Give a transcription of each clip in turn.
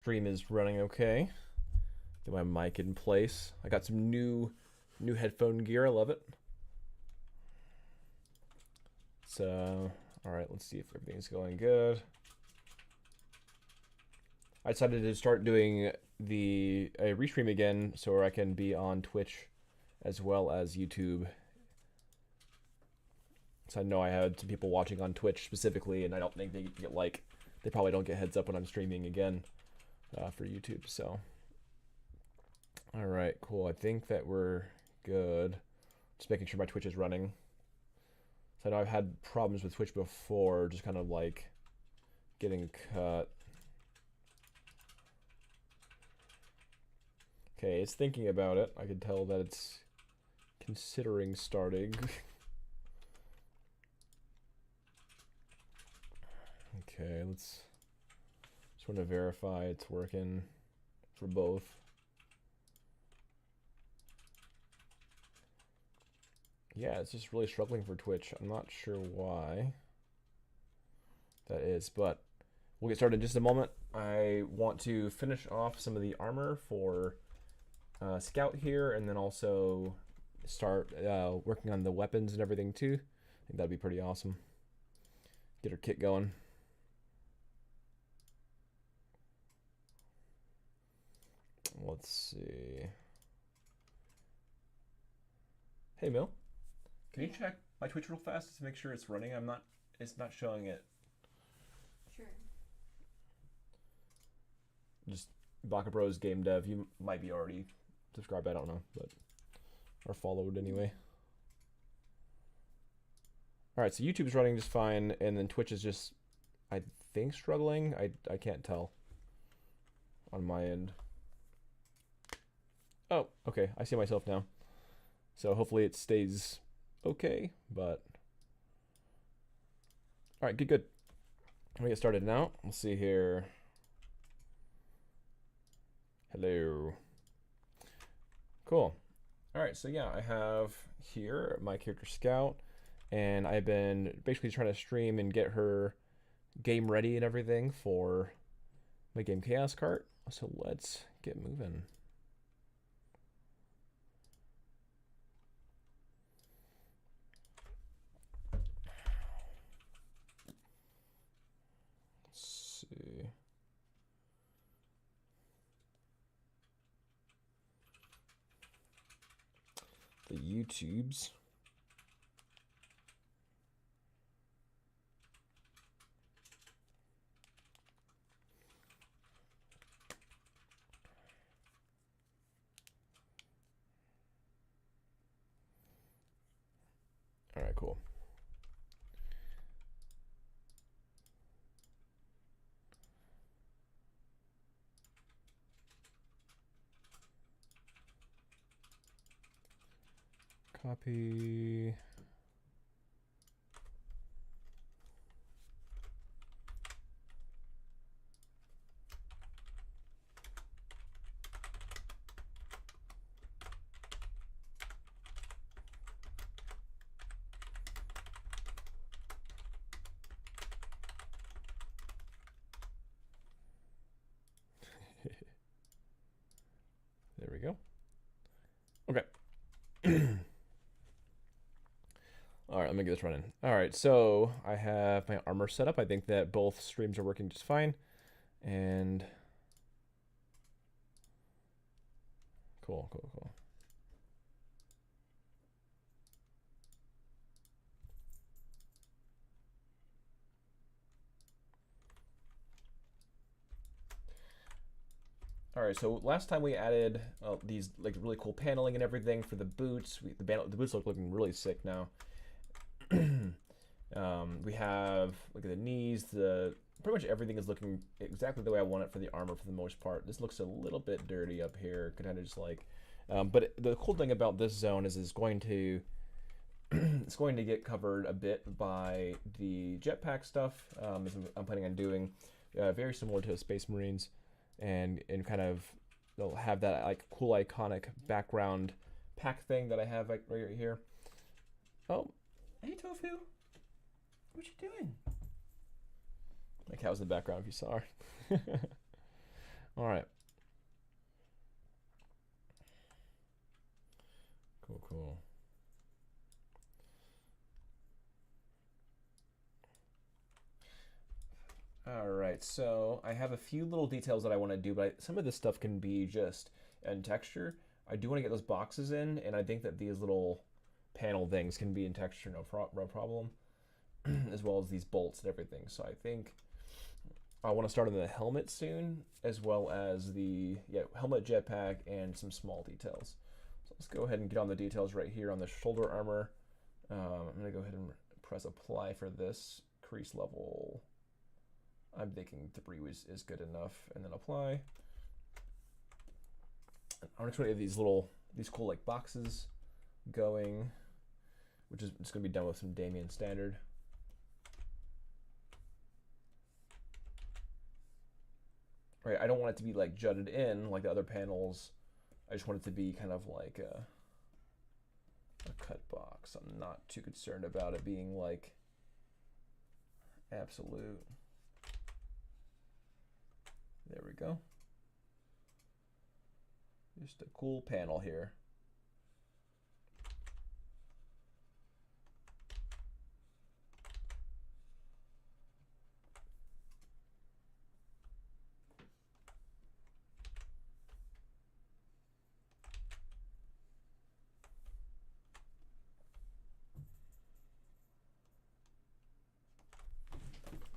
Stream is running okay. Get my mic in place. I got some new headphone gear. I love it. So, all right, let's see if everything's going good. I decided to start doing a restream again so I can be on Twitch as well as YouTube. So I know I had some people watching on Twitch specifically, and I don't think they get they probably don't get heads up when I'm streaming again for YouTube. So, all right, cool. I think that we're good. Just making sure my Twitch is running. So I know I've had problems with Twitch before, just kind of like getting cut. Okay, it's thinking about it. I can tell that it's considering starting. Okay, just want to verify it's working for both. Yeah, it's just really struggling for Twitch. I'm not sure why that is, but we'll get started in just a moment. I want to finish off some of the armor for Scout here, and then also start working on the weapons and everything too. I think that'd be pretty awesome. Get her kit going. Let's see. Hey, Mill. Can you check my Twitch real fast to make sure it's running? It's not showing it. Sure. Just Baka Bros Game Dev. You might be already subscribed, I don't know, but or followed anyway. All right, so YouTube's running just fine, and then Twitch is just, I think, struggling. I can't tell on my end. Oh, okay, I see myself now. So hopefully it stays okay, but all right, good. Let me get started now. We'll see here. Hello. Cool. All right, so yeah, I have here my character Scout, and I've been basically trying to stream and get her game ready and everything for my game Chaos Cart. So let's get moving. Let's see. The YouTubes. All right, cool. Copy. There we go. Okay. All right, let me get this running. All right, so I have my armor set up. I think that both streams are working just fine. And cool. All right, so last time we added these like really cool paneling and everything for the boots. The boots look looking really sick now. We have look at the knees. Pretty much everything is looking exactly the way I want it for the armor for the most part. This looks a little bit dirty up here, kind of just like. But the cool thing about this zone is it's going to it's going to get covered a bit by the jetpack stuff. I'm planning on doing very similar to Space Marines, and kind of they'll have that like cool iconic background pack thing that I have like right here. Oh, hey Tofu, what you doing? My cow's in the background if you saw her. All right. Cool, cool. All right, so I have a few little details that I want to do, but some of this stuff can be just in texture. I do want to get those boxes in, and I think that these little panel things can be in texture, no problem, as well as these bolts and everything. So I think I want to start on the helmet soon, as well as the helmet, jetpack, and some small details. So let's go ahead and get on the details right here on the shoulder armor. I'm going to go ahead and press apply for this crease level. I'm thinking 3 is good enough, and then apply. I'm just going to get these cool like boxes going, which is just going to be done with some Damien standard. Right, I don't want it to be like jutted in like the other panels. I just want it to be kind of like a cut box. I'm not too concerned about it being like absolute. There we go. Just a cool panel here.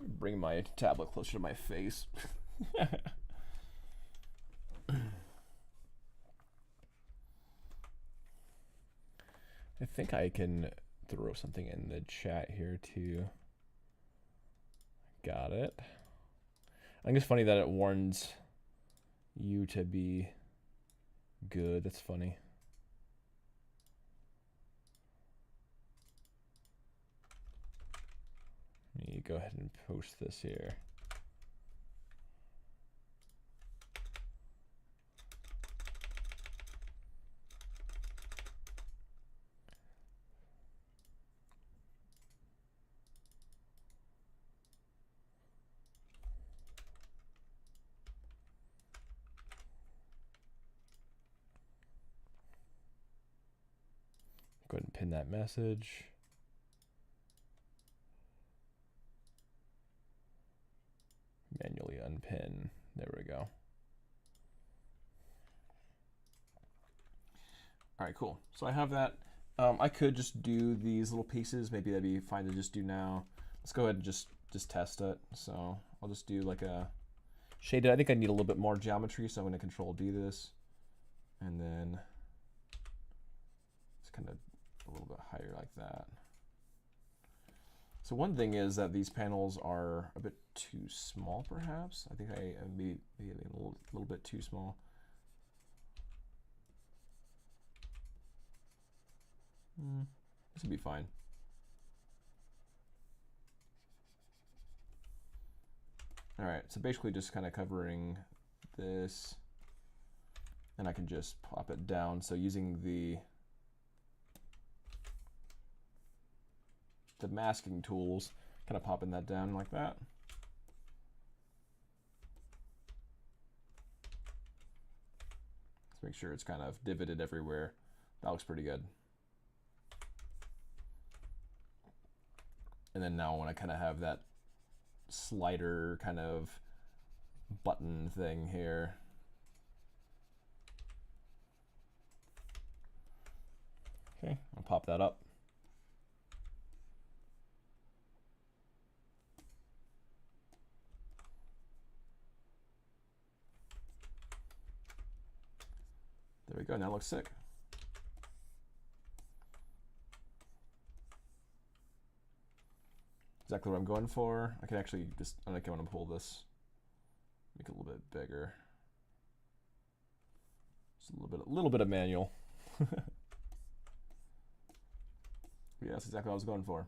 Bring my tablet closer to my face. I think I can throw something in the chat here too. Got it. I think it's funny that it warns you to be good. That's funny. Let me go ahead and post this here. Go ahead and pin that message. Manually unpin. There we go. All right, cool. So I have that. I could just do these little pieces. Maybe that'd be fine to just do now. Let's go ahead and just test it. So I'll just do like a shaded. I think I need a little bit more geometry, so I'm going to Control D this, and then it's kind of a little bit higher like that. So one thing is that these panels are a bit too small, perhaps. I think I am maybe a little bit too small. This would be fine. All right, so basically just kind of covering this, and I can just pop it down. So using the masking tools, kind of popping that down like that. Let's make sure it's kind of divoted everywhere. That looks pretty good. And then now when I kind of have that slider kind of button thing here, okay, I'll pop that up. There we go, now it looks sick. Exactly what I'm going for. I can actually just, I think I want to pull this, make it a little bit bigger. Just a little bit of manual. Yeah, that's exactly what I was going for.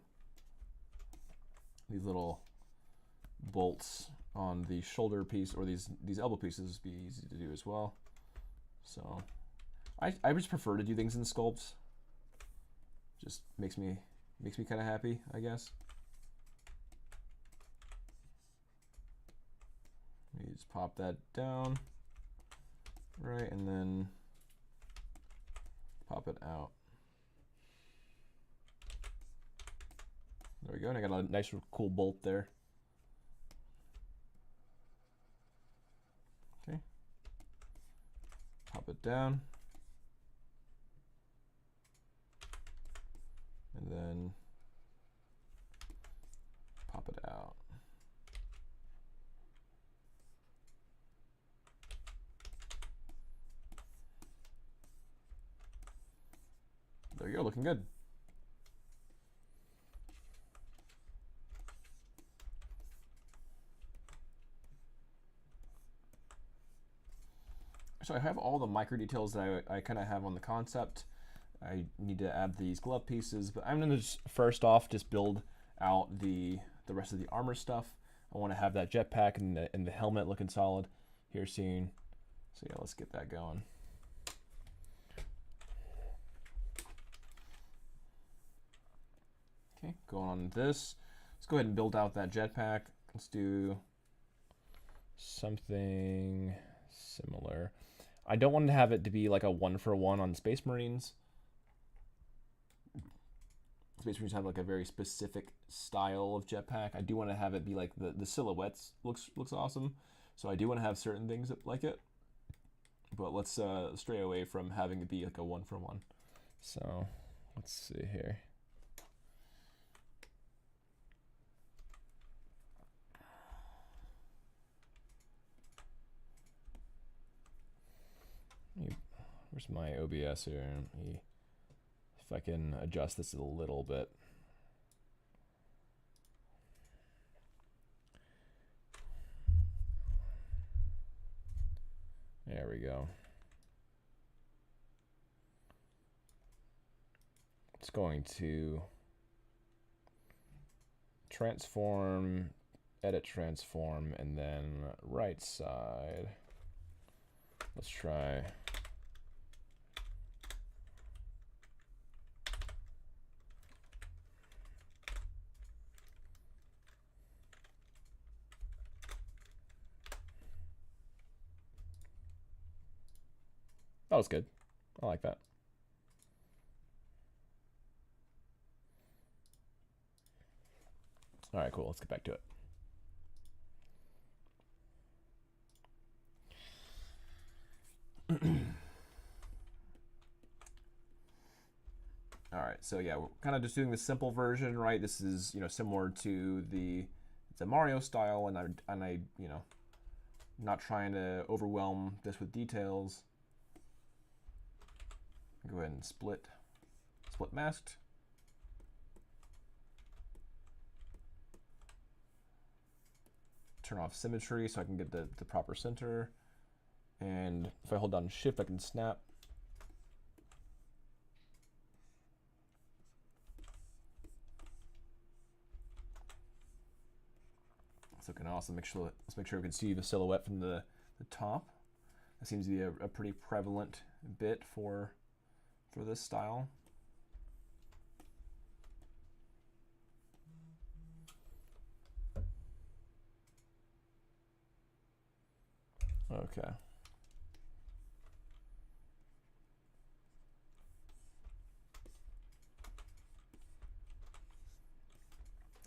These little bolts on the shoulder piece, or these elbow pieces, be easy to do as well. So I just prefer to do things in sculpts. Just makes me kind of happy, I guess. Let me just pop that down. right, and then pop it out. There we go, and I got a nice cool bolt there. Okay, pop it down, and then pop it out. There you go, looking good. So I have all the micro details that I kind of have on the concept. I need to add these glove pieces, but I'm gonna just first off just build out the rest of the armor stuff. I want to have that jetpack and the helmet looking solid here soon. So yeah, let's get that going. Okay, going on this. Let's go ahead and build out that jetpack. Let's do something similar. I don't want to have it to be like a 1-for-1 on Space Marines. Space Marines have like a very specific style of jetpack. I do want to have it be like the silhouettes looks awesome. So I do want to have certain things like it. But let's stray away from having it be like a 1-for-1. So let's see here. Where's my OBS here? If I can adjust this a little bit. There we go. It's going to transform, edit transform, and then right side. Let's try. That was good. I like that. All right, cool. Let's get back to it. All right, so yeah, we're kind of just doing the simple version, right? This is, you know, similar to the Mario style, and I, you know, not trying to overwhelm this with details. Go ahead and split masked. Turn off symmetry so I can get the proper center. And if I hold down shift, I can snap. It's looking awesome. Let's make sure we can see the silhouette from the top. That seems to be a pretty prevalent bit for this style. Okay.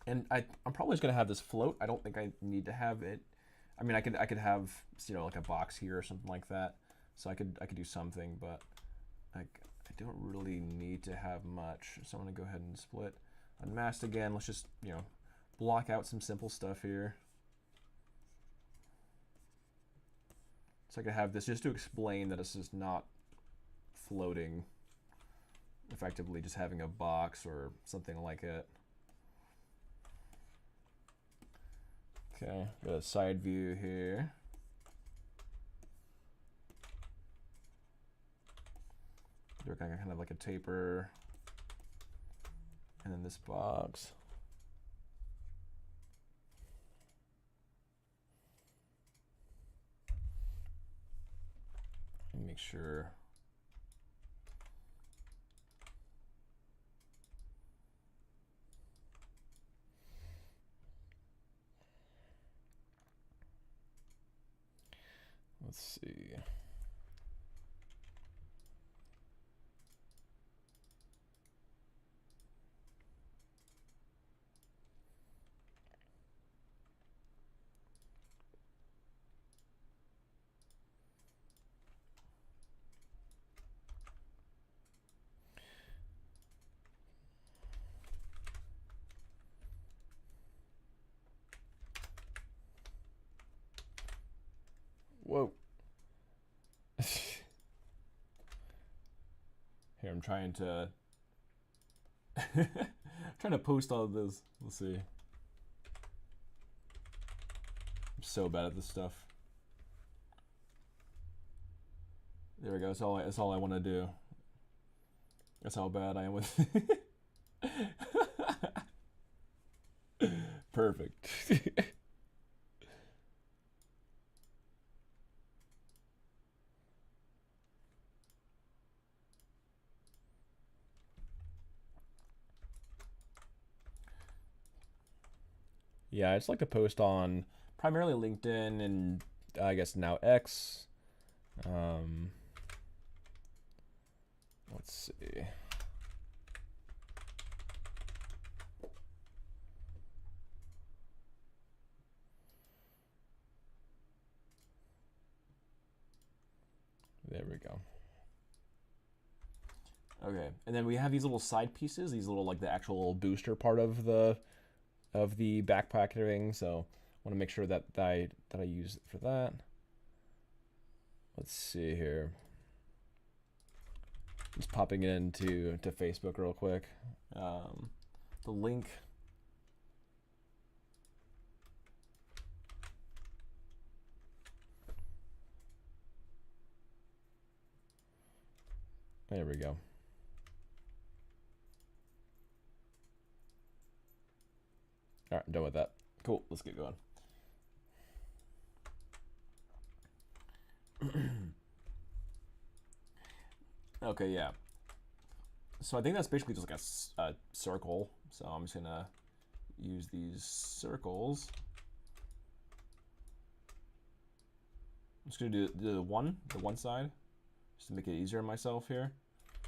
And I'm probably just gonna have this float. I don't think I need to have it. I mean, I could have, you know, like a box here or something like that. So I could do something, but I don't really need to have much. So I'm gonna go ahead and split, unmasked again. Let's just, you know, block out some simple stuff here. So I could have this just to explain that this is not floating, effectively just having a box or something like it. Okay, got a side view here. Do kind of like a taper, and then this box. And make sure. Let's see. I'm trying to trying to post all of this. Let's see. I'm so bad at this stuff. There we go. That's all I want to do. That's how bad I am with. Perfect. Yeah, I just like to post on primarily LinkedIn and I guess now X. Let's see. There we go. Okay, and then we have these little side pieces, these little like the actual booster part of the backpack thing. So I want to make sure that I use it for that. Let's see here. Just popping it into Facebook real quick. The link. There we go. All right, I'm done with that. Cool, let's get going. Okay, yeah. So I think that's basically just like a circle. So I'm just gonna use these circles. I'm just gonna do the one side, just to make it easier on myself here,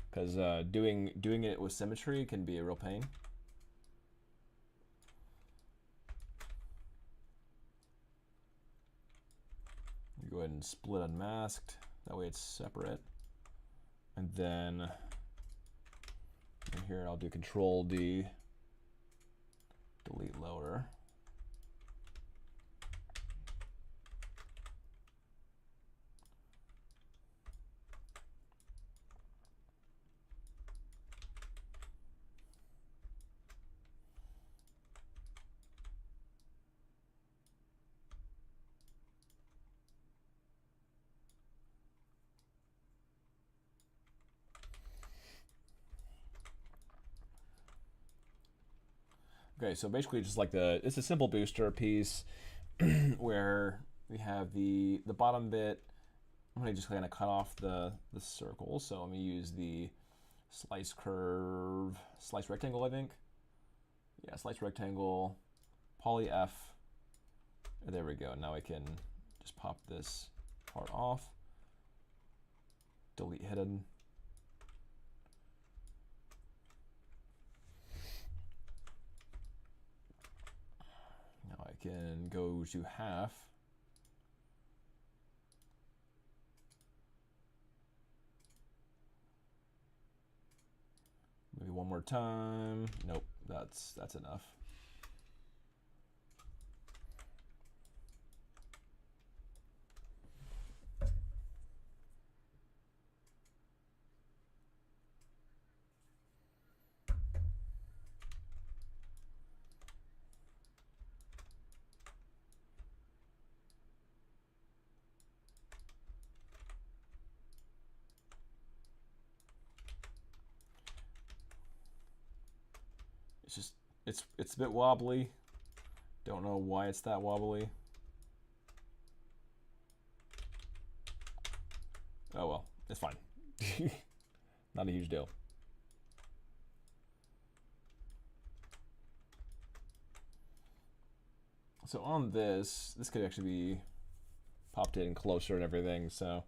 because doing it with symmetry can be a real pain. Go ahead and split unmasked. That way it's separate. And then here I'll do Control D, delete lower. Okay, so basically just like it's a simple booster piece where we have the bottom bit. I'm gonna just kind of cut off the circle. So I'm gonna use the slice rectangle, I think. Yeah, slice rectangle, poly F. There we go. Now I can just pop this part off. Delete hidden. Now I can go to half. Maybe one more time. Nope, that's enough. It's a bit wobbly. Don't know why it's that wobbly. Oh well, it's fine. Not a huge deal. So on this could actually be popped in closer and everything, so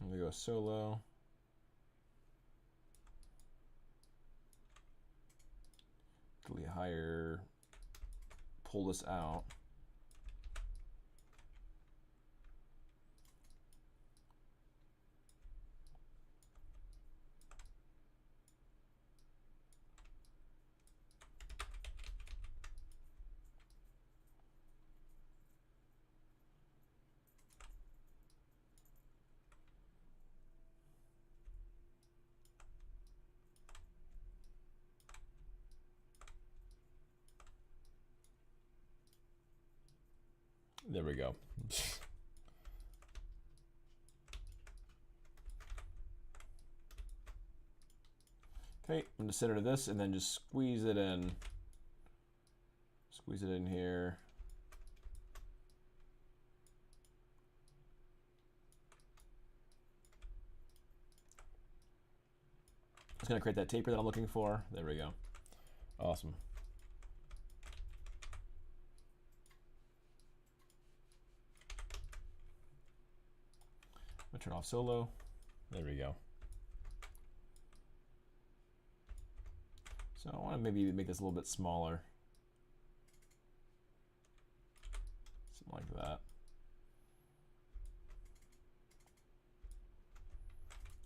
I'm gonna go solo. Delete higher, pull this out. There we go. Okay, I'm going to center this and then just squeeze it in. Squeeze it in here. It's going to create that taper that I'm looking for. There we go. Awesome. I'm going to turn off solo. There we go. So I want to maybe make this a little bit smaller. Something like that.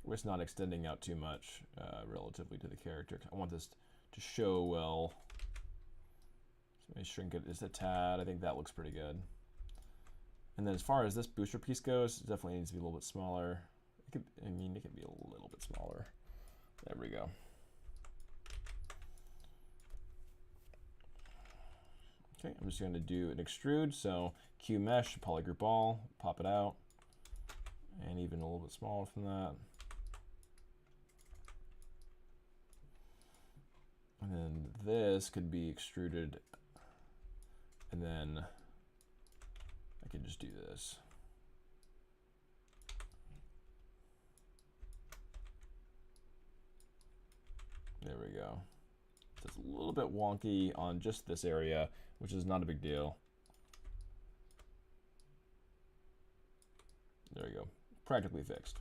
We're just not extending out too much relatively to the character. I want this to show well. So let me shrink it just a tad. I think that looks pretty good. And then as far as this booster piece goes, it definitely needs to be a little bit smaller. It could be a little bit smaller. There we go. Okay, I'm just going to do an extrude. So Q mesh, polygroup all, pop it out, and even a little bit smaller from that. And then this could be extruded, and then I can just do this. There we go. So it's a little bit wonky on just this area, which is not a big deal. There we go. Practically fixed.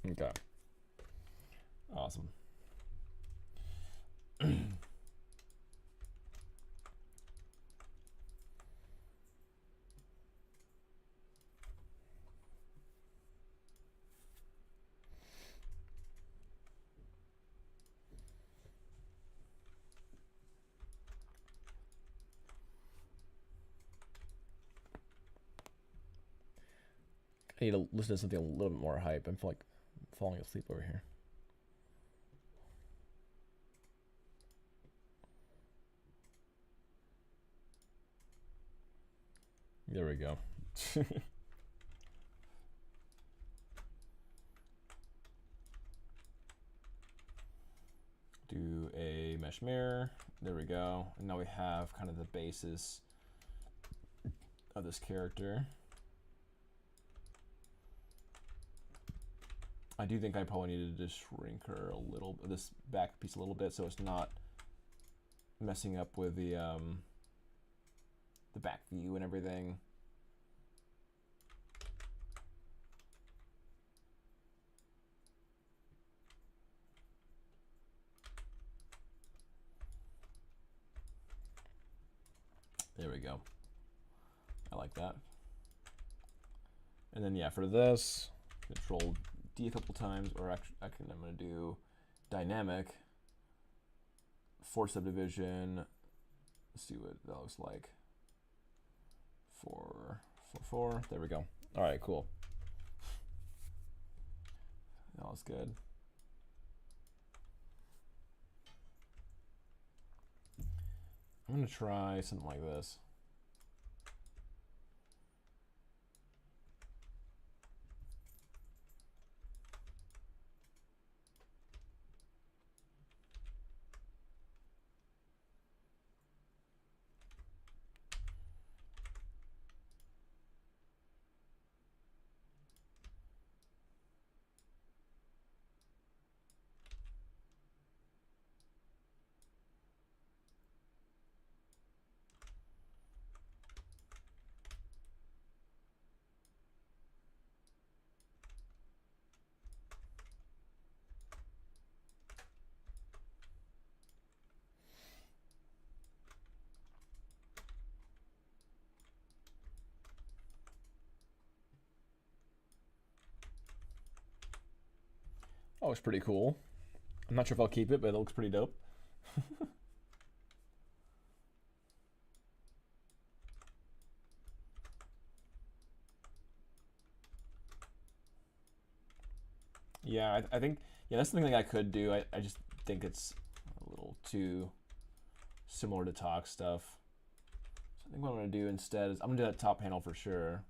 Okay. Awesome. I need to listen to something a little bit more hype. I feel like I'm falling asleep over here. There we go. Do a mesh mirror. There we go. And now we have kind of the basis of this character. I do think I probably needed to shrink her a little, this back piece a little bit, so it's not messing up with the back view and everything. There we go. I like that. And then yeah, for this, Control D a couple times, or actually I'm going to do dynamic for subdivision. Let's see what that looks like. 4, 4, 4. There we go. All right, cool. That was good. I'm going to try something like this. Oh, it's pretty cool. I'm not sure if I'll keep it, but it looks pretty dope. Yeah, I think, yeah, that's something that I could do. I just think it's a little too similar to talk stuff. So I think what I'm going to do instead is I'm going to do that top panel for sure.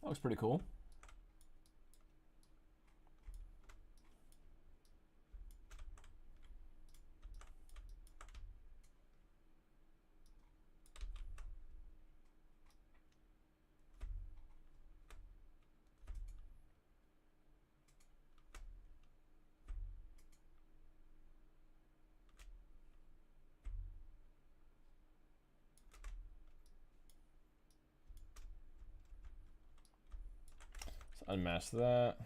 That looks pretty cool. Let's unmask that.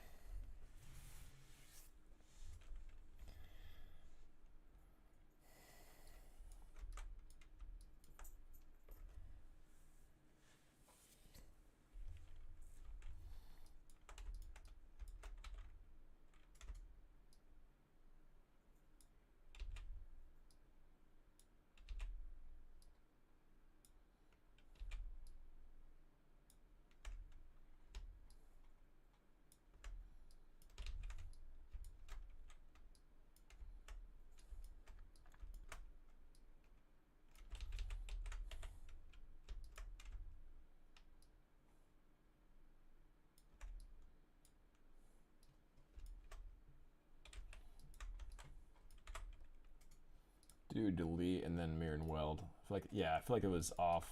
Do delete and then mirror and weld. I feel like, yeah, I feel like it was off.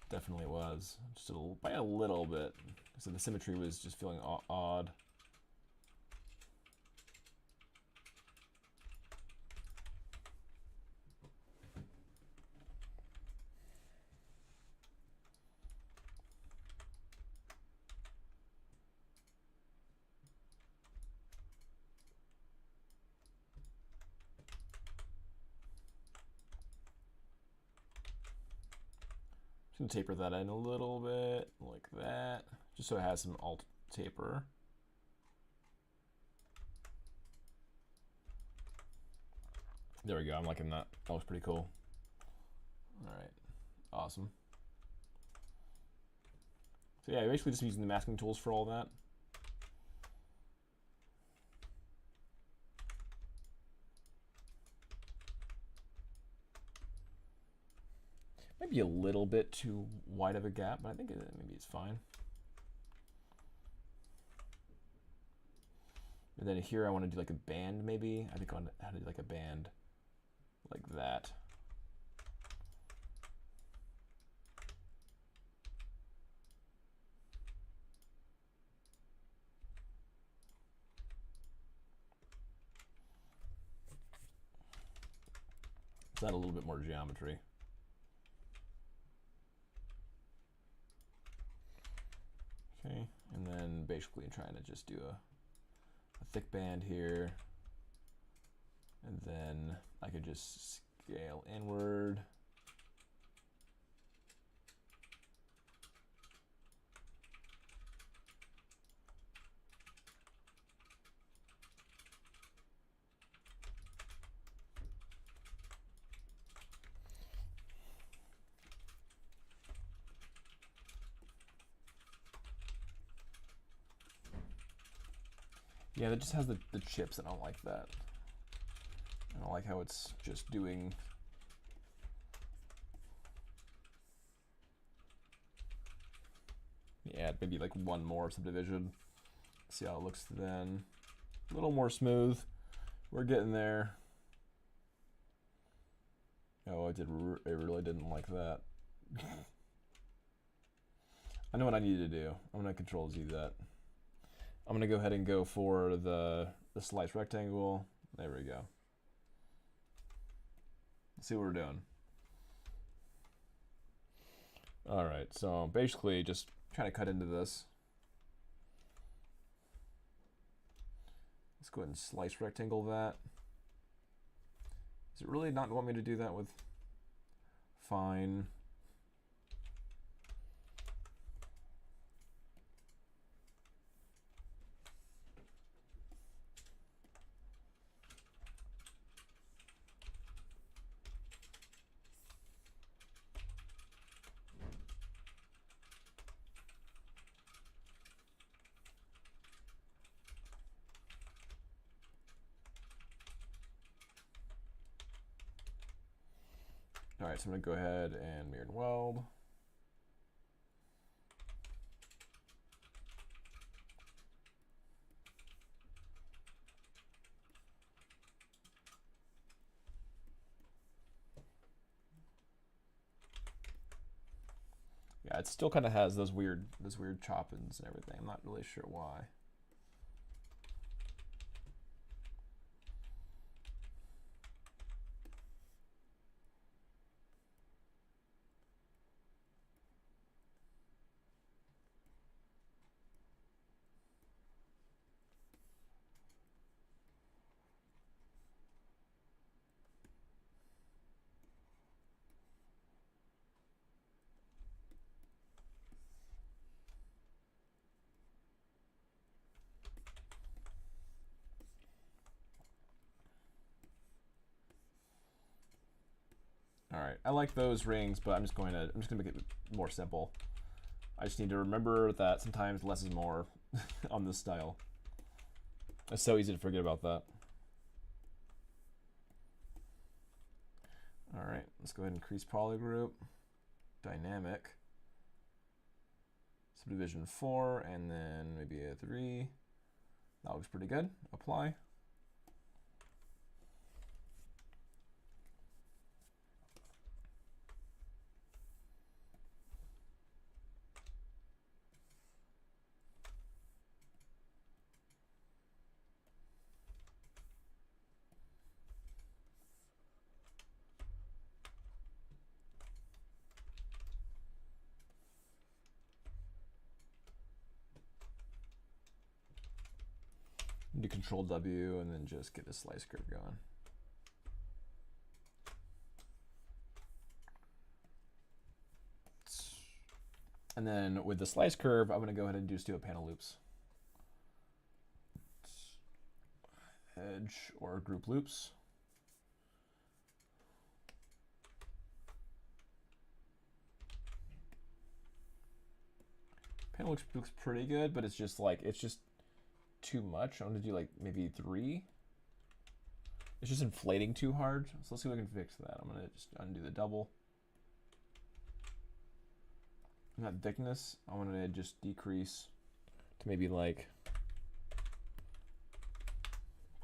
Definitely was. Just by a little bit. So the symmetry was just feeling odd. Gonna taper that in a little bit, like that, just so it has some alt taper. There we go, I'm liking that. That looks pretty cool. All right, awesome. So yeah, basically just using the masking tools for all that. Might be a little bit too wide of a gap, but I think maybe it's fine. And then here I want to do like a band maybe. I think I want to do like a band like that. So add a little bit more geometry. Okay, and then basically trying to just do a thick band here, and then I could just scale inward. Yeah, that just has the chips. I don't like that. I don't like how it's just doing. Yeah, maybe like one more subdivision. See how it looks then. A little more smooth. We're getting there. Oh, I really didn't like that. I know what I need to do. I'm gonna Control Z that. I'm gonna go ahead and go for the slice rectangle. There we go. Let's see what we're doing. All right, so basically just trying to cut into this. Let's go ahead and slice rectangle that. Does it really not want me to do that with? Fine. All right, so I'm gonna go ahead and mirror and weld. Yeah, it still kind of has those weird chop-ins and everything. I'm not really sure why. All right, I like those rings, but I'm just gonna make it more simple. I just need to remember that sometimes less is more on this style. It's so easy to forget about that. All right, let's go ahead and increase polygroup, dynamic, subdivision 4, and then maybe a 3. That looks pretty good. Apply. Do Control W and then just get a slice curve going. And then with the slice curve, I'm going to go ahead and just do a panel loops. Edge or group loops. Panel looks pretty good, but it's just too much. I want to do like maybe 3. It's just inflating too hard. So let's see if we can fix that. I'm gonna just undo the double. And that thickness, I want to just decrease to maybe like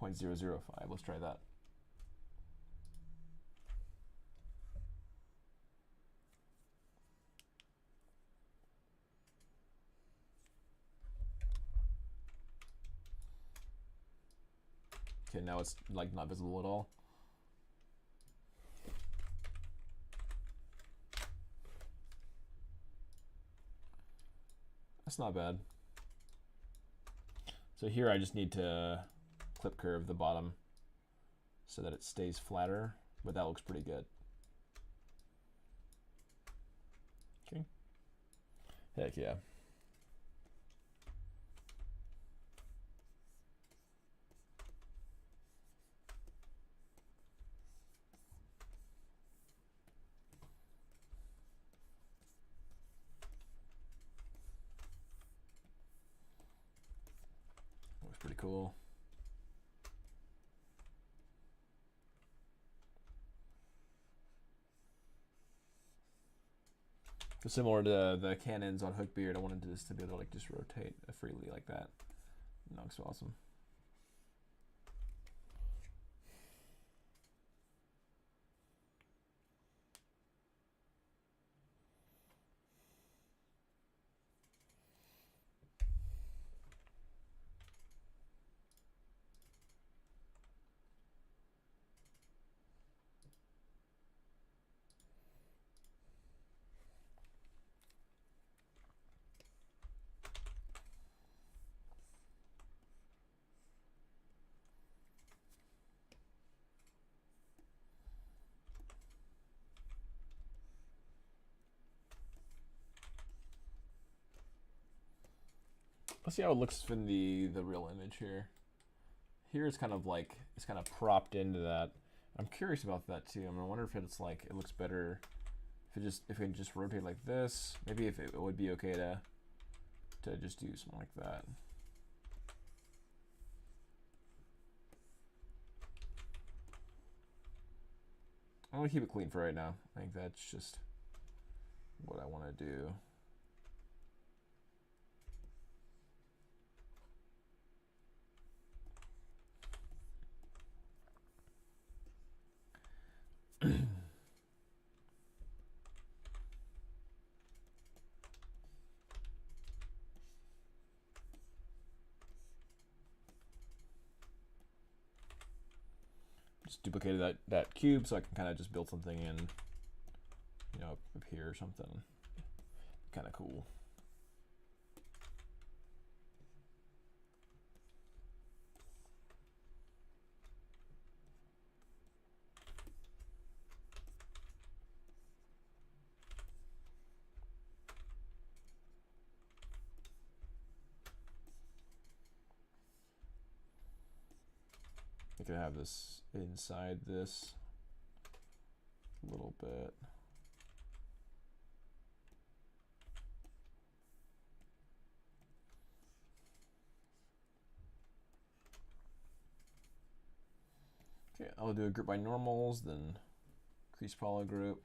0.005. Let's try that. Okay, now it's like not visible at all. That's not bad. So here I just need to clip curve the bottom so that it stays flatter, but that looks pretty good. Okay. Heck yeah. Looks pretty cool. So similar to the cannons on Hookbeard, I wanted this to be able to like just rotate freely like that. That looks awesome. Let's see how it looks in the real image here. Here it's kind of like, it's kind of propped into that. I'm curious about that too. I wonder if it's like, it looks better if it just rotate like this. Maybe if it would be okay to just do something like that. I'm gonna keep it clean for right now. I think that's just what I want to do. Just duplicated that cube so I can kind of just build something in, you know, up here or something. Kind of cool. I could have this inside this a little bit. Okay, I'll do a group by normals, then crease poly group,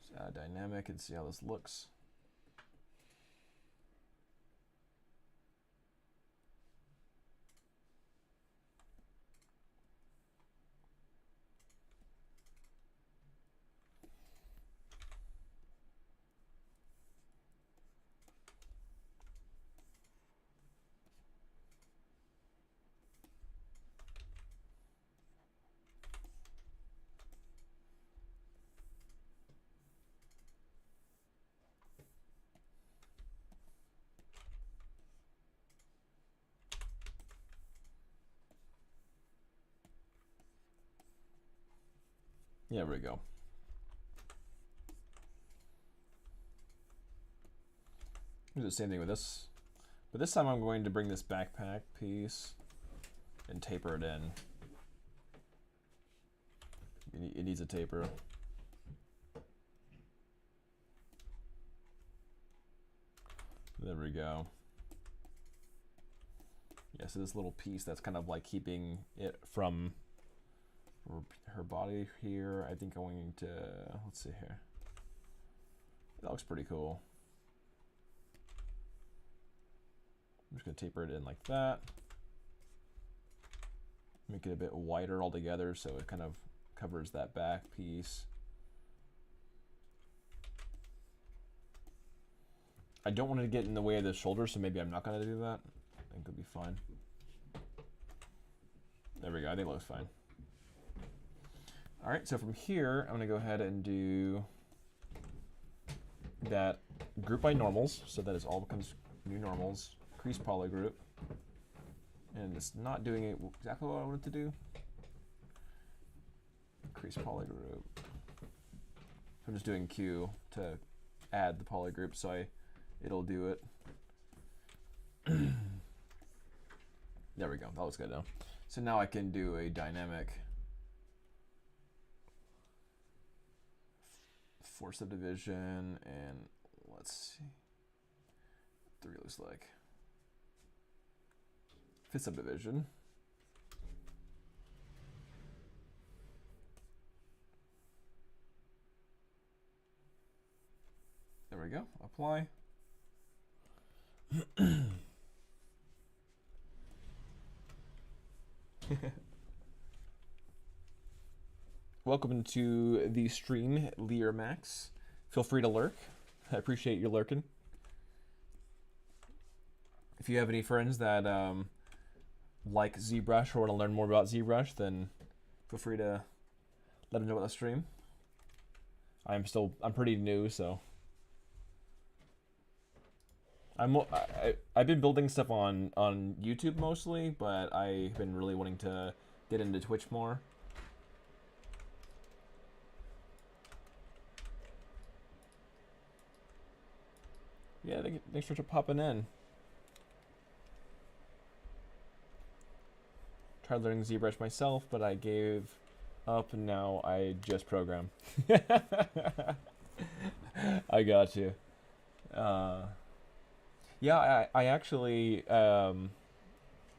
just add a dynamic and see how this looks. Yeah, there we go. Do the same thing with this, but this time I'm going to bring this backpack piece and taper it in. It needs a taper. There we go. Yeah, so this little piece that's kind of like keeping it from her body here. I think I'm going to, let's see here. That looks pretty cool. I'm just gonna taper it in like that. Make it a bit wider altogether so it kind of covers that back piece. I don't want to get in the way of the shoulder, so maybe I'm not gonna do that. I think it'll be fine. There we go, I think it looks fine. All right, so from here, I'm gonna go ahead and do that group by normals, so that it all becomes new normals, crease poly group, and it's not doing it exactly what I wanted to do. Crease poly group. So I'm just doing Q to add the poly group, so it'll do it. There we go, that looks good now. So now I can do a dynamic for subdivision, and let's see what 3 looks like. Fifth subdivision. There we go, apply. Welcome to the stream, Lear Max. Feel free to lurk. I appreciate you lurking. If you have any friends that like ZBrush or want to learn more about ZBrush, then feel free to let them know about the stream. I'm pretty new, so I've been building stuff on YouTube mostly, but I've been really wanting to get into Twitch more. Yeah, thanks for popping in. tried learning ZBrush myself, but I gave up, and now I just program. I got you. Yeah, I actually I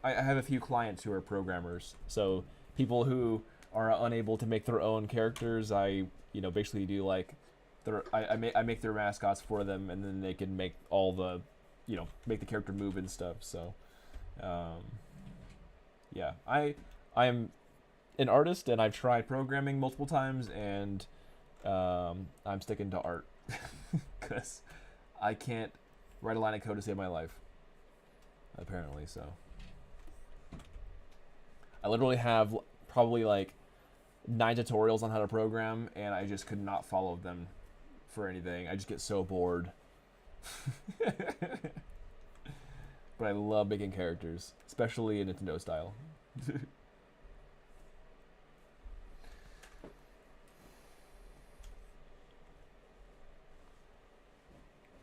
have a few clients who are programmers, so people who are unable to make their own characters, I basically do like I make their mascots for them, and then they can make all the make the character move and stuff. So yeah, I'm an artist, and I've tried programming multiple times, and I'm sticking to art because I can't write a line of code to save my life, apparently. So I literally have probably like 9 tutorials on how to program, and I just could not follow them for anything. I just get so bored. But I love making characters, especially in Nintendo style.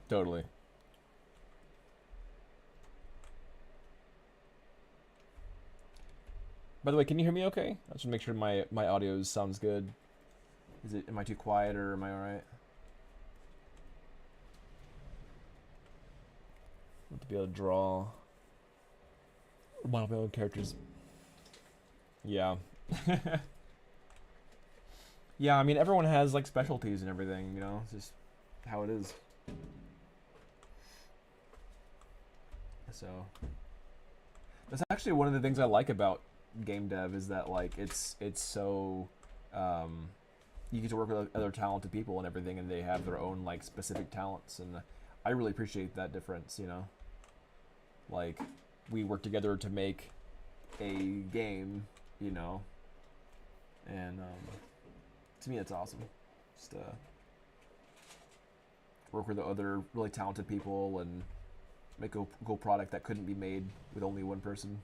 Totally. By the way, can you hear me okay? I just want to make sure my audio sounds good. Am I too quiet, or am I alright? I want to be able to draw model my own characters. Yeah. Yeah, I mean, everyone has like specialties and everything, it's just how it is. So that's actually one of the things I like about game dev, is that like it's so you get to work with other talented people and everything, and they have their own like specific talents, and I really appreciate that difference. Like we work together to make a game, and to me it's awesome. Just work with other really talented people and make a cool product that couldn't be made with only one person.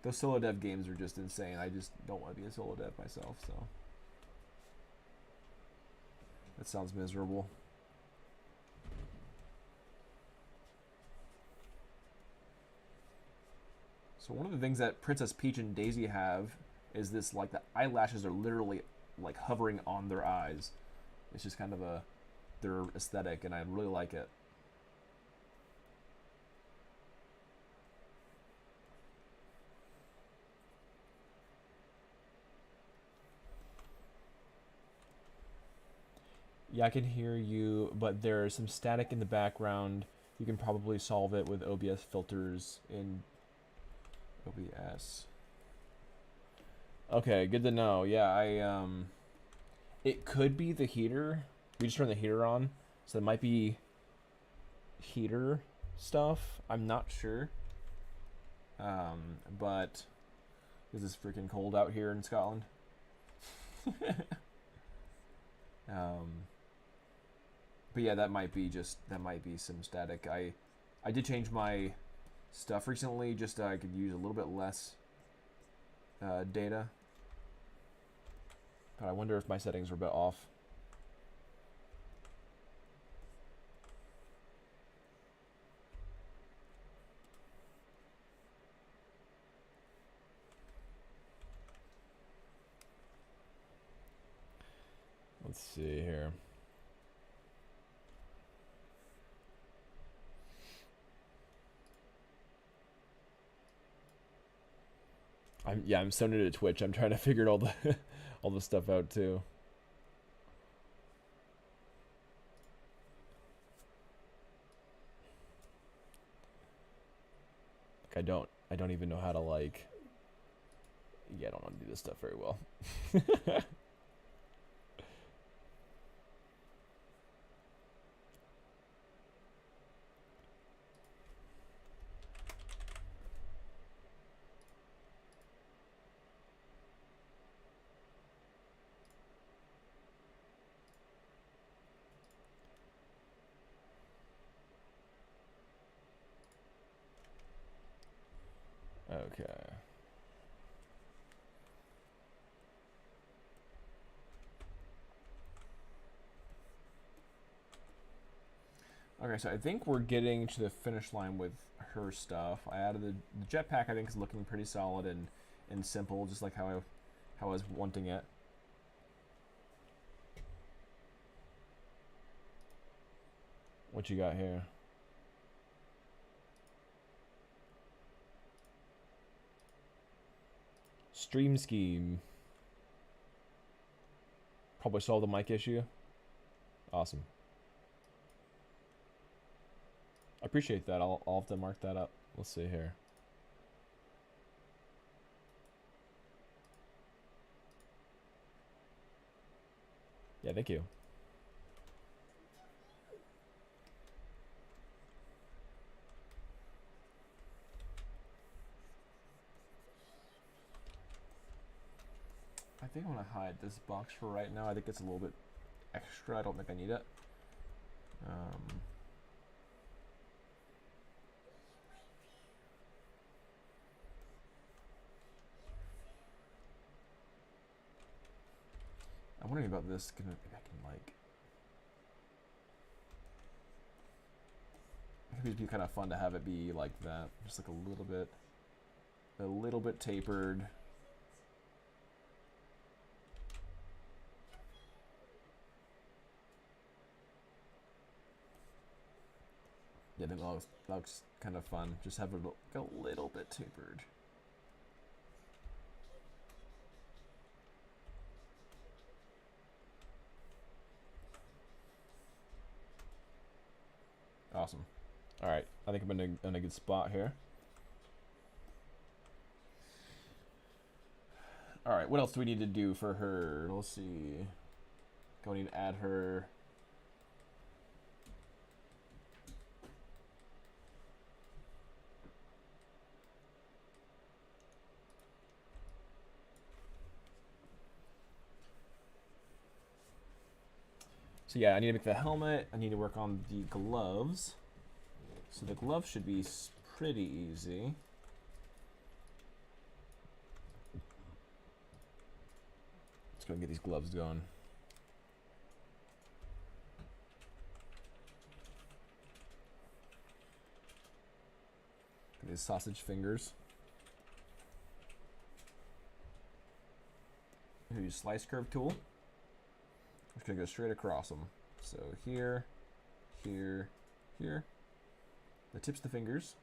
Those solo dev games are just insane. I just don't want to be a solo dev myself, so that sounds miserable. So one of the things that Princess Peach and Daisy have is this, like, the eyelashes are literally like hovering on their eyes. It's just kind of their aesthetic, and I really like it. Yeah, I can hear you, but there's some static in the background. You can probably solve it with OBS filters in OBS. Okay, good to know. Yeah, it could be the heater. We just turned the heater on, so it might be heater stuff. I'm not sure. But is this freaking cold out here in Scotland? But yeah, that might be some static. I did change my stuff recently, just so I could use a little bit less data. But I wonder if my settings were a bit off. Let's see here. I'm so new to Twitch. I'm trying to figure all the stuff out too. Like I don't even know how to like. Yeah, I don't know how to do this stuff very well. Okay. Okay, so I think we're getting to the finish line with her stuff. I added the jetpack. I think is looking pretty solid and simple, just like how I was wanting it. What you got here? Stream scheme. Probably solved the mic issue. Awesome. I appreciate that. I'll have to mark that up. Let's see here. Yeah, thank you. I think I want to hide this box for right now. I think it's a little bit extra. I don't think I need it. I'm wondering about this. Maybe I can like. I think it'd be kind of fun to have it be like that, just like a little bit tapered. Yeah, that looks kind of fun. Just have it a little bit tapered. Awesome. All right, I think I'm in a good spot here. All right, what else do we need to do for her? Let's see. Going to add her. So yeah, I need to make the helmet. I need to work on the gloves. So the gloves should be pretty easy. Let's go and get these gloves going. These sausage fingers. Use slice curve tool. I'm just gonna go straight across them. So here, here, here. The tips of the fingers.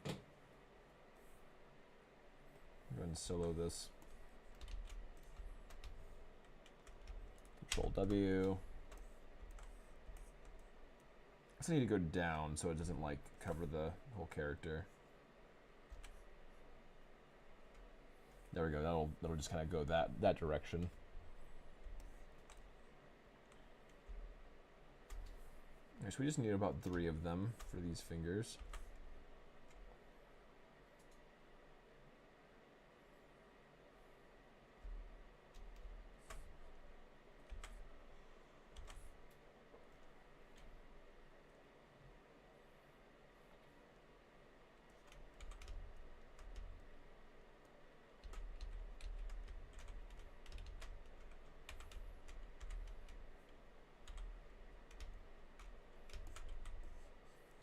Go ahead and solo this. Control W. I just need to go down so it doesn't like cover the whole character. There we go. That'll just kind of go that direction. Okay, so we just need about 3 of them for these fingers.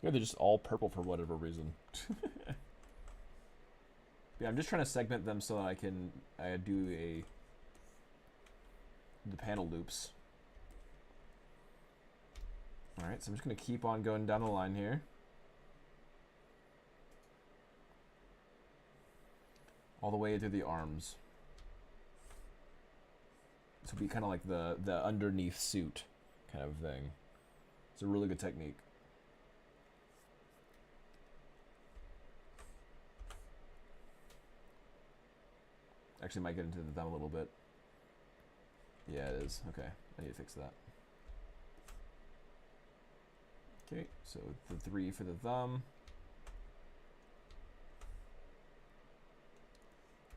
Yeah, they're just all purple for whatever reason. Yeah, I'm just trying to segment them so that I can do the panel loops. All right, so I'm just going to keep on going down the line here. All the way through the arms. This will be kind of like the underneath suit kind of thing. It's a really good technique. Actually, might get into the thumb a little bit. Yeah, it is. Okay, I need to fix that. Okay, so the 3 for the thumb.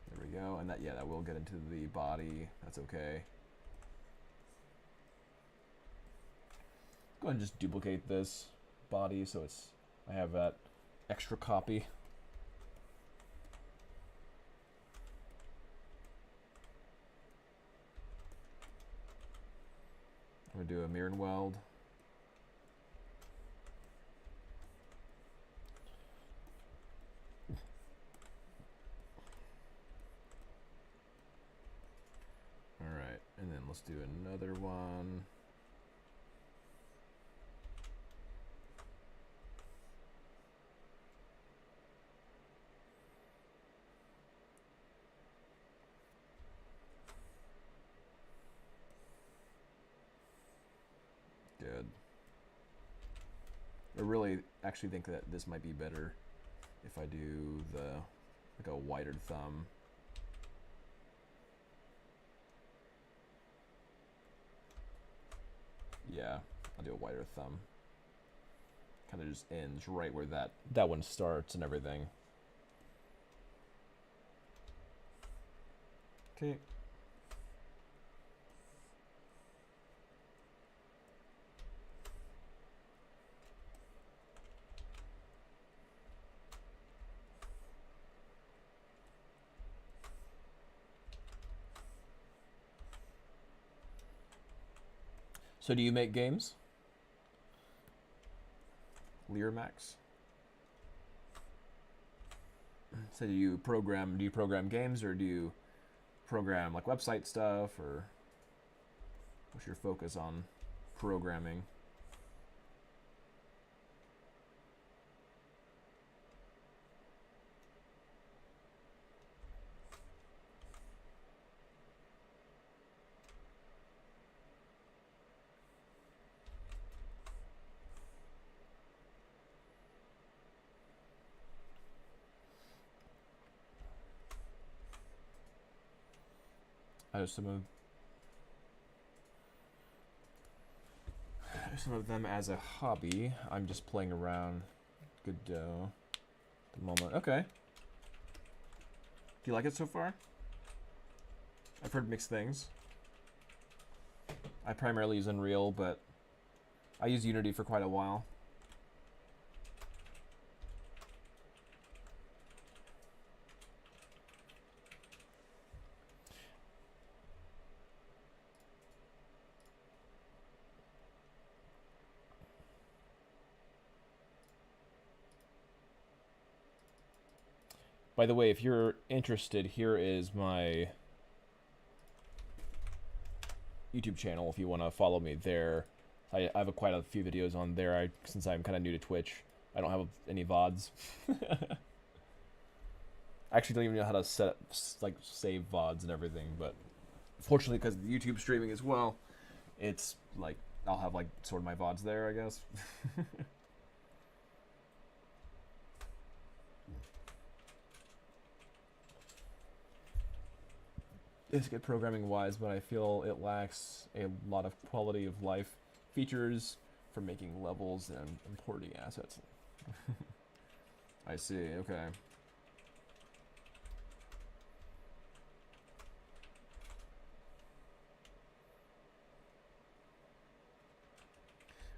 There we go, and that will get into the body. That's okay. Go ahead and just duplicate this body so I have that extra copy. I'm gonna do a mirror and weld. Let's do another one. Good. I really actually think that this might be better if I do like a wider thumb. Yeah, I'll do a wider thumb. Kind of just ends right where that one starts and everything. Okay. So do you make games? Learmax? So do you program games, or do you program like website stuff, or what's your focus on programming? Some of them as a hobby. I'm just playing around. Godot at the moment. Okay. Do you like it so far? I've heard mixed things. I primarily use Unreal, but I used Unity for quite a while. By the way, if you're interested, here is my YouTube channel if you want to follow me there. I have quite a few videos on there. Since I'm kind of new to Twitch, I don't have any VODs. I actually don't even know how to save VODs and everything, but fortunately, because of YouTube streaming as well, it's like I'll have like sort of my VODs there, I guess. It's good programming wise, but I feel it lacks a lot of quality of life features for making levels and importing assets. I see, okay.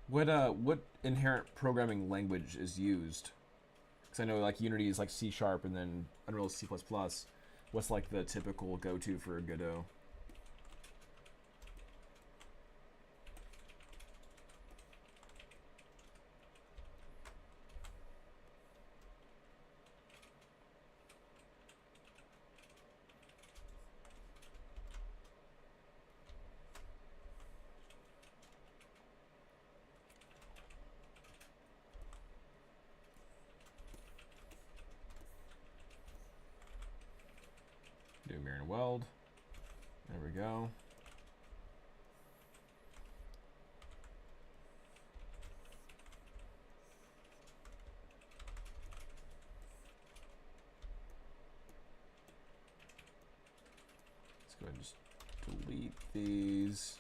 What inherent programming language is used? Because I know like Unity is like C# and then Unreal is C++. What's like the typical go-to for Godot? Do mirror and weld. There we go. Let's go ahead and just delete these.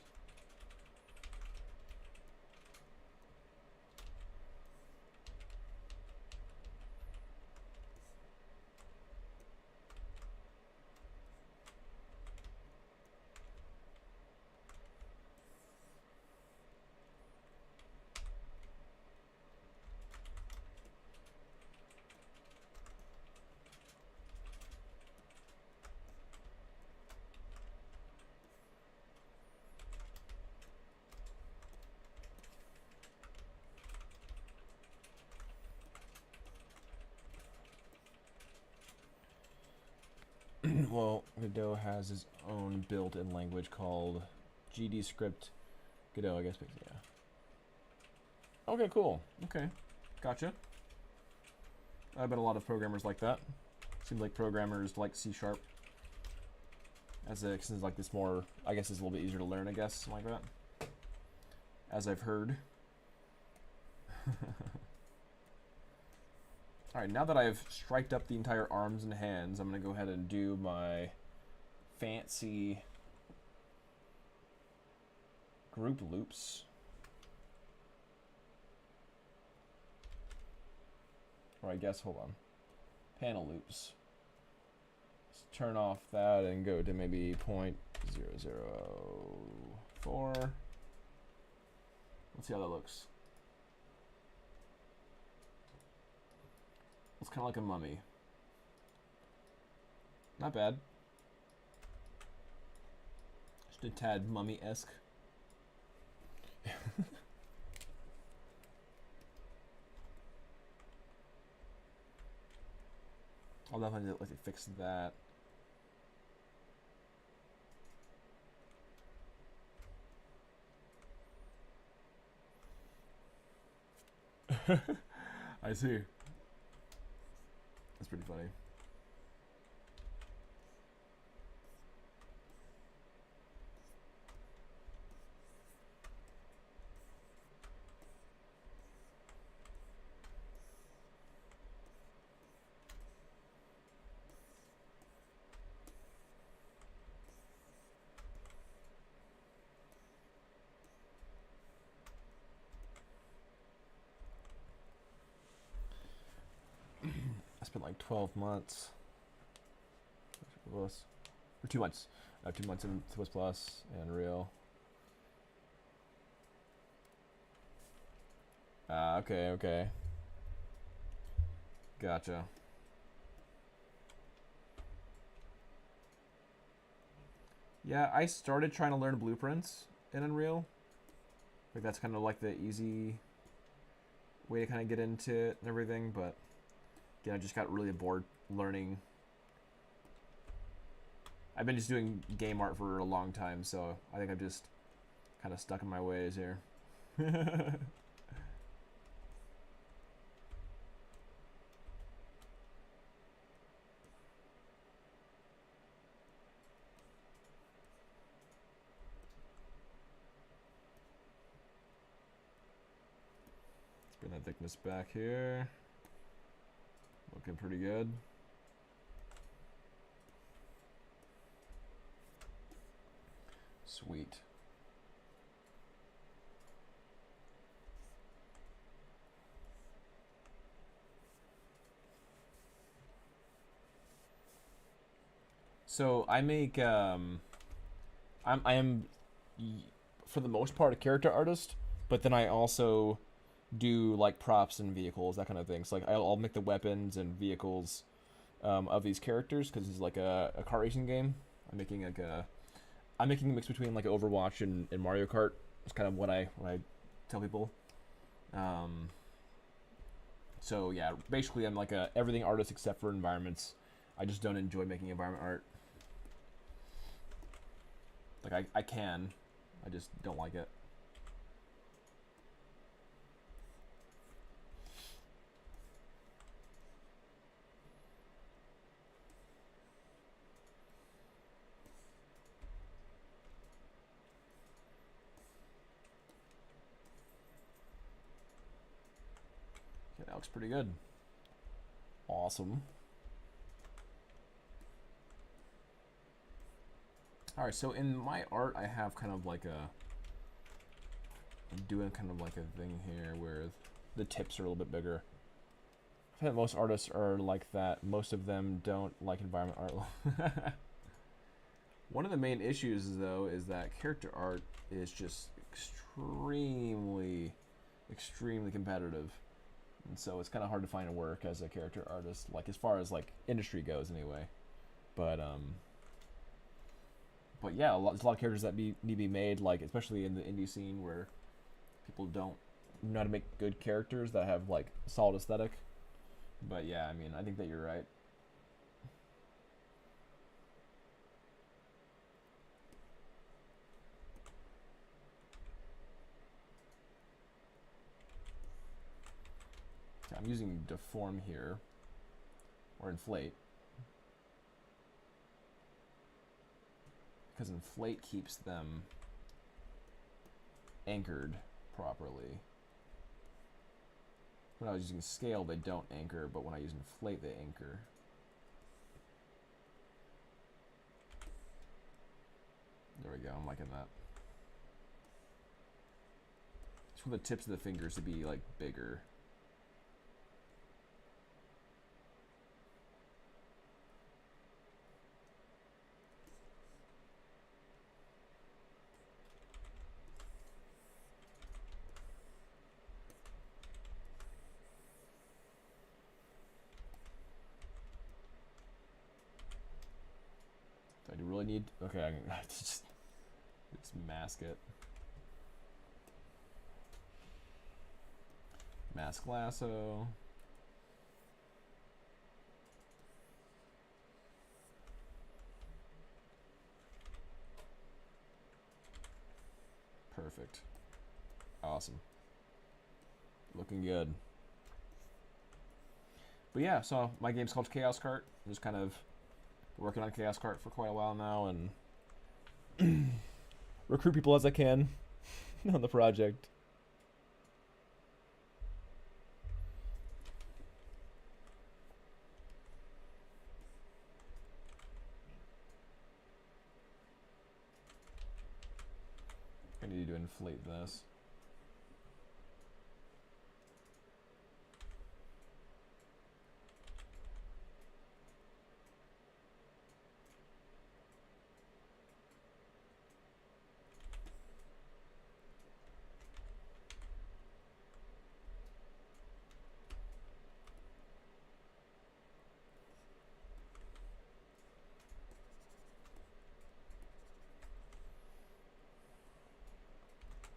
Well, Godot has his own built-in language called GD script Godot, I guess. Yeah. Okay, cool. Okay, gotcha. I bet a lot of programmers like that. Seems like programmers like C#. Since like this more, I guess it's a little bit easier to learn, I guess, something like that. As I've heard. Alright, now that I've striped up the entire arms and hands, I'm going to go ahead and do my fancy group loops. Or I guess, hold on. Panel loops. Let's turn off that and go to maybe 0.004. Let's see how that looks. It's kind of like a mummy. Not bad. Just a tad mummy-esque. I'll definitely let you fix that. I see. That's pretty funny. I spent like 12 months. Or 2 months. 2 months in C++ and Unreal. Okay, okay. Gotcha. Yeah, I started trying to learn blueprints in Unreal. Like that's kind of like the easy way to kind of get into it and everything, but again, I just got really bored learning. I've been just doing game art for a long time, so I think I'm just kind of stuck in my ways here. Bring that thickness back here. Looking pretty good. Sweet. So I make I am for the most part a character artist, but then I also do like props and vehicles, that kind of thing. So like I'll make the weapons and vehicles of these characters because it's like a car racing game. I'm making a mix between like Overwatch and Mario Kart. It's kind of what I tell people. So yeah, basically I'm like a everything artist except for environments. I just don't enjoy making environment art. Like I can, I just don't like it. Okay, that looks pretty good. Awesome. All right, so in my art, I have kind of like I'm doing kind of like a thing here where the tips are a little bit bigger. I think most artists are like that. Most of them don't like environment art. One of the main issues, though, is that character art is just extremely competitive. And so it's kind of hard to find work as a character artist, like as far as like industry goes anyway. But yeah, there's a lot of characters that need to be made, like especially in the indie scene where people don't know how to make good characters that have like solid aesthetic. But yeah, I mean, I think that you're right. I'm using deform here, or inflate, because inflate keeps them anchored properly. When I was using scale, they don't anchor, but when I use inflate, they anchor. There we go, I'm liking that. Just want the tips of the fingers to be like bigger. I do really need, okay, I can just mask it. Mask lasso. Perfect. Awesome. Looking good. But yeah, so my game's called Chaos Cart. I'm just kind of working on Chaos Cart for quite a while now and recruit people as I can on the project. I need to inflate this.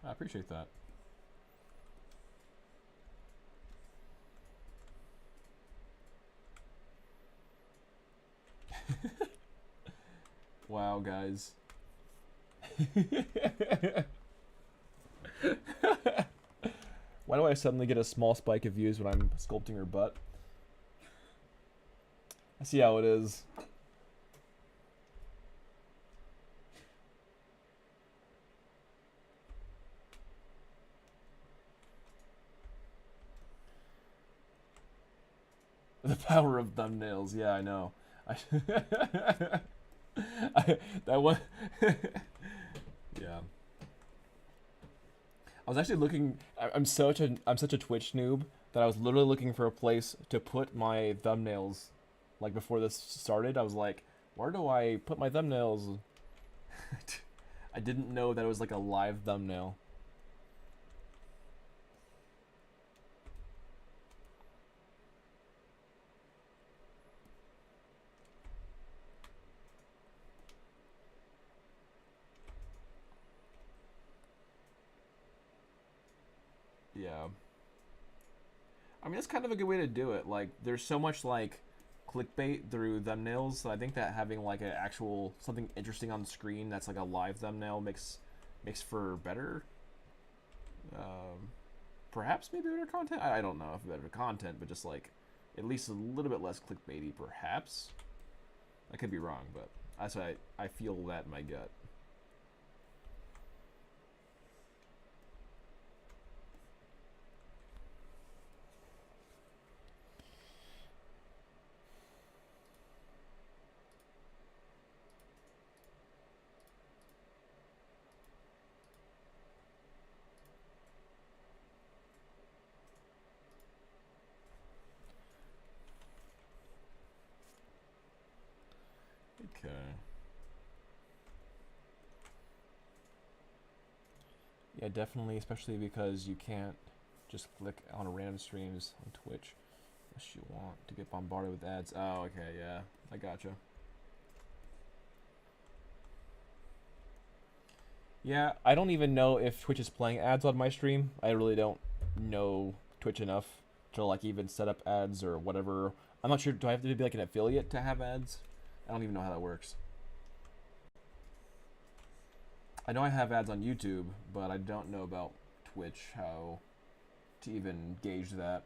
I appreciate that. Wow, guys. Why do I suddenly get a small spike of views when I'm sculpting her butt? I see how it is. The power of thumbnails. Yeah, I know. That one. Yeah. I was actually looking. I'm such a Twitch noob that I was literally looking for a place to put my thumbnails. Like before this started, I was like, where do I put my thumbnails? I didn't know that it was like a live thumbnail. Yeah. I mean, that's kind of a good way to do it. Like, there's so much, like, clickbait through thumbnails. So I think that having, like, an actual, something interesting on the screen that's, like, a live thumbnail makes for better, perhaps maybe better content? I don't know if better content, but just, like, at least a little bit less clickbaity, perhaps. I could be wrong, but that's why I feel that in my gut. Okay. Yeah, definitely, especially because you can't just click on a random streams on Twitch unless you want to get bombarded with ads. Oh, okay, yeah, I gotcha. Yeah, I don't even know if Twitch is playing ads on my stream. I really don't know Twitch enough to like even set up ads or whatever. I'm not sure. Do I have to be like an affiliate to have ads? I don't even know how that works. I know I have ads on YouTube, but I don't know about Twitch, how to even gauge that.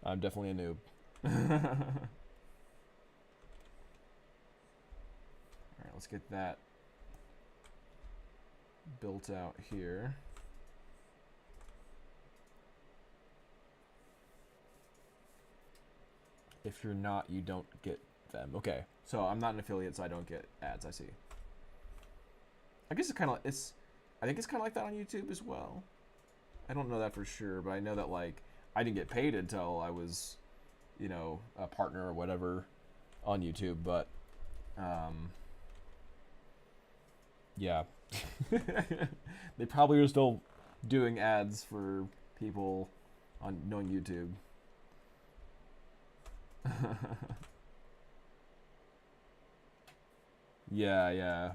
I'm definitely a noob. Alright, let's get that built out here. If you're not, you don't get them. Okay, so I'm not an affiliate, so I don't get ads. I see. I guess it's kind of I think it's kind of like that on YouTube as well. I don't know that for sure, but I know that like I didn't get paid until I was, you know, a partner or whatever on YouTube. But yeah, they probably are still doing ads for people on knowing YouTube. Yeah, yeah.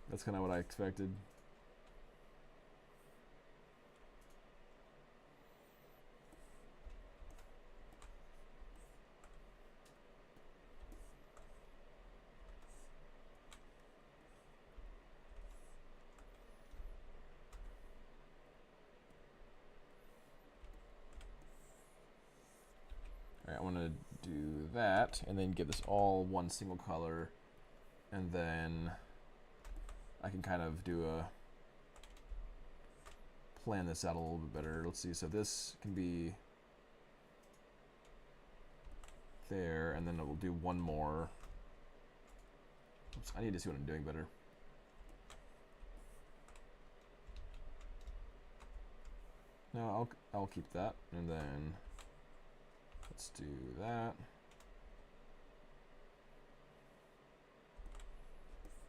That's kind of what I expected. Alright, I want to do that, and then give this all one single color, and then I can kind of do plan this out a little bit better. Let's see, so this can be there, and then we'll do one more. Oops, I need to see what I'm doing better. No, I'll keep that, and then let's do that.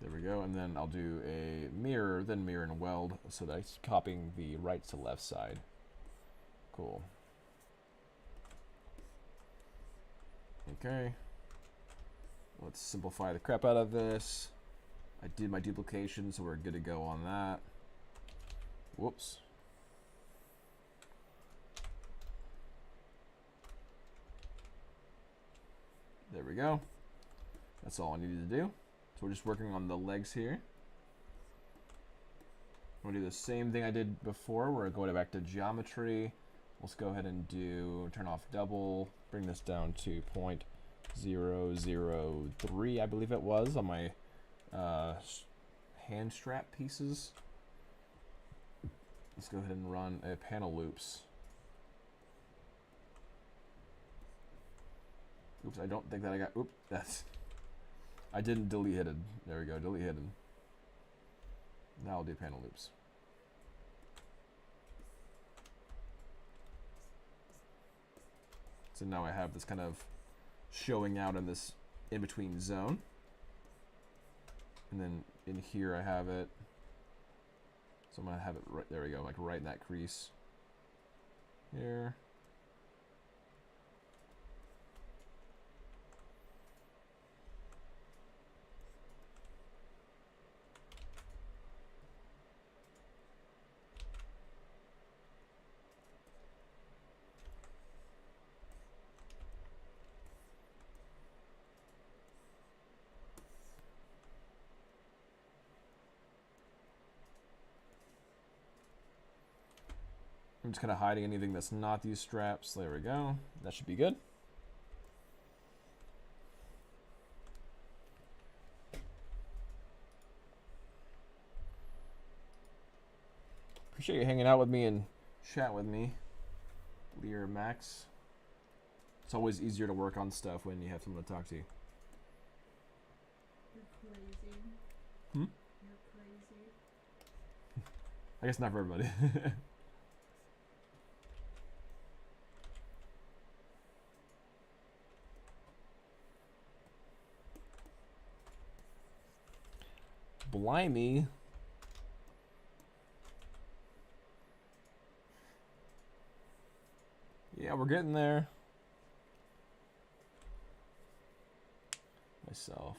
There we go, and then I'll do a mirror, then mirror and weld, so that it's copying the right to left side. Cool. Okay. Let's simplify the crap out of this. I did my duplication, so we're good to go on that. Whoops. There we go. That's all I needed to do. So we're just working on the legs here. I'm gonna do the same thing I did before. We're going back to geometry. Let's go ahead and turn off double, bring this down to 0.003, I believe it was, on my hand strap pieces. Let's go ahead and run a panel loops. Oops, I don't think that I got, oop, I didn't delete hidden. There we go, delete hidden. Now I'll do panel loops. So now I have this kind of showing out in this in-between zone. And then in here I have it. So I'm gonna have it right, there we go, like right in that crease. Here. I'm just kind of hiding anything that's not these straps. There we go. That should be good. Appreciate you hanging out with me and chat with me, Lear Max. It's always easier to work on stuff when you have someone to talk to. You're crazy. Hmm? You're crazy. I guess not for everybody. Blimey. Yeah, we're getting there. Myself.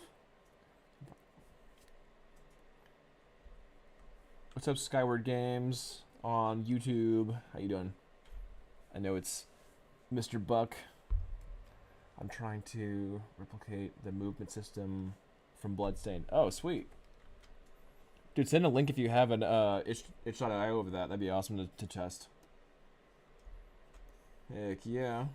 What's up, Skyward Games on YouTube? How you doing? I know it's Mr. Buck. I'm trying to replicate the movement system from Bloodstained. Oh, sweet. Dude, send a link if you have an itch.io over that. That'd be awesome to test. Heck yeah.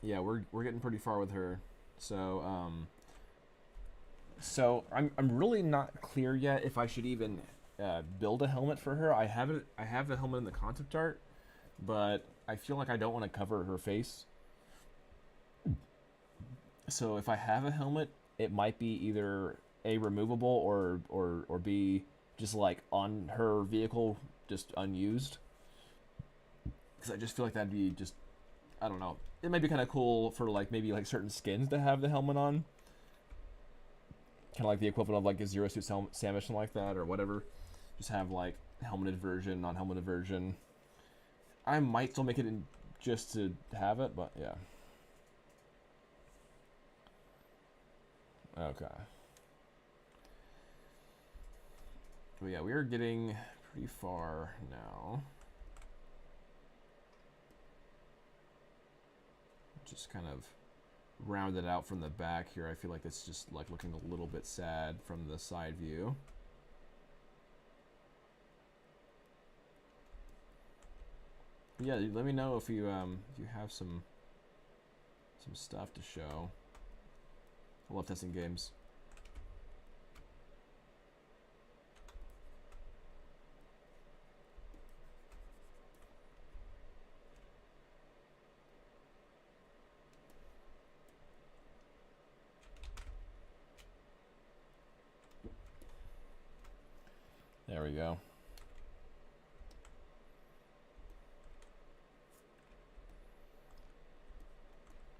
Yeah, we're getting pretty far with her. So I'm really not clear yet if I should even build a helmet for her. I have the helmet in the concept art, but I feel like I don't want to cover her face. So if I have a helmet, it might be either A, removable, or B, just like on her vehicle, just unused. Because I just feel like that'd be just, I don't know. It might be kind of cool for like maybe like certain skins to have the helmet on. Kind of like the equivalent of like a Zero Suit Samus like that or whatever. Just have like helmeted version, non-helmeted version. I might still make it in just to have it, but yeah. Okay. But yeah, we are getting pretty far now. Just kind of round it out from the back here. I feel like it's just like looking a little bit sad from the side view. Yeah, let me know if you have some stuff to show. I love testing games. There we go.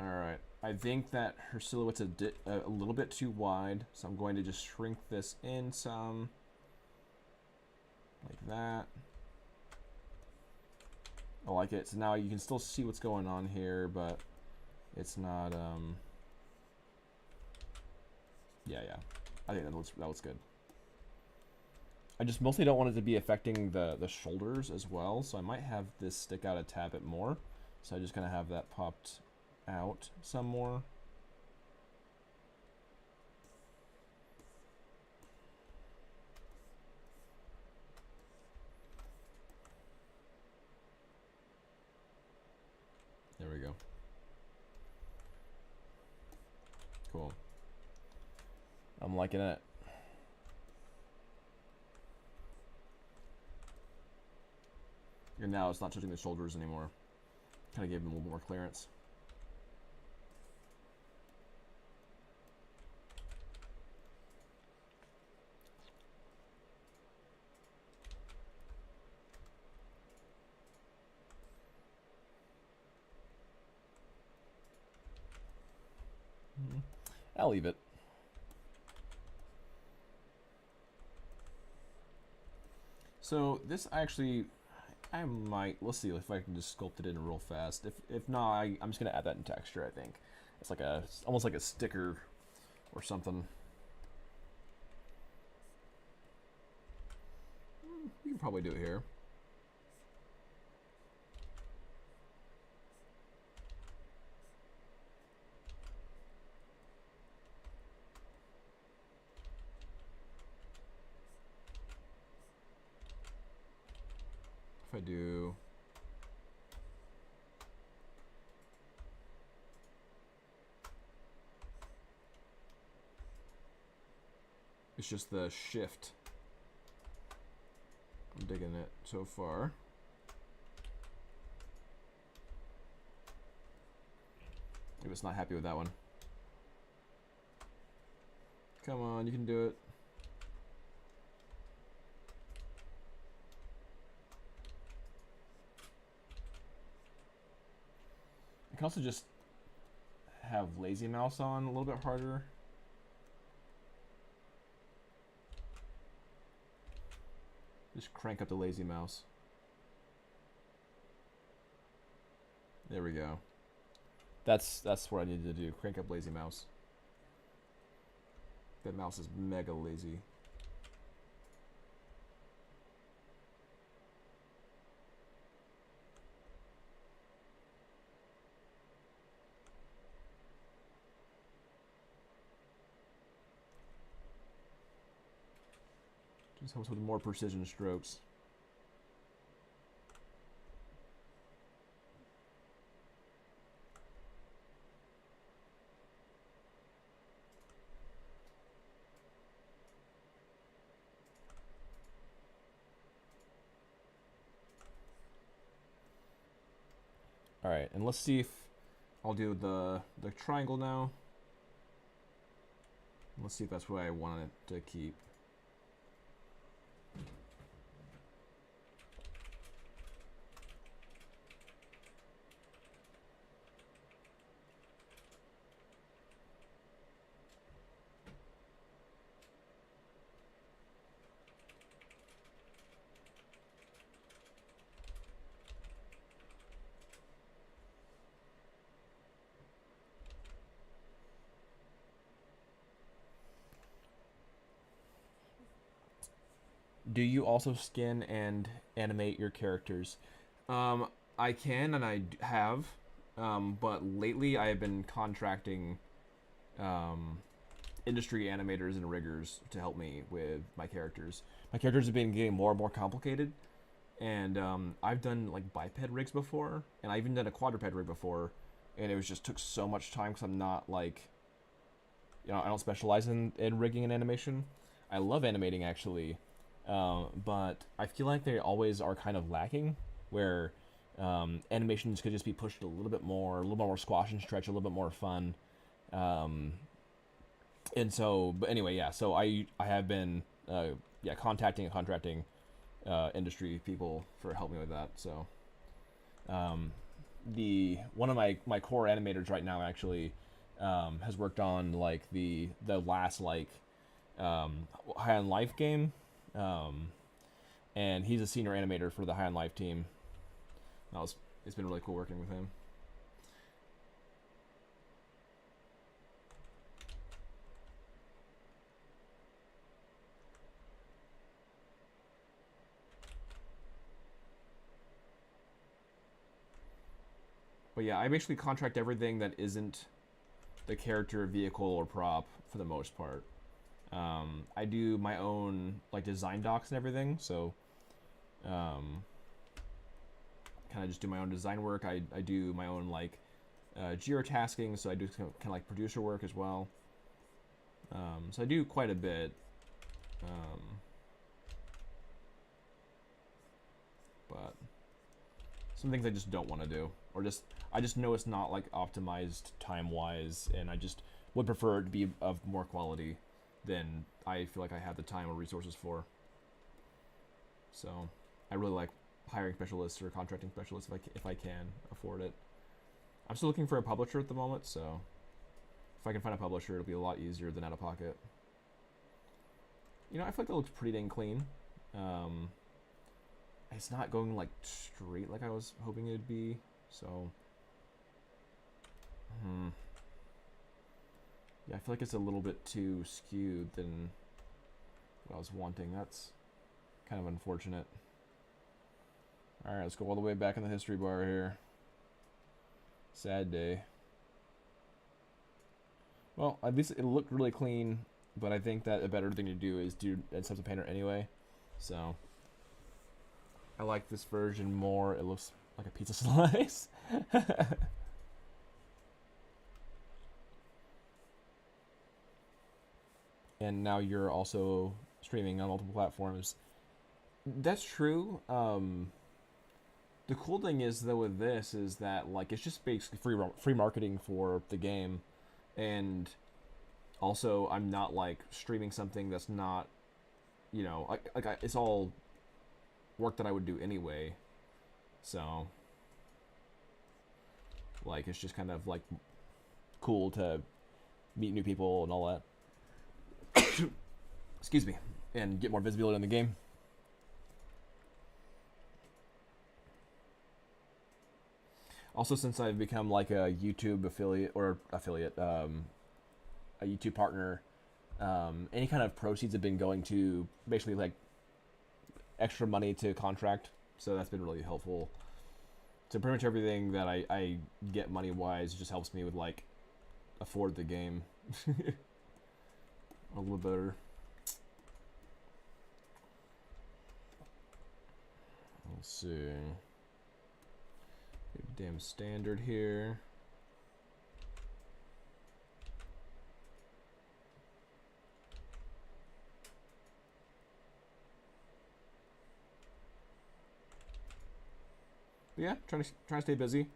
Alright, I think that her silhouette's a little bit too wide, so I'm going to just shrink this in some. Like that. I like it. So now you can still see what's going on here, but it's not, yeah. I think that looks good. I just mostly don't want it to be affecting the shoulders as well, so I might have this stick out a tad bit more. So I just kind of have that popped out some more. There we go. Cool. I'm liking it. And now it's not touching the shoulders anymore. Kind of gave them a little more clearance. I'll leave it. So this actually, I might, let's see if I can just sculpt it in real fast. If not, I'm just gonna add that in texture, I think. It's like almost like a sticker or something. You can probably do it here. If I do, it's just the shift. I'm digging it so far. Maybe it's not happy with that one. Come on, you can do it. I can also just have lazy mouse on a little bit harder. Just crank up the lazy mouse. There we go. That's what I needed to do. Crank up lazy mouse. That mouse is mega lazy. This helps with more precision strokes. All right, and let's see if I'll do the triangle now. Let's see if that's what I want it to keep. Do you also skin and animate your characters? I can and I have, but lately I have been contracting industry animators and riggers to help me with my characters. My characters have been getting more and more complicated, and I've done like biped rigs before, and I even done a quadruped rig before, and it was just took so much time because I'm not like, you know, I don't specialize in rigging and animation. I love animating actually. But I feel like they always are kind of lacking, where animations could just be pushed a little bit more squash and stretch, a little bit more fun. And so, but anyway, yeah. So I have been contacting and contracting industry people for help me with that. So the one of my core animators right now actually has worked on like the last like High on Life game. And he's a senior animator for the High on Life team. It's been really cool working with him. But yeah, I basically contract everything that isn't the character, vehicle, or prop for the most part. I do my own like design docs and everything, so kind of just do my own design work. I do my own like Jira tasking, so I do kind of like producer work as well. So I do quite a bit. But some things I just don't want to do, or I just know it's not like optimized time wise, and I just would prefer it to be of more quality than I feel like I have the time or resources for. So I really like hiring specialists or contracting specialists if I can afford it. I'm still looking for a publisher at the moment, so if I can find a publisher, it'll be a lot easier than out of pocket. You know, I feel like that looks pretty dang clean. It's not going like straight like I was hoping it would be, so yeah, I feel like it's a little bit too skewed than what I was wanting. That's kind of unfortunate. Alright, let's go all the way back in the history bar here. Sad day. Well, at least it looked really clean, but I think that a better thing to do is do Substance Painter anyway. So I like this version more. It looks like a pizza slice. And now you're also streaming on multiple platforms. That's true. The cool thing is though with this is that like it's just basically free marketing for the game, and also I'm not like streaming something that's not, you know, it's all work that I would do anyway. So like it's just kind of like cool to meet new people and all that. Excuse me, and get more visibility in the game. Also, since I've become like a YouTube affiliate, a YouTube partner, any kind of proceeds have been going to basically like extra money to contract. So that's been really helpful. So pretty much everything that I get money wise just helps me with like afford the game a little better. Let's see. Damn standard here. But yeah, trying to stay busy.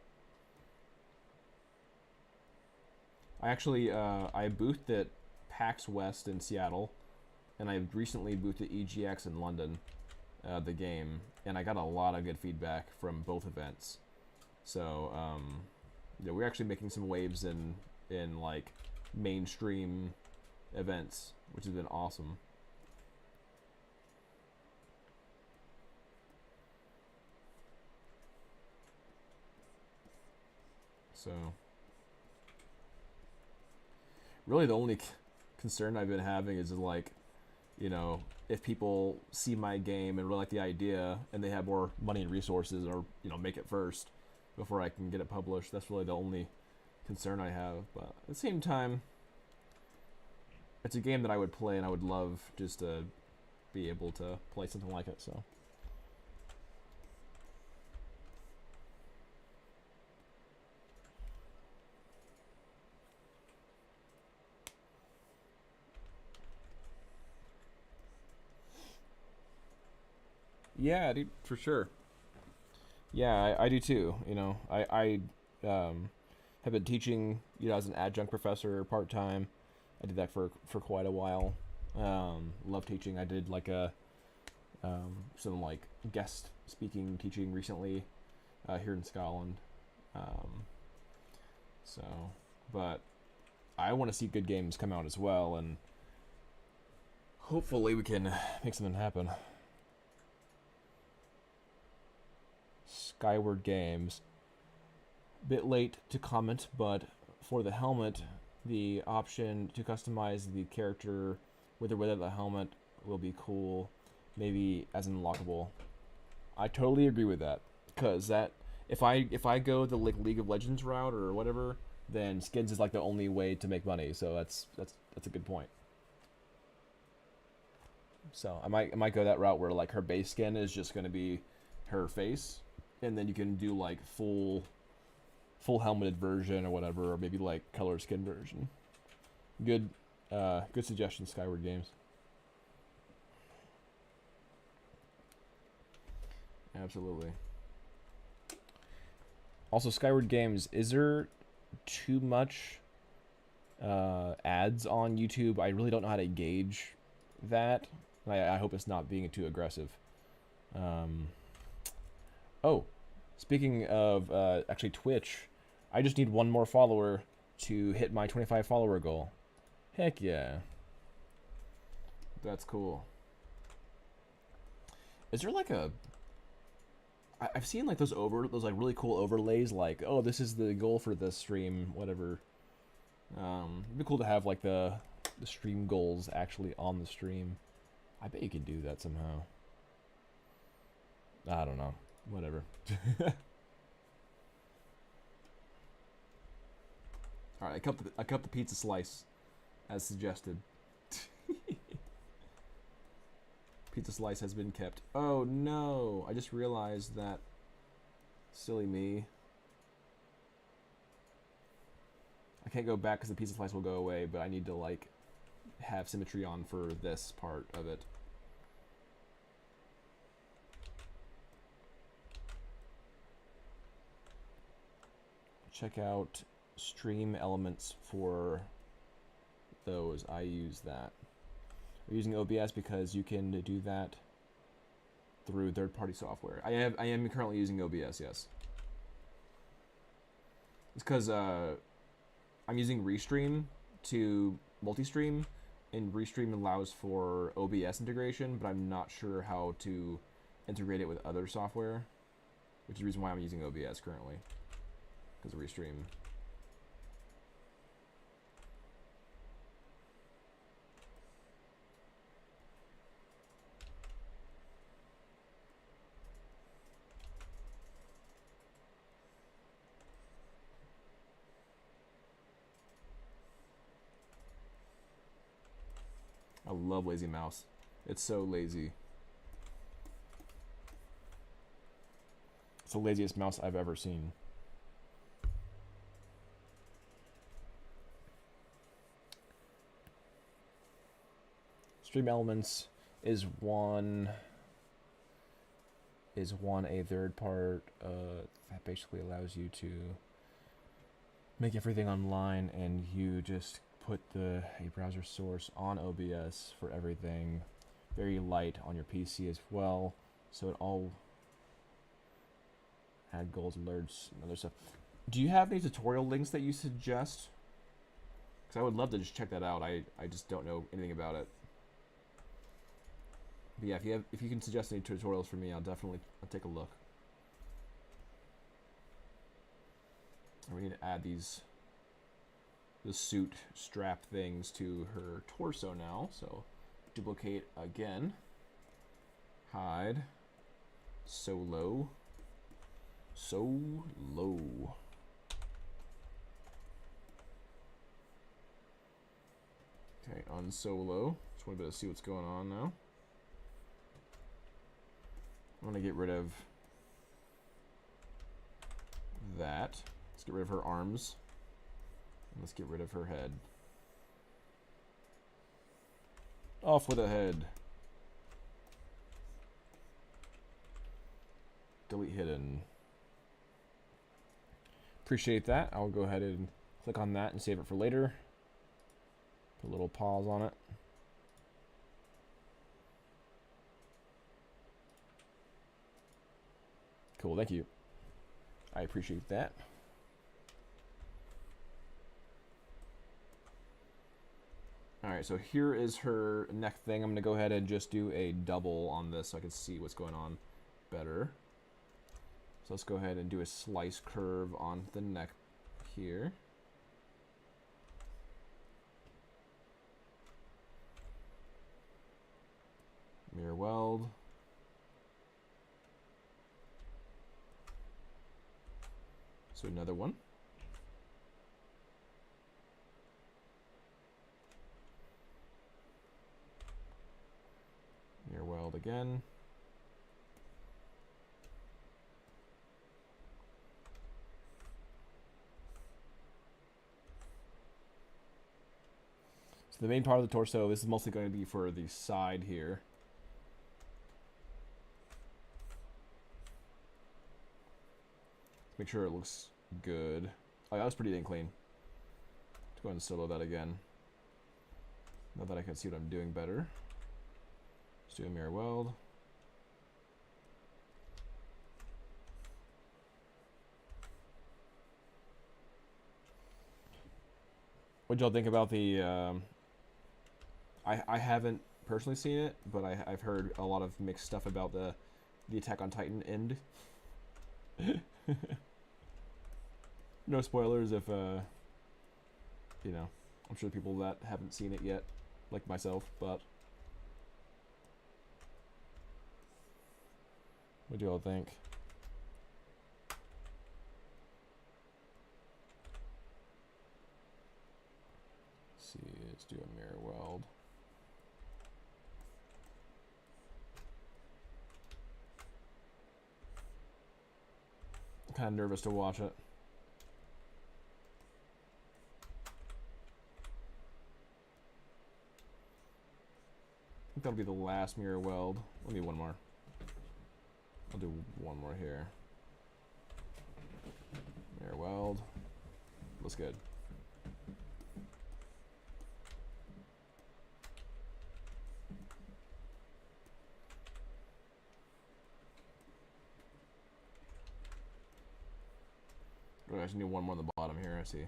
I actually I boothed at PAX West in Seattle, and I recently boothed at EGX in London, the game, and I got a lot of good feedback from both events. So yeah, we're actually making some waves in like mainstream events, which has been awesome. So really the only concern I've been having is like, you know, if people see my game and really like the idea and they have more money and resources, or, you know, make it first before I can get it published. That's really the only concern I have. But at the same time, it's a game that I would play and I would love just to be able to play something like it. So yeah, dude, for sure. Yeah, I do too. You know, I have been teaching, you know, as an adjunct professor part time. I did that for quite a while. Love teaching. I did like a some like guest speaking teaching recently here in Scotland. Um, so, but I want to see good games come out as well, and hopefully we can make something happen. Skyward Games. Bit late to comment, but for the helmet, the option to customize the character with or without the helmet will be cool. Maybe as unlockable. I totally agree with that, because that if I go the like League of Legends route or whatever, then skins is like the only way to make money. So that's a good point. So I might go that route where like her base skin is just going to be her face, and then you can do like full helmeted version or whatever, or maybe like color skin version. Good good suggestion, Skyward Games. Absolutely. Also, Skyward Games, is there too much ads on YouTube? I really don't know how to gauge that. I hope it's not being too aggressive. Oh, speaking of actually Twitch, I just need one more follower to hit my 25 follower goal. Heck yeah. That's cool. Is there like a... I've seen like those like really cool overlays, like, oh, this is the goal for this stream, whatever. It'd be cool to have like the stream goals actually on the stream. I bet you could do that somehow. I don't know. Whatever. Alright, I cut the pizza slice as suggested. Pizza slice has been kept. Oh no! I just realized that. Silly me. I can't go back because the pizza slice will go away, but I need to like have symmetry on for this part of it. Check out stream elements for those. I use that. We're using OBS because you can do that through third-party software. I am currently using OBS, yes. It's because I'm using Restream to multi-stream, and Restream allows for OBS integration, but I'm not sure how to integrate it with other software, which is the reason why I'm using OBS currently, because of Restream. I love Lazy Mouse. It's so lazy. It's the laziest mouse I've ever seen. Stream Elements is one a third part that basically allows you to make everything online, and you just put a browser source on OBS for everything. Very light on your PC as well, so it all had goals, alerts, and other stuff. Do you have any tutorial links that you suggest? Because I would love to just check that out. I just don't know anything about it. But yeah, if you can suggest any tutorials for me, I'll take a look. And we need to add the suit strap things to her torso now. So duplicate again. Hide. So low. Okay, unsolo. Just want to be able to see what's going on now. I'm going to get rid of that. Let's get rid of her arms. And let's get rid of her head. Off with the head. Delete hidden. Appreciate that. I'll go ahead and click on that and save it for later. Put a little pause on it. Cool, thank you. I appreciate that. Alright, so here is her neck thing. I'm going to go ahead and just do a double on this so I can see what's going on better. So let's go ahead and do a slice curve on the neck here. Mirror weld. So another one. Mirror weld again. So the main part of the torso, this is mostly going to be for the side here. Make sure it looks good. Oh, that was pretty dang clean. Let's go ahead and solo that again. Now that I can see what I'm doing better. Let's do a mirror weld. What'd y'all think about the... I haven't personally seen it, but I've heard a lot of mixed stuff about the Attack on Titan end. No spoilers if, you know, I'm sure people that haven't seen it yet, like myself, but what do y'all think? Let's see, let's do a mirror weld. I'm kind of nervous to watch it. I think that'll be the last mirror weld. Let me one more. I'll do one more here. Mirror weld. Looks good. Oh, I just need one more on the bottom here, I see.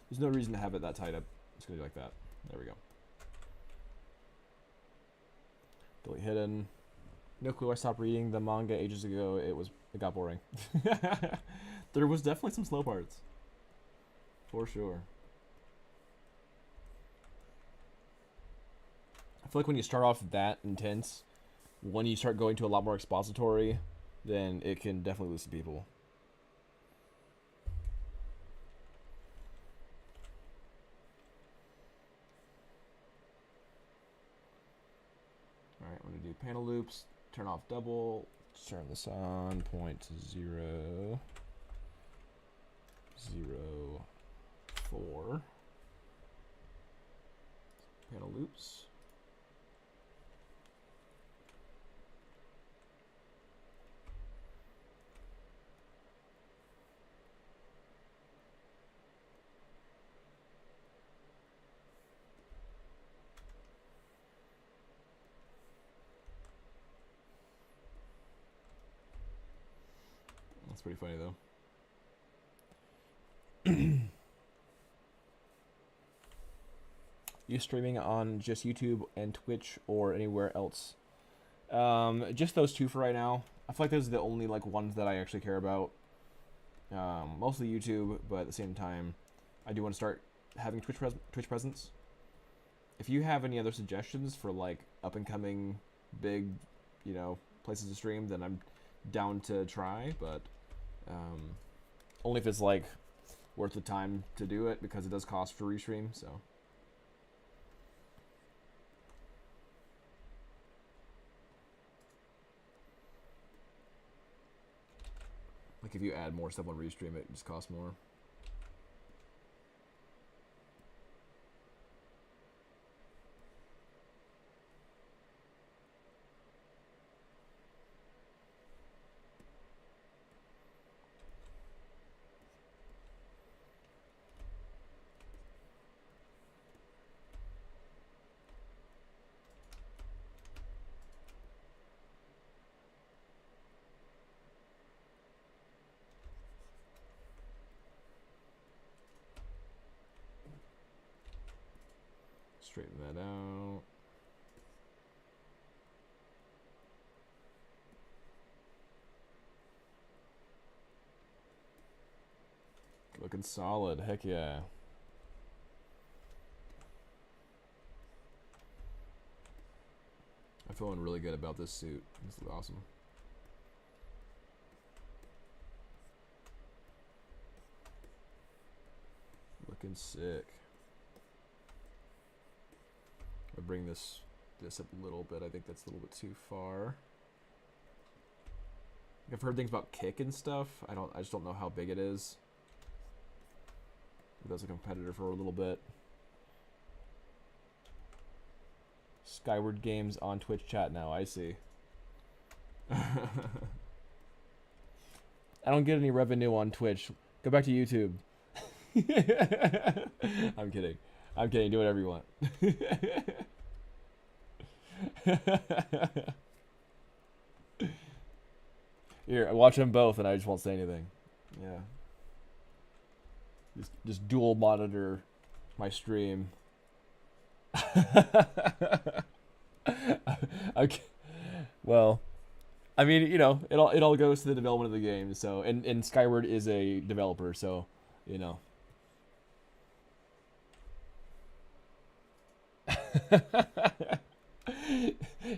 There's no reason to have it that tight up. It's gonna be like that. There we go. Delete hidden. No clue. I stopped reading the manga ages ago. It got boring. There was definitely some slow parts, for sure. I feel like when you start off that intense, when you start going to a lot more expository, then it can definitely lose people. do panel loops, turn off double, turn this on, 0.004. Panel loops. That's pretty funny though. You streaming on just YouTube and Twitch or anywhere else? Just those two for right now. I feel like those are the only like ones that I actually care about. Mostly YouTube, but at the same time, I do want to start having Twitch presence. If you have any other suggestions for like up and coming big, you know, places to stream, then I'm down to try. But only if it's like worth the time to do it, because it does cost for restream. So. Like if you add more stuff on restream, it just costs more. Straighten that out. Looking solid, heck yeah. I'm feeling really good about this suit. This is awesome. Looking sick. I'll bring this up a little bit. I think that's a little bit too far. I've heard things about kick and stuff. I just don't know how big it is. It was a competitor for a little bit. Skyward Games on Twitch chat now. I see. I don't get any revenue on Twitch. Go back to YouTube. I'm kidding. I'm kidding. Do whatever you want. Here, I watch them both, and I just won't say anything. Yeah. Just dual monitor my stream. Okay. Well, I mean, you know, it all goes to the development of the game. So, and Skyward is a developer, so you know.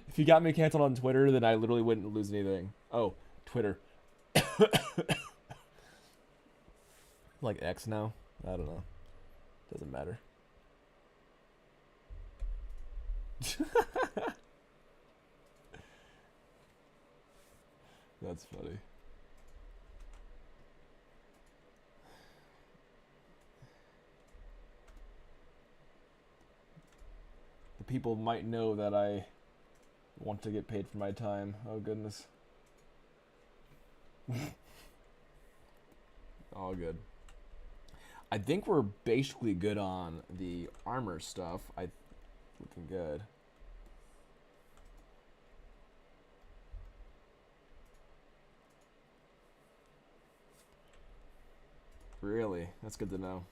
If you got me canceled on Twitter, then I literally wouldn't lose anything. Oh, Twitter. Like X now? I don't know. Doesn't matter. That's funny. The people might know that I want to get paid for my time. Oh goodness. All good. I think we're basically good on the armor stuff. Looking good. Really? That's good to know.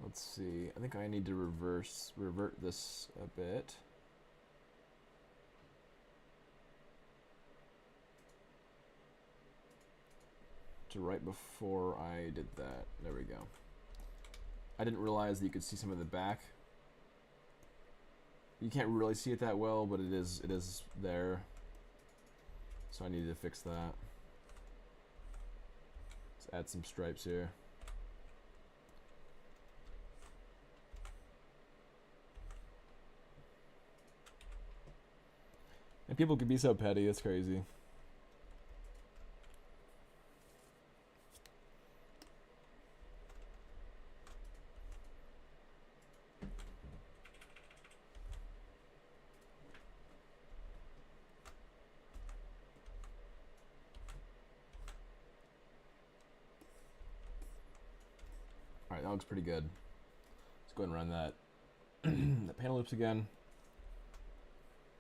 Let's see. I think I need to revert this a bit. To right before I did that. There we go. I didn't realize that you could see some of the back. You can't really see it that well, but it is there. So I need to fix that. add some stripes here. And people can be so petty, it's crazy. Alright, that looks pretty good. Let's go ahead and run that. The panel loops again.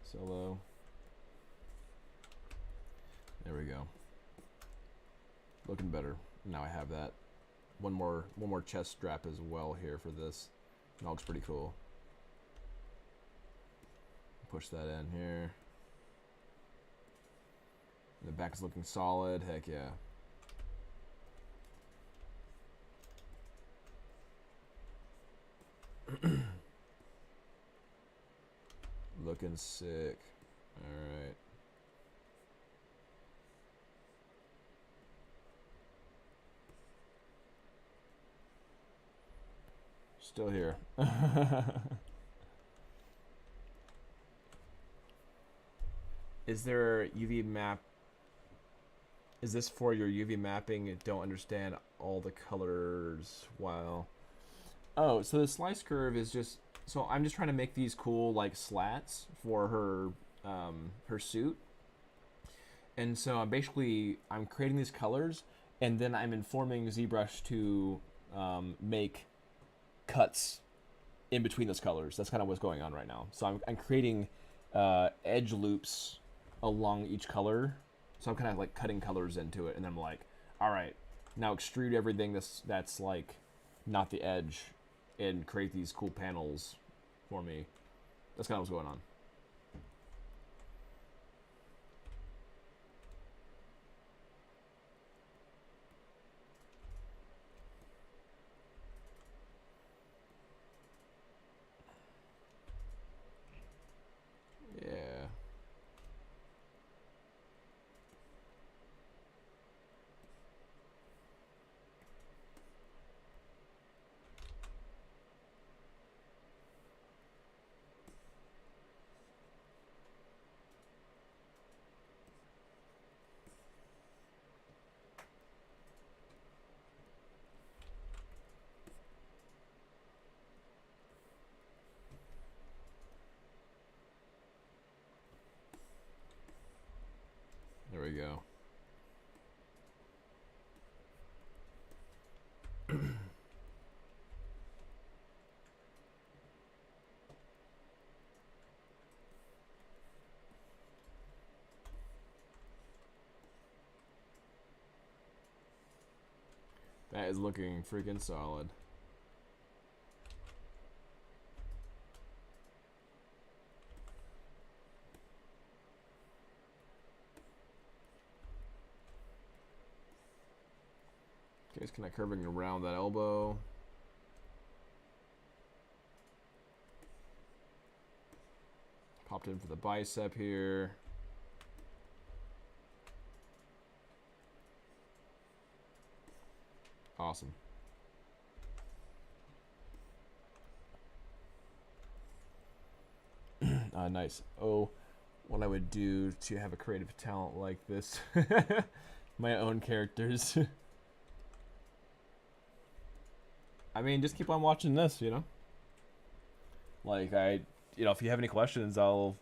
Solo. There we go. Looking better. Now I have that. One more chest strap as well here for this. That looks pretty cool. Push that in here. The back is looking solid. Heck yeah. Looking sick. Alright. Still here. Is there UV map? Is this for your UV mapping? Don't understand all the colors while... Oh, so the slice curve is just... So I'm just trying to make these cool like slats for her suit. And so I'm creating these colors, and then I'm informing ZBrush to make cuts in between those colors. That's kind of what's going on right now. So I'm creating edge loops along each color. So I'm kind of like cutting colors into it, and then I'm like, all right, now extrude everything that's like not the edge, and create these cool panels for me. That's kind of what's going on. Yeah. There we go. That is looking freaking solid. Okay, it's kind of curving around that elbow. Popped in for the bicep here. Awesome. Nice. Oh, what I would do to have a creative talent like this. My own characters. I mean, just keep on watching this, you know? Like, if you have any questions, I'll,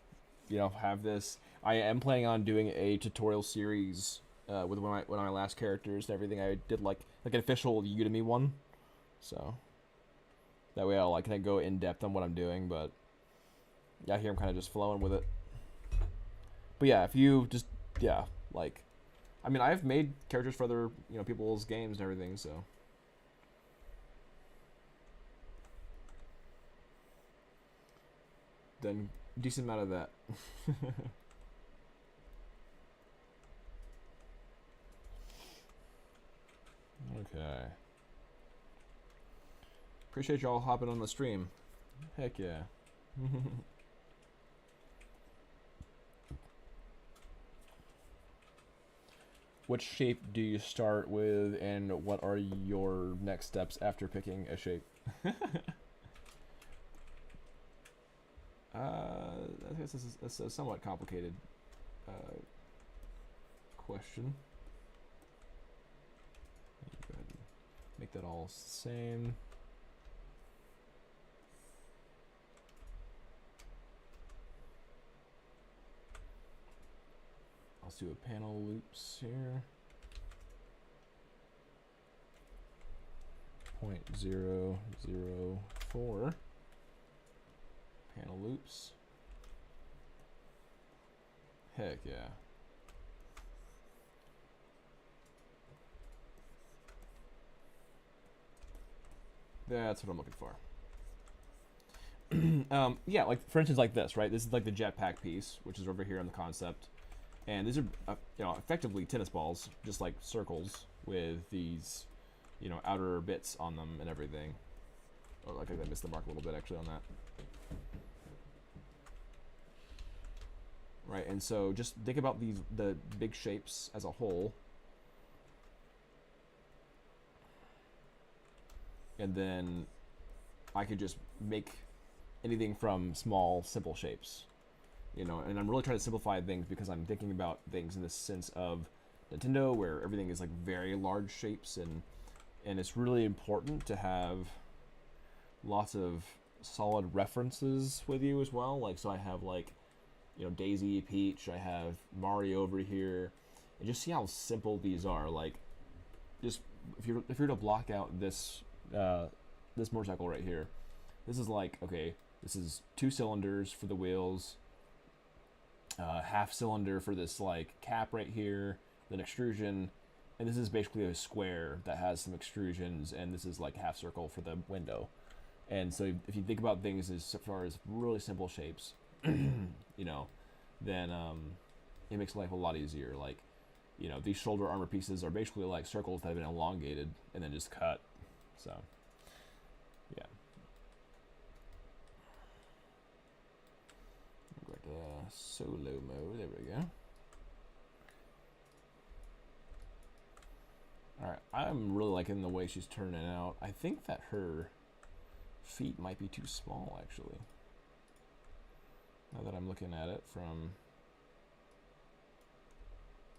have this. I am planning on doing a tutorial series with one of my last characters and everything. I did, like an official Udemy one. So, that way I'll, kind of go in-depth on what I'm doing, but... Yeah, here I'm kind of just flowing with it. But yeah, if you just, I mean, I've made characters for other, people's games and everything, so... Done a decent amount of that. Okay. Appreciate y'all hopping on the stream. Heck yeah. which shape do you start with, and what are your next steps after picking a shape? I guess this is a somewhat complicated question. Go ahead and make that all the same. Let's do a panel loops here. 0.004 panel loops. Heck yeah. That's what I'm looking for. Yeah, like for instance, like this, right? This is like the jetpack piece, which is over here in the concept. And these are, you know, effectively tennis balls, just like circles with these, you know, outer bits on them and everything. Oh, like I missed the mark a little bit actually on that. Right, and so just think about the big shapes as a whole. And then I could just make anything from small, simple shapes. You know, and I'm really trying to simplify things because I'm thinking about things in the sense of Nintendo, where everything is like very large shapes, and it's really important to have lots of solid references with you as well. Like, so I have like, you know, Daisy, Peach, I have Mario over here, and just see how simple these are. Like, just if you're to block out this this motorcycle right here, this is like, okay, this is 2 cylinders for the wheels. Half cylinder for this like cap right here, then extrusion, and this is basically a square that has some extrusions, and this is like half circle for the window. And so if you think about things as far as really simple shapes, you know, then it makes life a lot easier. Like, you know, these shoulder armor pieces are basically like circles that have been elongated and then just cut. So yeah. Solo mode, there we go. Alright, I'm really liking the way she's turning out. I think that her feet might be too small, actually. Now that I'm looking at it from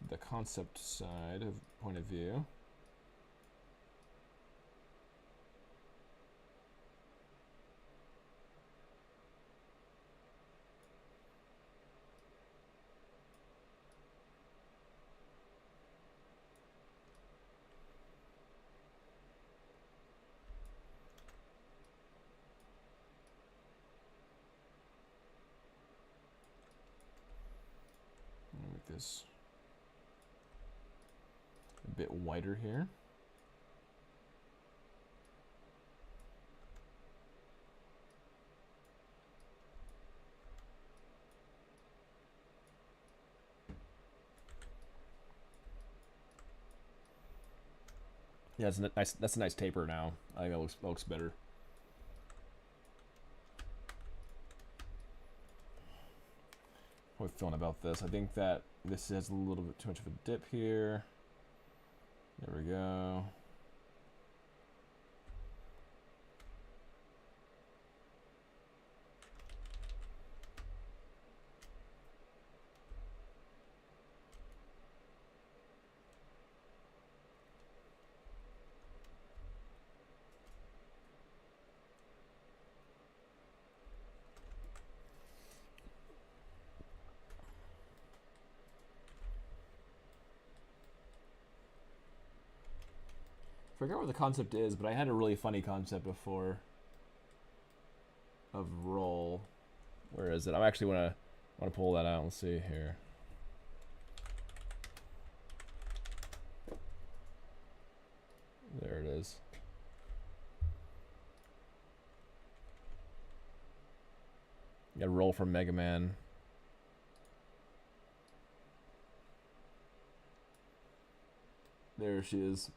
the concept side of point of view. Make this a bit wider here. Yeah, it's a nice. That's a nice taper now. I think that looks better. How are we feeling about this? I think that this has a little bit too much of a dip here. There we go. I forget what the concept is, but I had a really funny concept before of roll. Where is it? I actually want to pull that out and see here. There it is. Yeah, roll from Mega Man. There she is.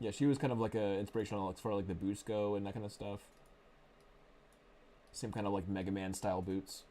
Yeah, she was kind of like a inspirational as far as like the boots go and that kind of stuff. Same kind of like Mega Man style boots.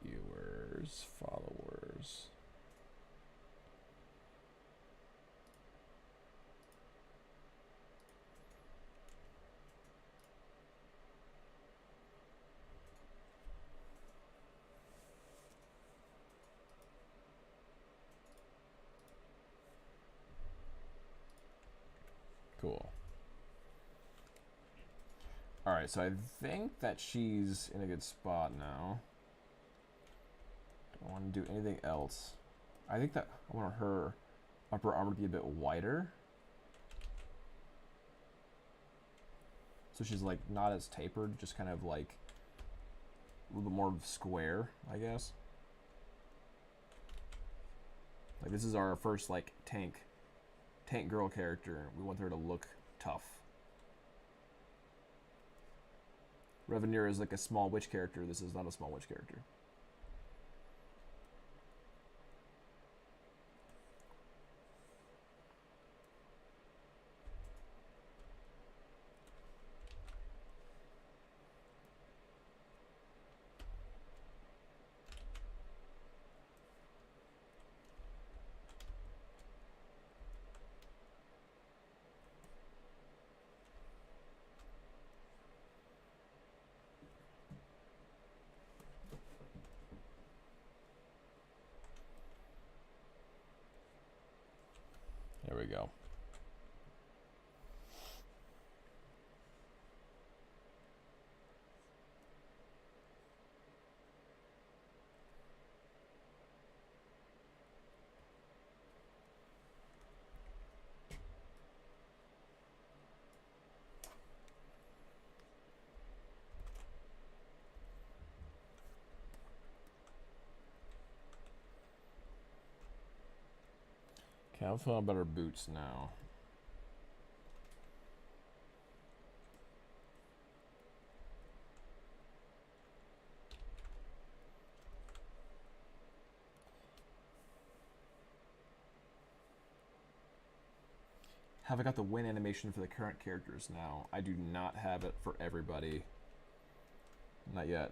Viewers, followers. Cool. Alright, so I think that she's in a good spot now. Don't want to do anything else. I think that I want her upper armor to be a bit wider. So she's like not as tapered, just kind of like a little bit more square, I guess. Like this is our first like tank girl character. We want her to look tough. Revenir is like a small witch character. This is not a small witch character. There we go. Okay, I'm feeling about our boots now. Have I got the win animation for the current characters now? I do not have it for everybody. Not yet.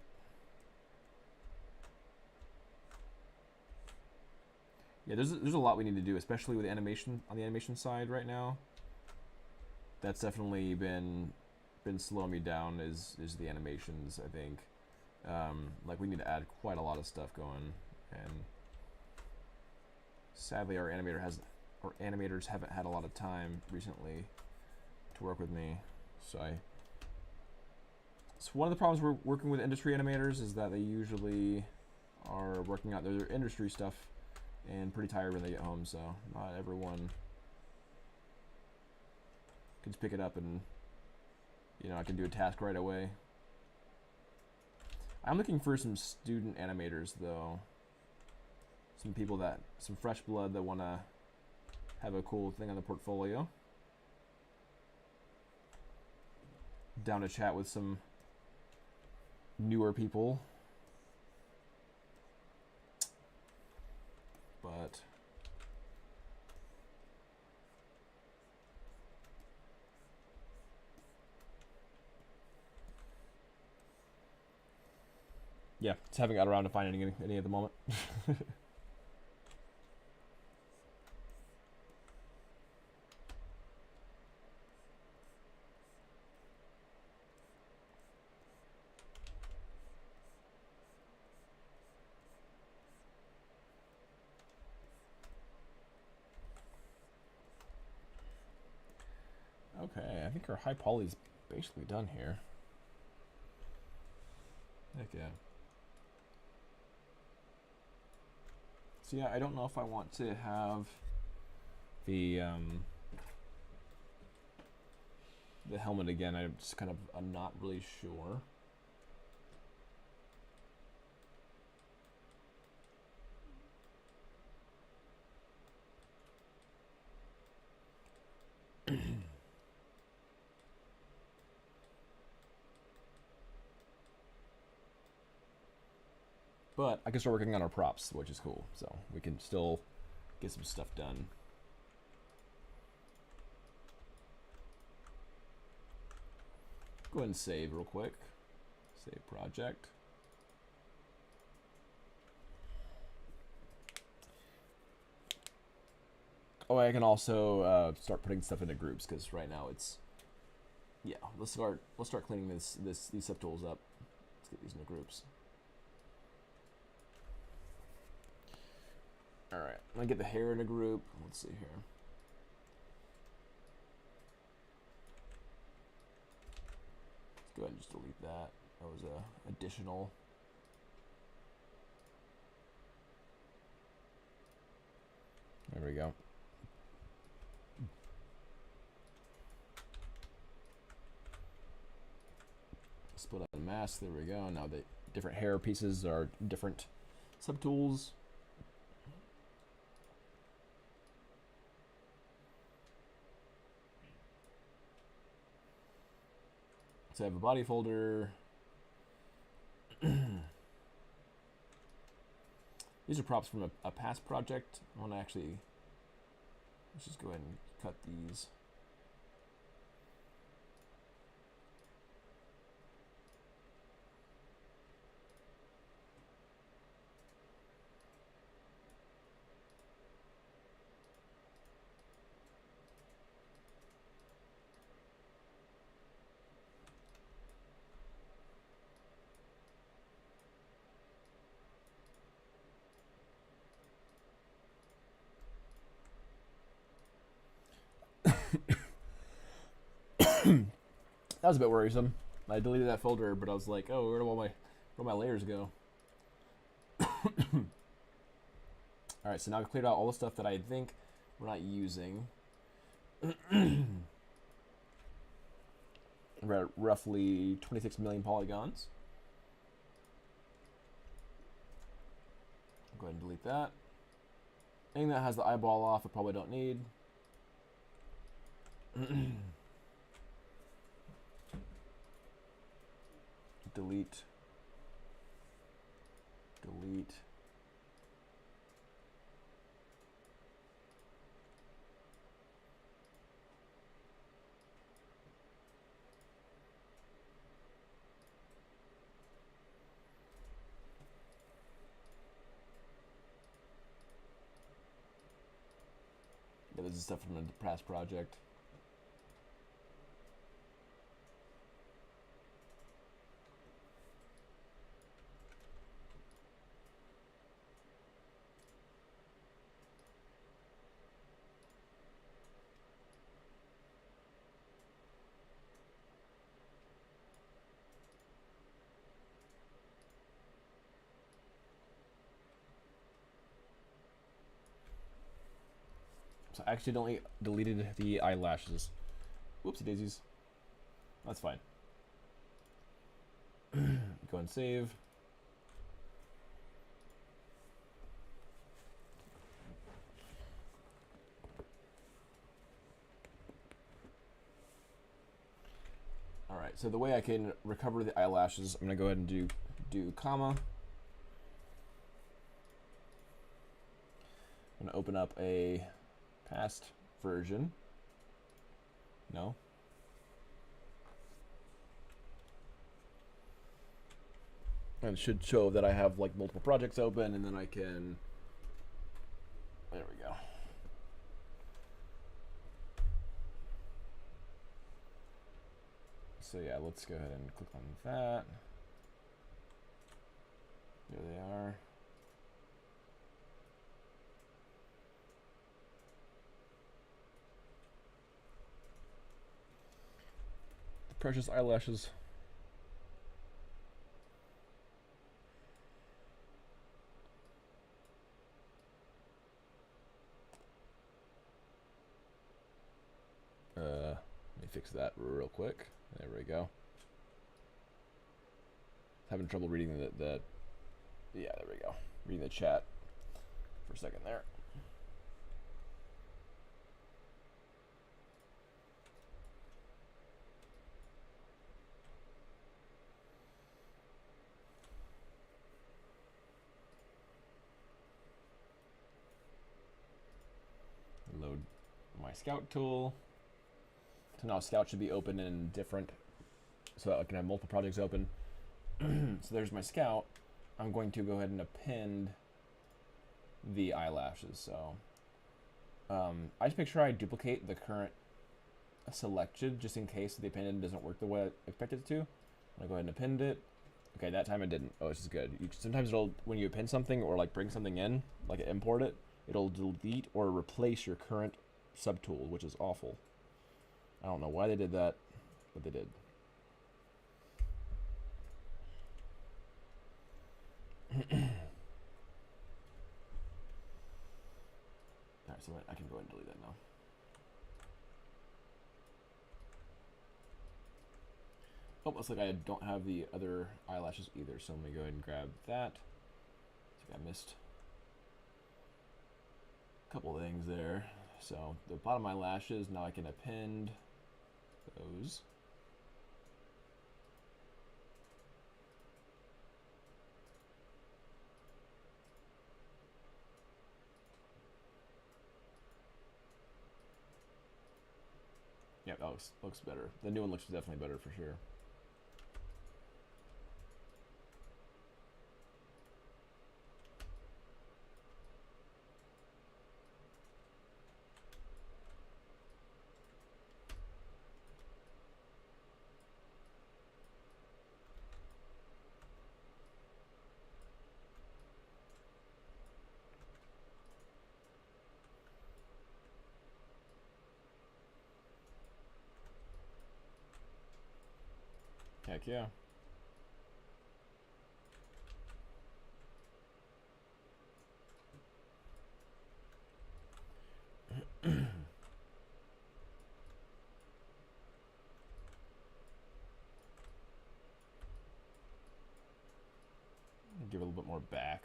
Yeah, there's a lot we need to do, especially with animation on the animation side right now. That's definitely been slowing me down is the animations, I think. Like we need to add quite a lot of stuff going, and sadly our animators haven't had a lot of time recently to work with me. So one of the problems we're working with industry animators is that they usually are working out their industry stuff and pretty tired when they get home, so not everyone can just pick it up and, you know, I can do a task right away. I'm looking for some student animators though. Some fresh blood that want to have a cool thing on the portfolio. Down to chat with some newer people. But yeah, just haven't got around to finding any at the moment. Okay, I think our high poly's basically done here. Heck yeah. So yeah, I don't know if I want to have the helmet again. I'm not really sure. But I can start working on our props, which is cool. So we can still get some stuff done. Go ahead and save real quick. Save project. Oh, I can also start putting stuff into groups because right now it's Let's start cleaning these subtools up. Let's get these into groups. All right, I'm gonna get the hair in a group. Let's see here. Let's go ahead and just delete that. That was a additional. There we go. Split up and mask. There we go. Now the different hair pieces are different subtools. So I have a body folder. These are props from a past project. I want to actually, let's just go ahead and cut these. That was a bit worrisome. I deleted that folder, but I was like, oh, where do all my layers go? All right, so now I've cleared out all the stuff that I think we're not using. We're at roughly 26 million polygons. Go ahead and delete that. Anything that has the eyeball off, I probably don't need. Delete. Delete. Yeah, this is stuff from the past project. So I accidentally deleted the eyelashes. Whoopsie daisies. That's fine. Go and save. All right, so the way I can recover the eyelashes, I'm gonna go ahead and do comma. I'm gonna open up a past version. No. And it should show that I have like multiple projects open, and then I can, there we go. So yeah, let's go ahead and click on that. There they are. The precious eyelashes. Let me fix that real quick. There we go. Having trouble reading the yeah, there we go. Reading the chat for a second there. Load my Scout tool. So now Scout should be open in different, so I can have multiple projects open. So there's my Scout. I'm going to go ahead and append the eyelashes. So I just make sure I duplicate the current selected just in case the appended doesn't work the way I expect it to. I'm gonna go ahead and append it. Okay, that time it didn't. Oh, this is good. Sometimes it'll, when you append something or like bring something in, like import it, it'll delete or replace your current subtool, which is awful. I don't know why they did that, but they did. Alright, so I can go ahead and delete that now. Oh, looks like I don't have the other eyelashes either, so let me go ahead and grab that. I think I missed a couple things there. So the bottom eyelashes, now I can append those. Yeah, that looks better. The new one looks definitely better for sure. Heck yeah. Give it a little bit more back.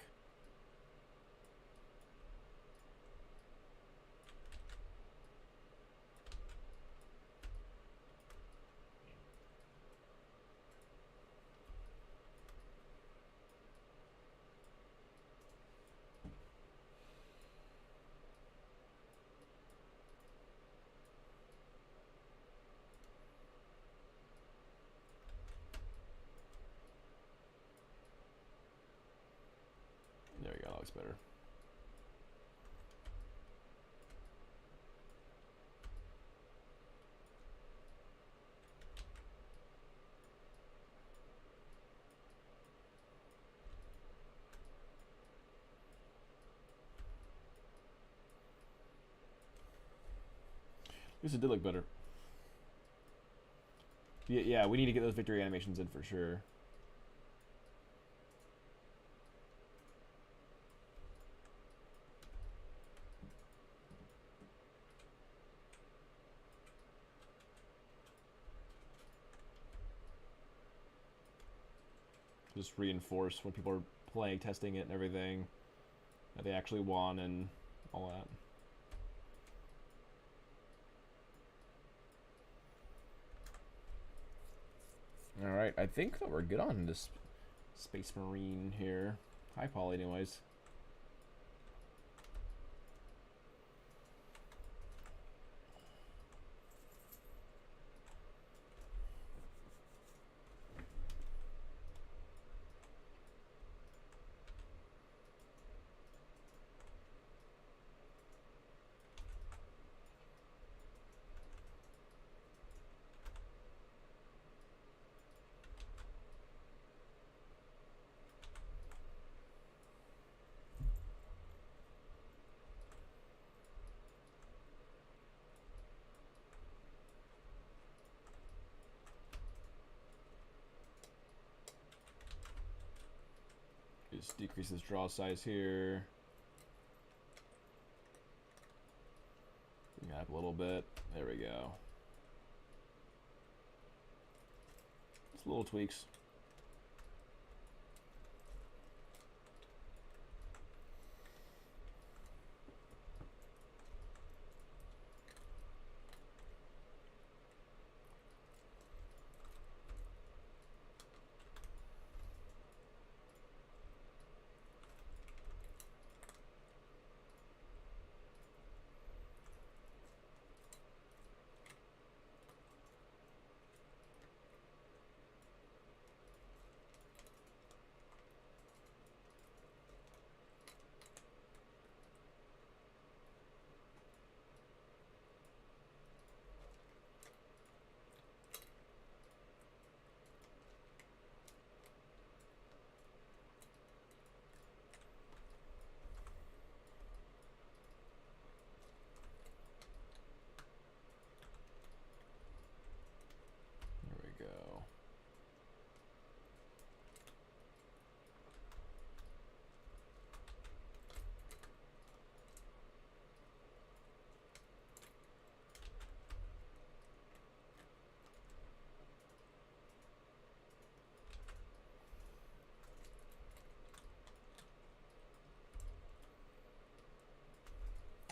There we go, that looks better. At least it did look better. Yeah, we need to get those victory animations in for sure. Just reinforce when people are playing, testing it and everything, that they actually won and all that. Alright, I think that we're good on this Space Marine here. High poly anyways. Just decrease this draw size here. Bring that up a little bit. There we go. Just little tweaks.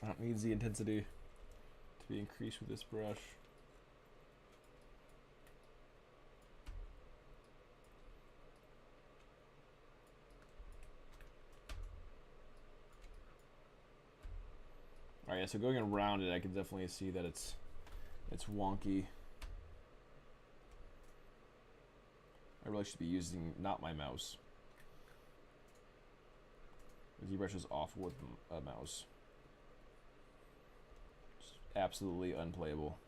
I don't need the intensity to be increased with this brush. Alright, yeah, so going around it, I can definitely see that it's wonky. I really should be using not my mouse. The ZBrush is awful with a mouse. Just absolutely unplayable.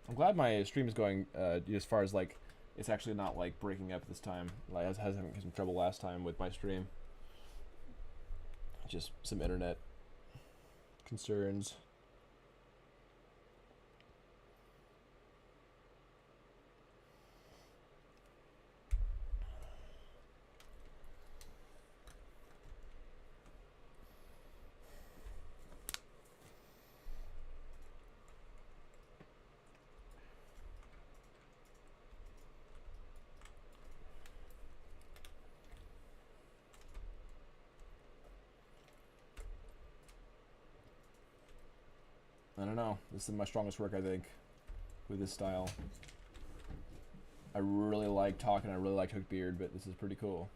I'm glad my stream is going as far as like it's actually not like breaking up this time. Like I was having some trouble last time with my stream. Just some internet concerns. I don't know. This is my strongest work, I think, with this style. I really like talking. I really like Hook Beard, but this is pretty cool.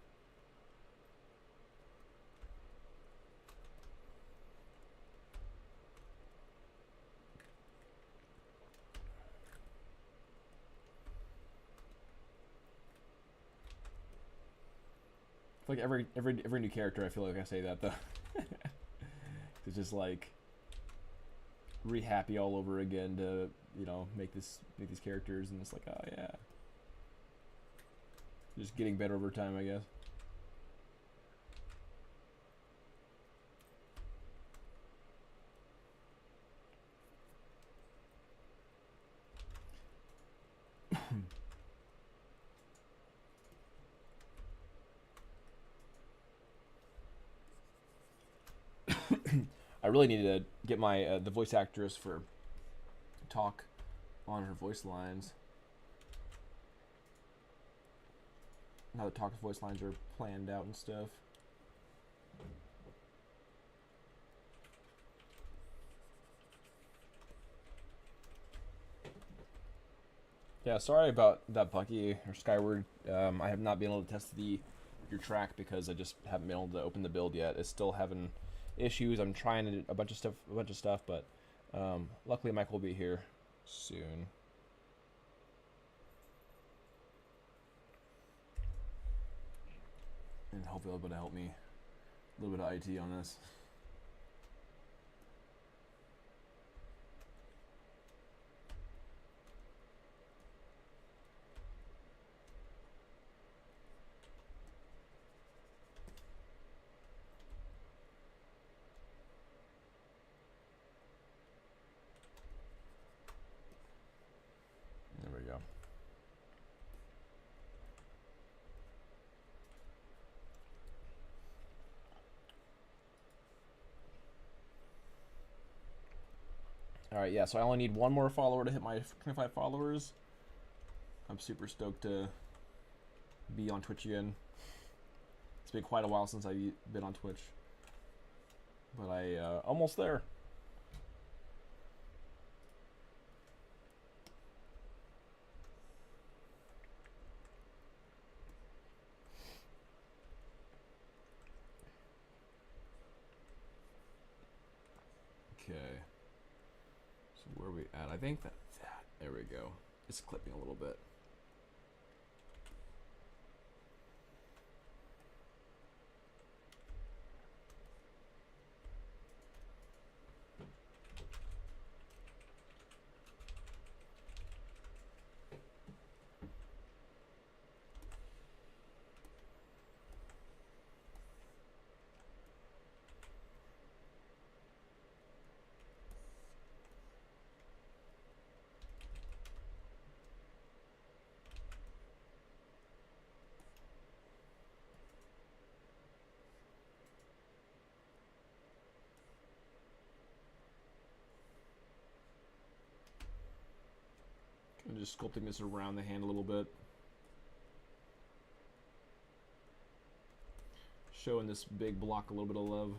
Like every new character, I feel like I say that though. It's just like re-happy all over again to, you know, make these characters, and it's like, oh yeah, just getting better over time, I guess. I really need to get my the voice actress for talk on her voice lines. Now the talk voice lines are planned out and stuff. Yeah, sorry about that, Bucky or Skyward. I have not been able to test your track because I just haven't been able to open the build yet. It's still having issues. I'm trying to do a bunch of stuff, but luckily Mike will be here soon. And hopefully he'll be able to help me a little bit of IT on this. There we go. All right, yeah. So I only need one more follower to hit my 25 followers. I'm super stoked to be on Twitch again. It's been quite a while since I've been on Twitch, but I almost there. Okay. So where are we at? I think that there we go. It's clipping a little bit. I'm just sculpting this around the hand a little bit. Showing this big block a little bit of love.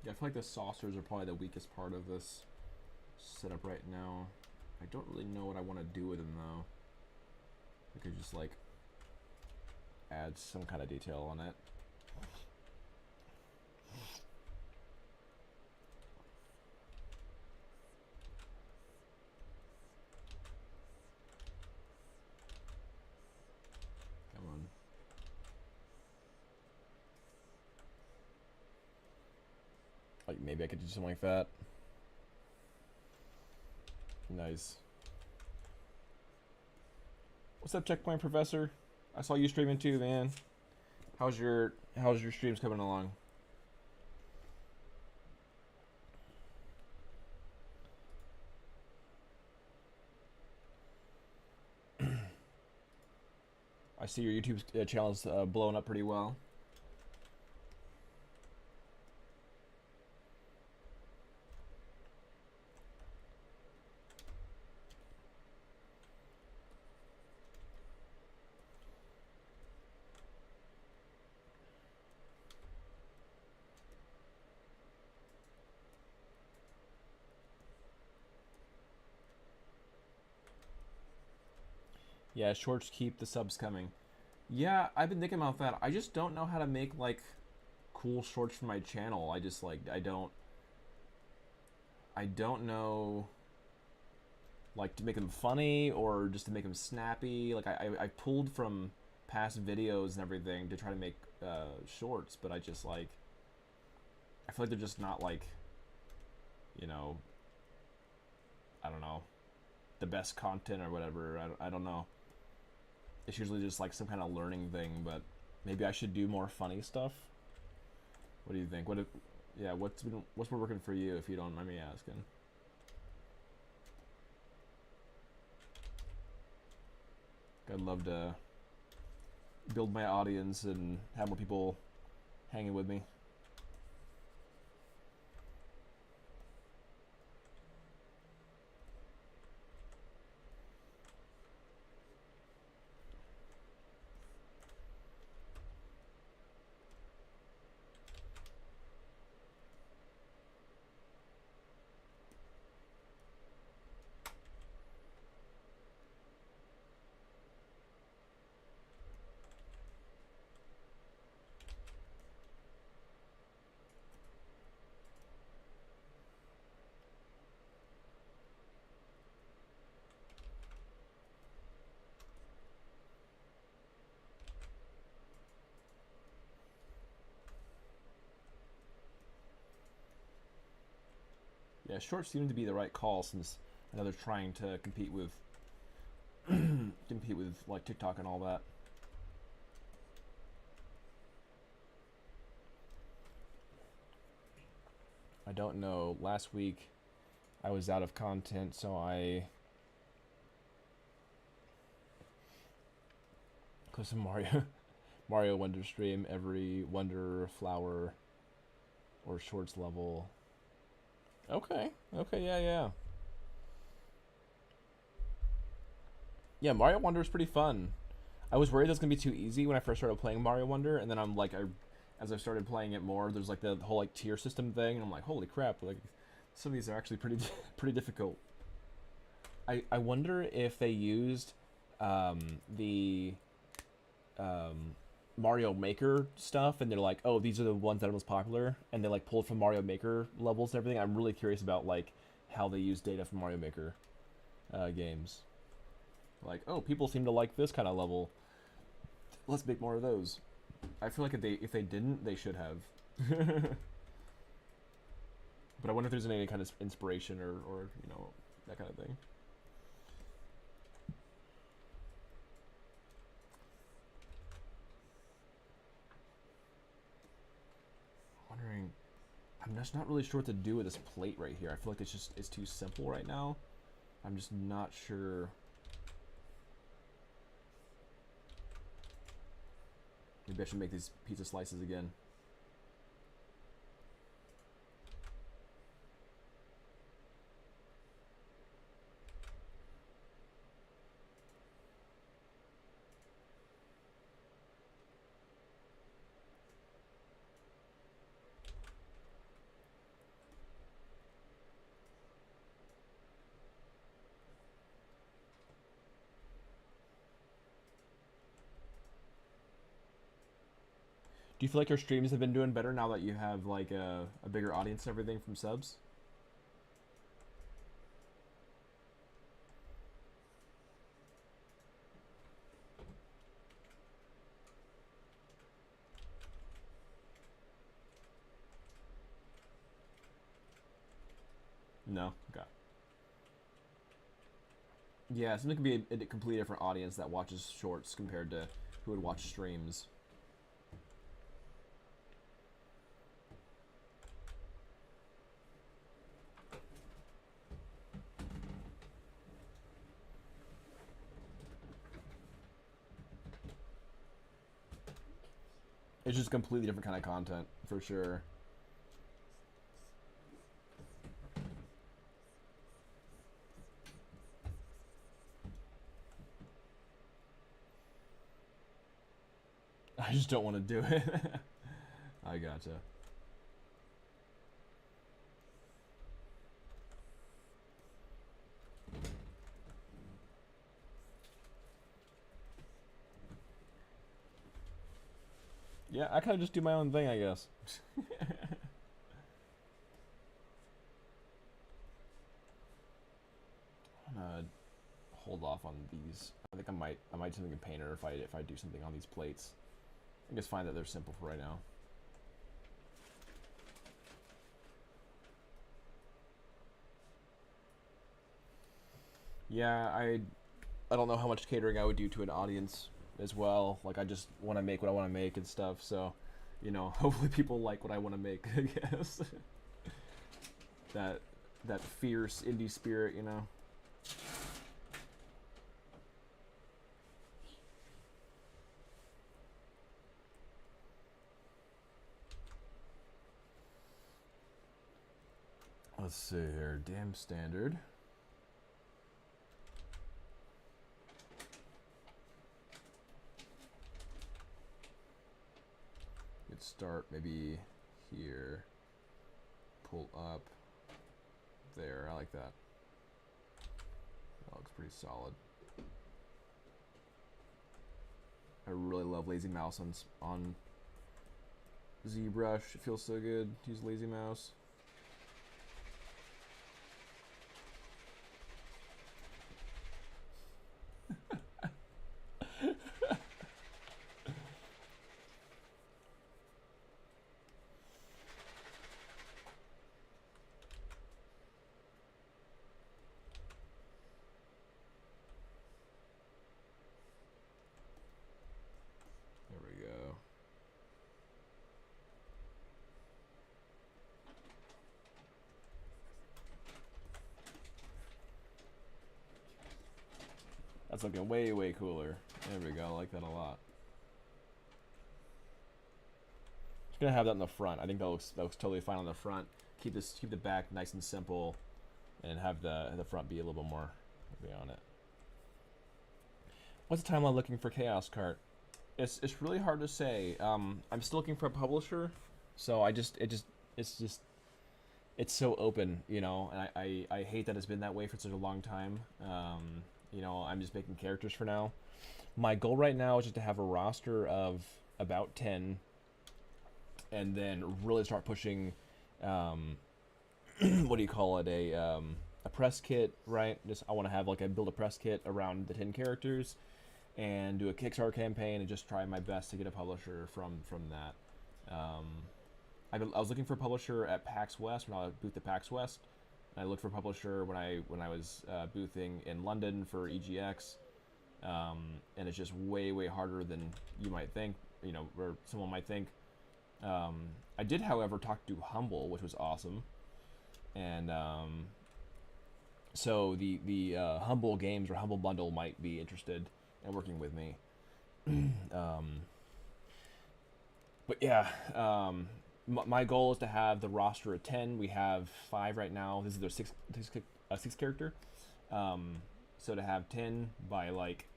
Yeah, I feel like the saucers are probably the weakest part of this setup right now. I don't really know what I want to do with them though. I could just like add some kind of detail on it. Come on. Like maybe I could do something like that. Nice. What's up, Checkpoint Professor? I saw you streaming too, man. How's your streams coming along? I see your YouTube channel's blowing up pretty well. Yeah, shorts keep the subs coming. Yeah, I've been thinking about that. I just don't know how to make like cool shorts for my channel. I just like I don't know like to make them funny or just to make them snappy. Like I pulled from past videos and everything to try to make shorts, but I just like I feel like they're just not like, you know, I don't know, the best content or whatever. I don't know. It's usually just like some kind of learning thing, but maybe I should do more funny stuff. What do you think? What if, yeah, what's been working for you, if you don't mind me asking? I'd love to build my audience and have more people hanging with me. Yeah, shorts seem to be the right call since I know they're trying to compete with like TikTok and all that. I don't know. Last week I was out of content, so I close to Mario Wonder stream every Wonder Flower or Shorts level. Okay. Okay. Yeah. Yeah. Yeah. Mario Wonder is pretty fun. I was worried it was gonna be too easy when I first started playing Mario Wonder, and then I'm like, as I started playing it more, there's like the whole like tier system thing, and I'm like, holy crap! Like, some of these are actually pretty pretty difficult. I wonder if they used the Mario Maker stuff, and they're like, oh, these are the ones that are most popular, and they like pulled from Mario Maker levels and everything. I'm really curious about like how they use data from Mario Maker games. Like, oh, people seem to like this kind of level. Let's make more of those. I feel like if they didn't, they should have. But I wonder if there's any kind of inspiration or you know, that kind of thing. Wondering, I'm just not really sure what to do with this plate right here. I feel like it's too simple right now. I'm just not sure. Maybe I should make these pizza slices again. Do you feel like your streams have been doing better now that you have like a bigger audience and everything from subs? No? Okay. Yeah, something could be a completely different audience that watches shorts compared to who would watch streams. It's just a completely different kind of content, for sure. I just don't want to do it. I gotcha. Yeah, I kind of just do my own thing, I guess. I'm gonna hold off on these. I think I might do something in Painter if I do something on these plates. I just find that they're simple for right now. Yeah, I don't know how much catering I would do to an audience as well. Like, I just want to make what I want to make and stuff. So, you know, hopefully people like what I want to make. I guess that fierce indie spirit, you know. Let's see here. Damn standard. Could start maybe here. Pull up. There. I like that. That looks pretty solid. I really love Lazy Mouse on ZBrush. It feels so good to use Lazy Mouse. That's looking way, way cooler. There we go. I like that a lot. Just gonna have that in the front. I think that looks totally fine on the front. Keep the back nice and simple, and have the front be a little bit more on it. What's the timeline looking for Chaos Cart? It's really hard to say. I'm still looking for a publisher, so it's so open, you know, and I hate that it's been that way for such a long time. You know, I'm just making characters for now. My goal right now is just to have a roster of about 10, and then really start pushing, what do you call it, a press kit, right? Just I want to have build a press kit around the 10 characters, and do a Kickstarter campaign, and just try my best to get a publisher from that. I was looking for a publisher at PAX West when I booth at PAX West. I looked for a publisher when I was boothing in London for EGX, and it's just way, way harder than you might think, you know, or someone might think. I did, however, talk to Humble, which was awesome, and so the Humble Games or Humble Bundle might be interested in working with me. But yeah, my goal is to have the roster of 10. We have 5 right now. This is their sixth character. So to have 10 by like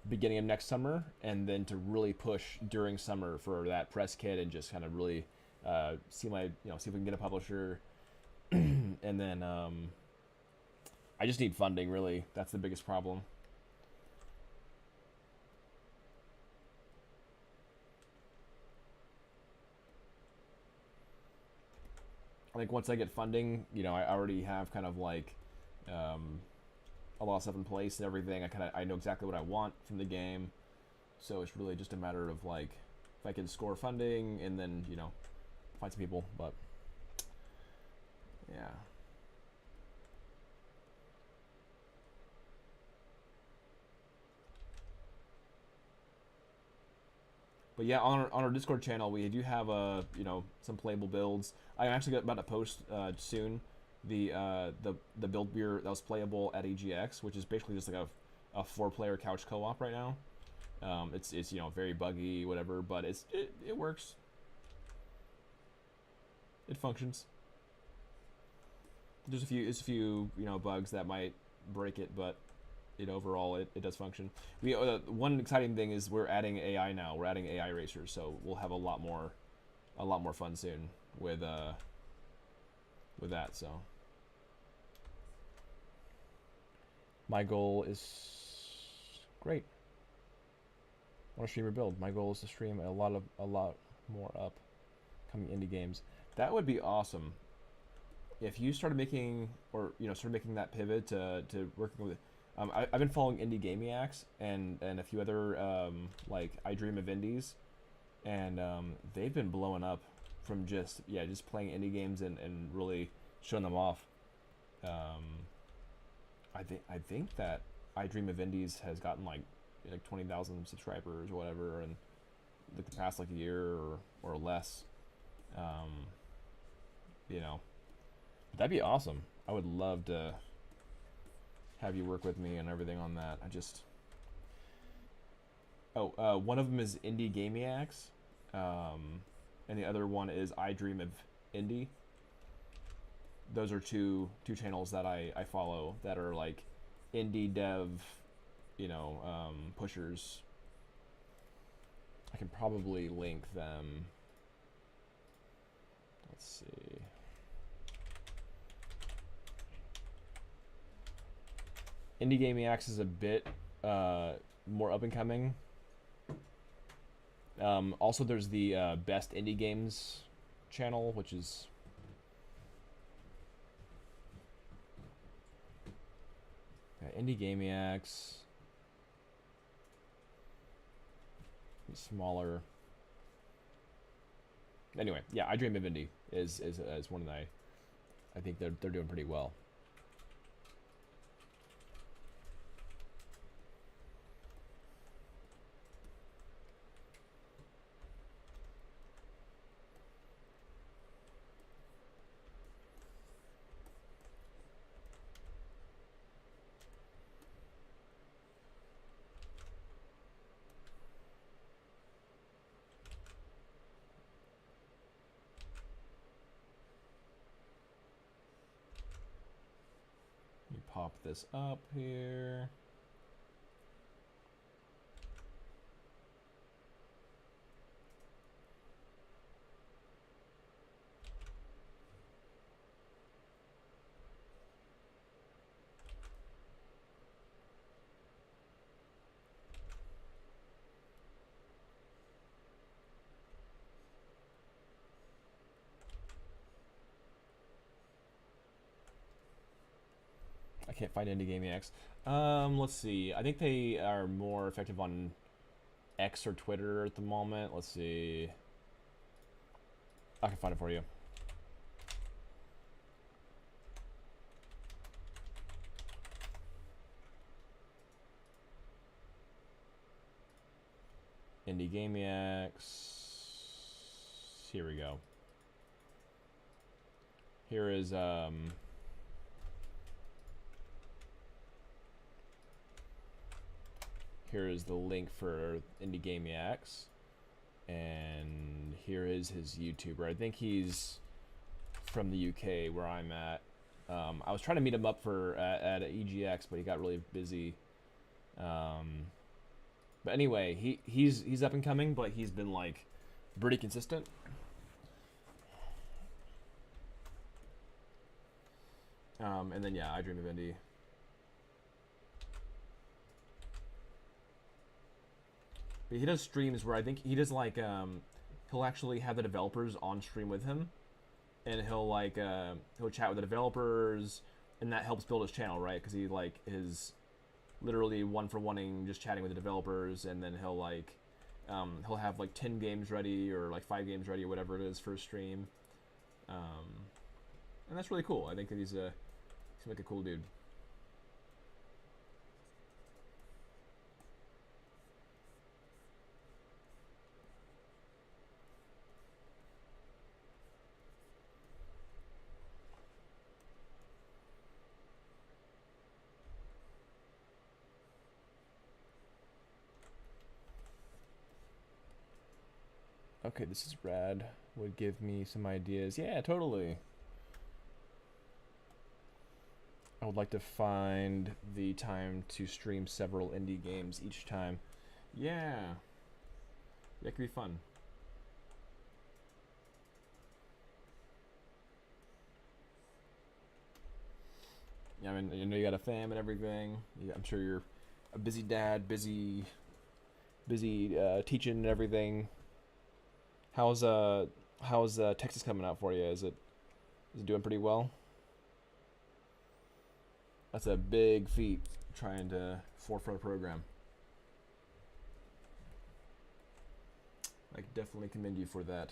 beginning of next summer, and then to really push during summer for that press kit, and just kind of really see if we can get a publisher. And then I just need funding, really. That's the biggest problem. I think once I get funding, you know, I already have kind of like a lot of stuff in place and everything. I know exactly what I want from the game, so it's really just a matter of like if I can score funding and then, you know, find some people. But yeah. But yeah, on our Discord channel, we do have some playable builds. I'm actually about to post soon the build beer that was playable at EGX, which is basically just like a 4-player couch co-op right now. It's you know, very buggy, whatever, but it works. It functions. There's a few you know, bugs that might break it, but overall it does function. We one exciting thing is we're adding AI now. We're adding AI racers, so we'll have a lot more fun soon with that. So my goal is great. I want to stream or build. My goal is to stream a lot more upcoming indie games. That would be awesome if you started making, or started making that pivot to working with. I've been following Indie Gamiacs and a few other like I Dream of Indies, and they've been blowing up from just playing indie games and really showing them off. I think that I Dream of Indies has gotten like 20,000 subscribers or whatever, and like the past like a year or less. That'd be awesome. I would love to have you work with me and everything on that. One of them is Indie Gamiacs, and the other one is I Dream of Indie. Those are two channels that I follow that are like indie dev, pushers. I can probably link them. Let's see. Indie Gamiacs is a bit more up and coming. Also, there's the Best Indie Games channel, which is Indie Gamiacs. Smaller. Anyway, yeah, I Dream of Indie is one that I think they're doing pretty well. pop this up here. I can't find Indie Gaming X. Let's see. I think they are more effective on X or Twitter at the moment. Let's see. I can find it for you. Indie Gaming X. Here we go. Here is here is the link for Indie Gaming X, and here is his YouTuber. I think he's from the UK where I'm at. I was trying to meet him up for at EGX, but he got really busy. But anyway, he's up and coming, but he's been like pretty consistent. And then yeah, I Dream of Indie. But he does streams where I think he does like he'll actually have the developers on stream with him, and he'll like he'll chat with the developers, and that helps build his channel, right? Because he like is literally one-for-oneing just chatting with the developers, and then he'll like he'll have like 10 games ready or like 5 games ready or whatever it is for a stream, and that's really cool. I think that he's like a cool dude. Okay, this is rad. Would give me some ideas. Yeah, totally. I would like to find the time to stream several indie games each time. Yeah. That could be fun. Yeah, I mean, you know, you got a fam and everything. I'm sure you're a busy dad, busy teaching and everything. How's Texas coming out for you? Is it doing pretty well? That's a big feat, trying to forefront a program. I definitely commend you for that.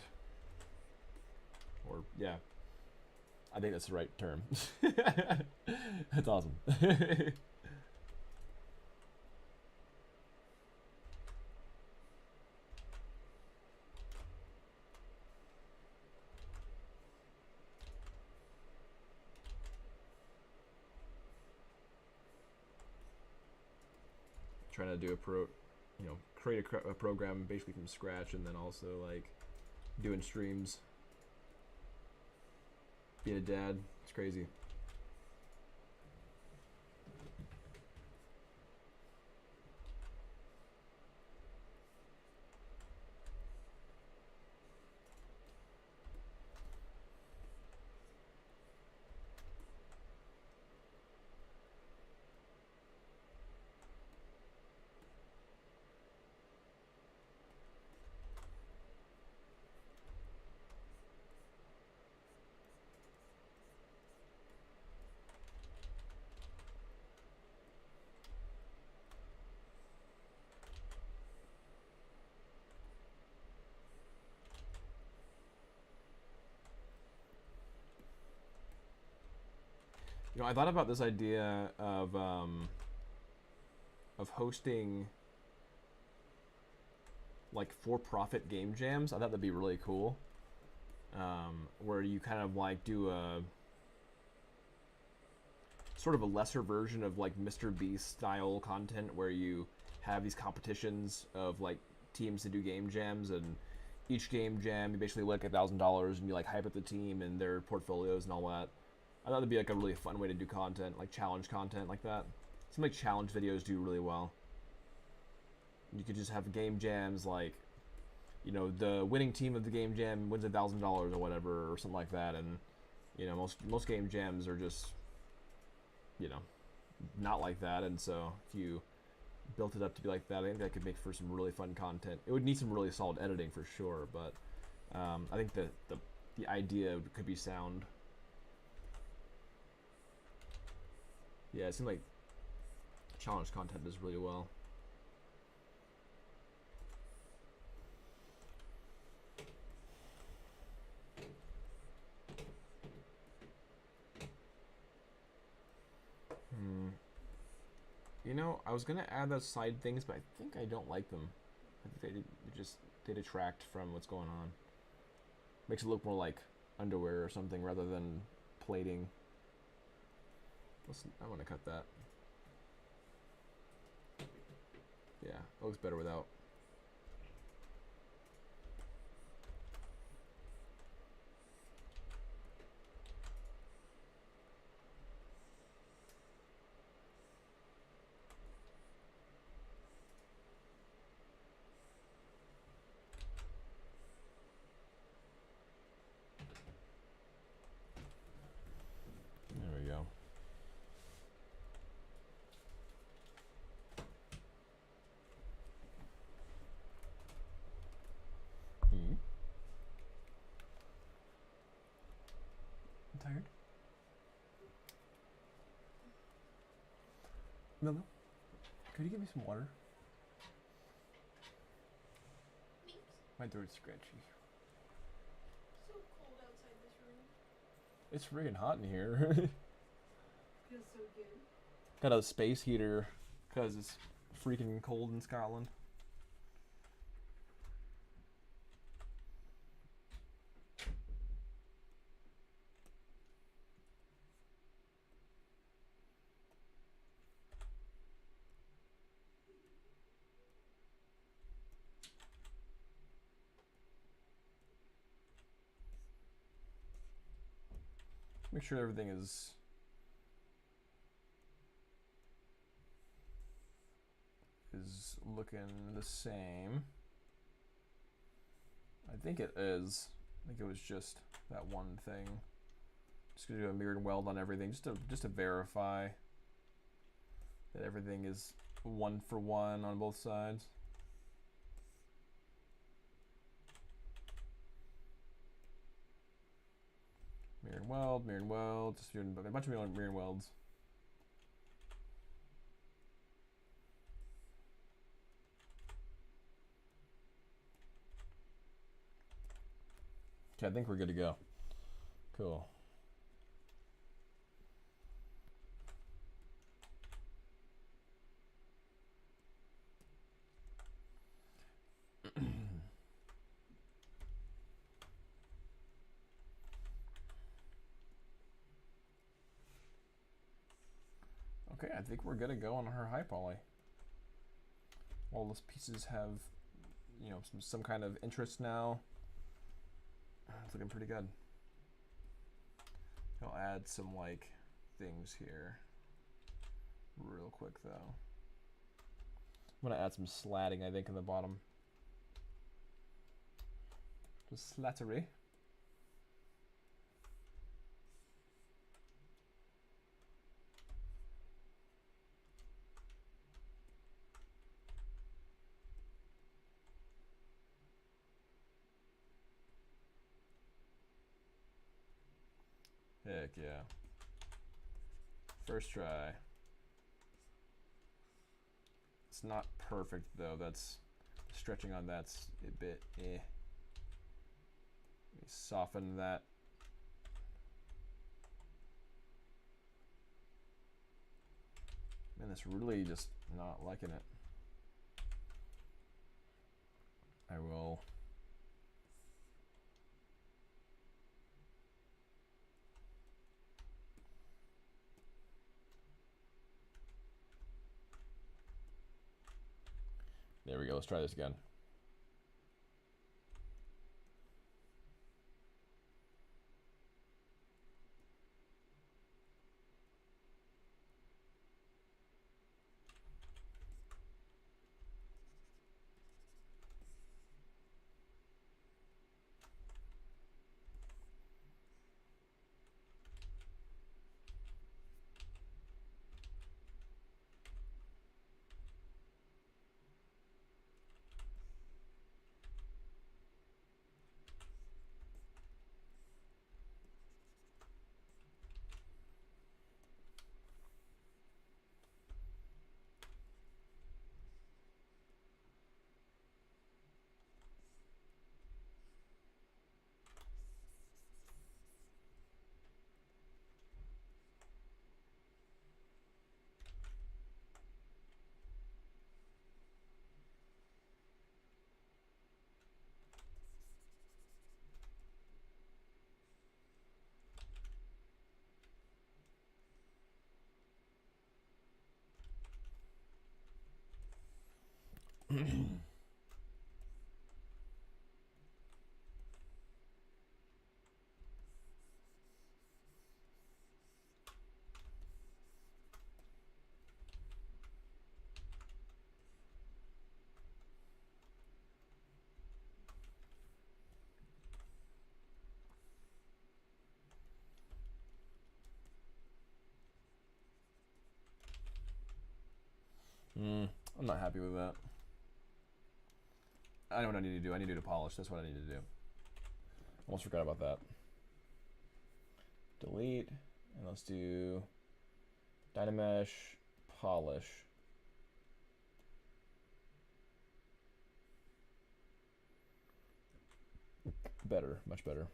Or yeah, I think that's the right term. That's awesome. Trying to do create a program basically from scratch, and then also like doing streams. Being a dad, it's crazy. You know, I thought about this idea of hosting like for-profit game jams. I thought that'd be really cool. Where you kind of like do a sort of a lesser version of like Mr. Beast style content, where you have these competitions of like teams to do game jams, and each game jam you basically like $1,000, and you like hype up the team and their portfolios and all that. I thought it'd be like a really fun way to do content, like challenge content like that. Seems like challenge videos do really well. You could just have game jams like, you know, the winning team of the game jam wins $1,000 or whatever or something like that, and you know most game jams are just, you know, not like that, and so if you built it up to be like that, I think that could make for some really fun content. It would need some really solid editing for sure, but I think the idea could be sound. Yeah, it seems like challenge content does really well. You know, I was gonna add those side things, but I think I don't like them. I think they detract from what's going on. Makes it look more like underwear or something rather than plating. I want to cut that. Yeah, it looks better without. There we go. I'm tired. No. Could you give me some water? My throat's scratchy. So cold outside this room. It's friggin' hot in here. Feels so good. Got a space heater because it's freaking cold in Scotland. Make sure everything is looking the same. I think it is. I think it was just that one thing. Just gonna do a mirrored weld on everything, just to verify that everything is 1 for 1 on both sides. Mirrored weld, just doing a bunch of mirrored welds. Okay, I think we're good to go. Cool. Okay, I think we're good to go on her high poly. All those pieces have, you know, some kind of interest now. It's looking pretty good. I'll add some like things here real quick though. I'm gonna add some slatting, I think, in the bottom. Just slattery. Heck yeah. First try. It's not perfect though. That's stretching on that's a bit eh. Let me soften that. Man, that's really just not liking it. I will. There we go. Let's try this again. I'm not happy with that. I know what I need to do. I need to do polish. That's what I need to do. Almost forgot about that. Delete, and let's do Dynamesh, polish. Better, much better.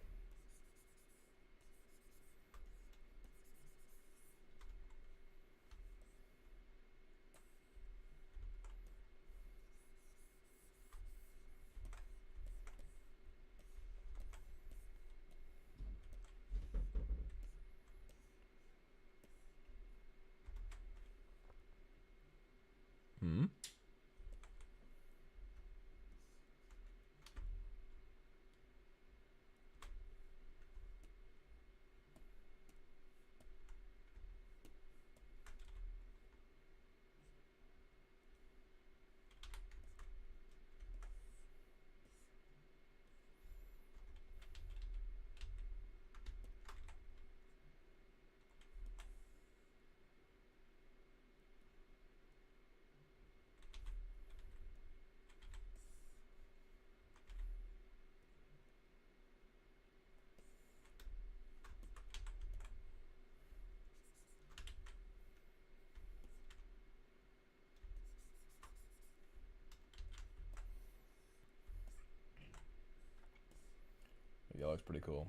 Yeah, looks pretty cool.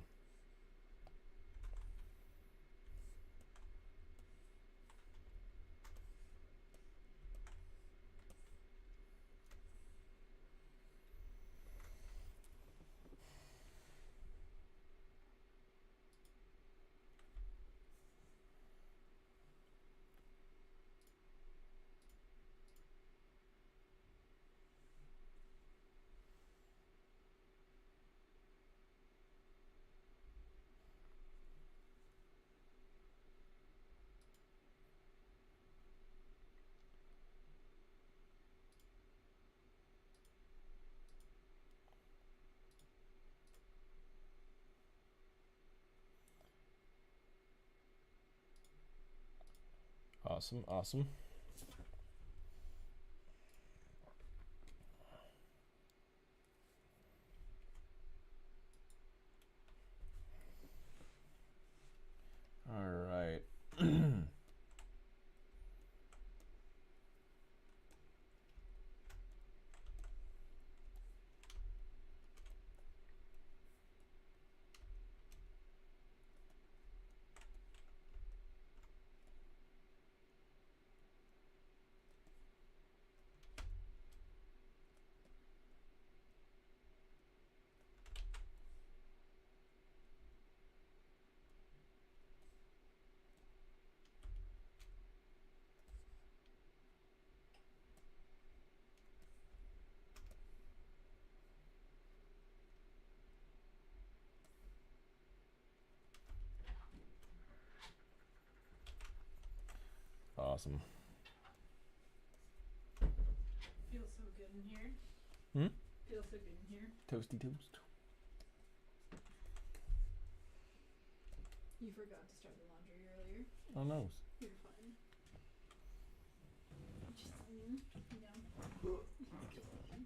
Awesome, awesome. All right. Awesome. Feels so good in here. Feels so good in here. Toasty toast. You forgot to start the laundry earlier. Oh no. You're fine. Just saying, you know. Just saying.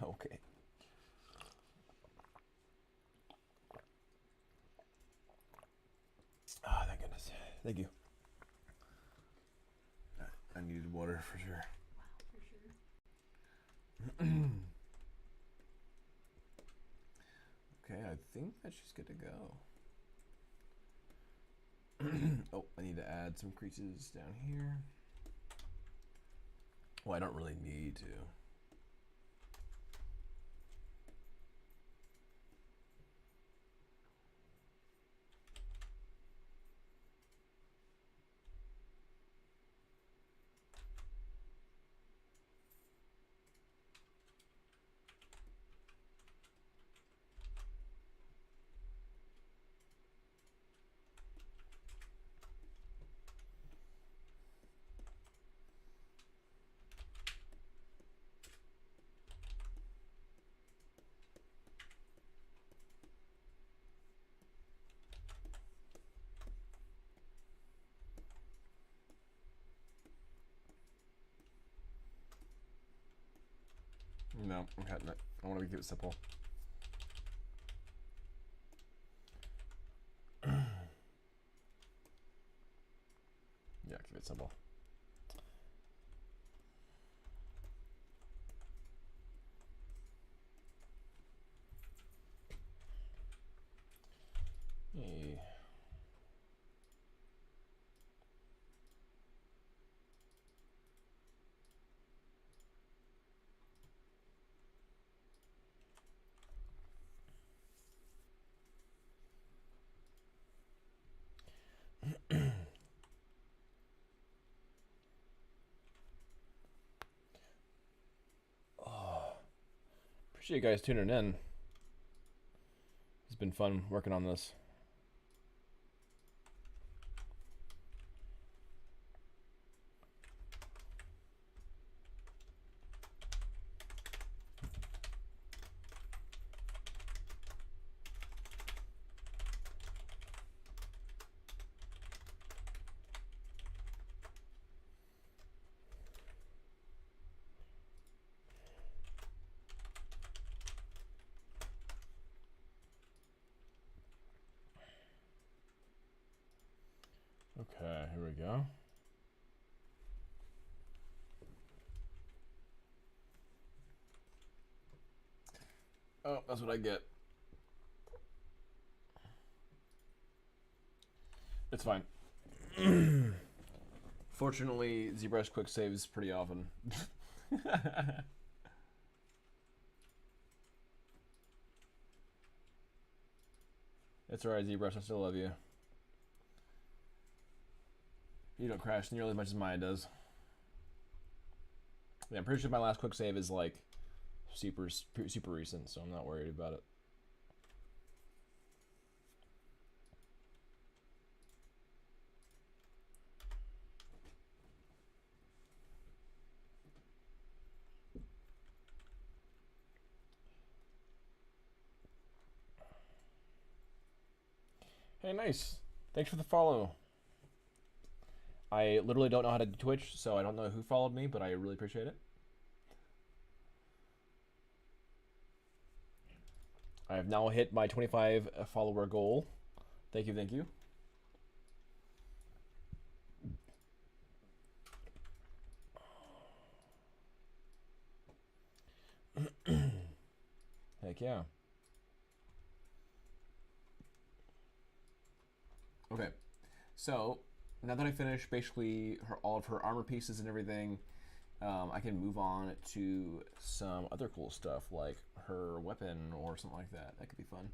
Okay. Ah, thank goodness. Thank you. I needed water for sure. Wow, for sure. Okay, I think that she's good to go. Oh, I need to add some creases down here. Well, I don't really need to. No, I'm cutting it. I want to keep it simple. Yeah, keep it simple. Hey. Appreciate you guys tuning in. It's been fun working on this. Okay, here we go. Oh, that's what I get. It's fine. Fortunately, ZBrush quick saves pretty often. It's alright, ZBrush. I still love you. You don't crash nearly as much as mine does. Yeah, I'm pretty sure my last quick save is like super recent, so I'm not worried about it. Hey, nice. Thanks for the follow. I literally don't know how to do Twitch, so I don't know who followed me, but I really appreciate it. I have now hit my 25 follower goal. Thank you, thank you. Heck yeah. Okay, so now that I finished basically all of her armor pieces and everything, I can move on to some other cool stuff like her weapon or something like that. That could be fun.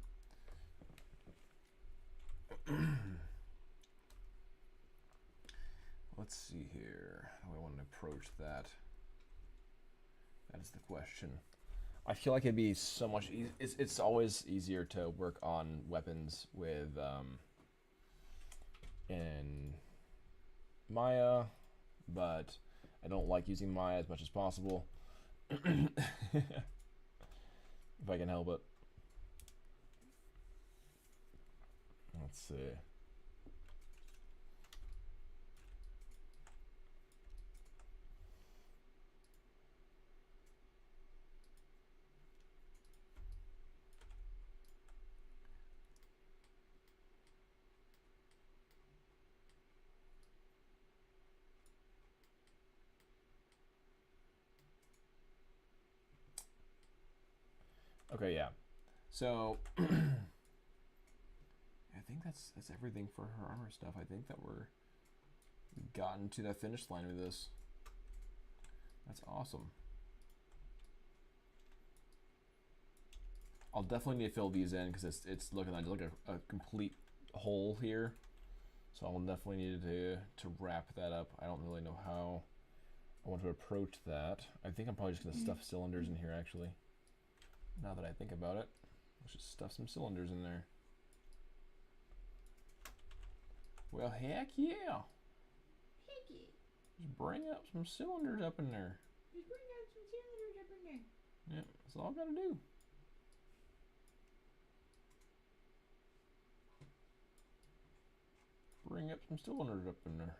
Let's see here. How do I want to approach that? That is the question. I feel like it'd be so much it's always easier to work on weapons with in Maya, but I don't like using Maya as much as possible. If I can help it. Let's see. Okay, yeah. So I think that's everything for her armor stuff. I think that we've gotten to that finish line with this. That's awesome. I'll definitely need to fill these in because it's looking like a complete hole here. So I'll definitely need to wrap that up. I don't really know how I want to approach that. I think I'm probably just gonna stuff cylinders in here actually. Now that I think about it, let's just stuff some cylinders in there. Well, heck yeah. Hickey. Just bring up some cylinders up in there. Just bring out some cylinders up in there. Yeah, that's all I gotta do. Bring up some cylinders up in there.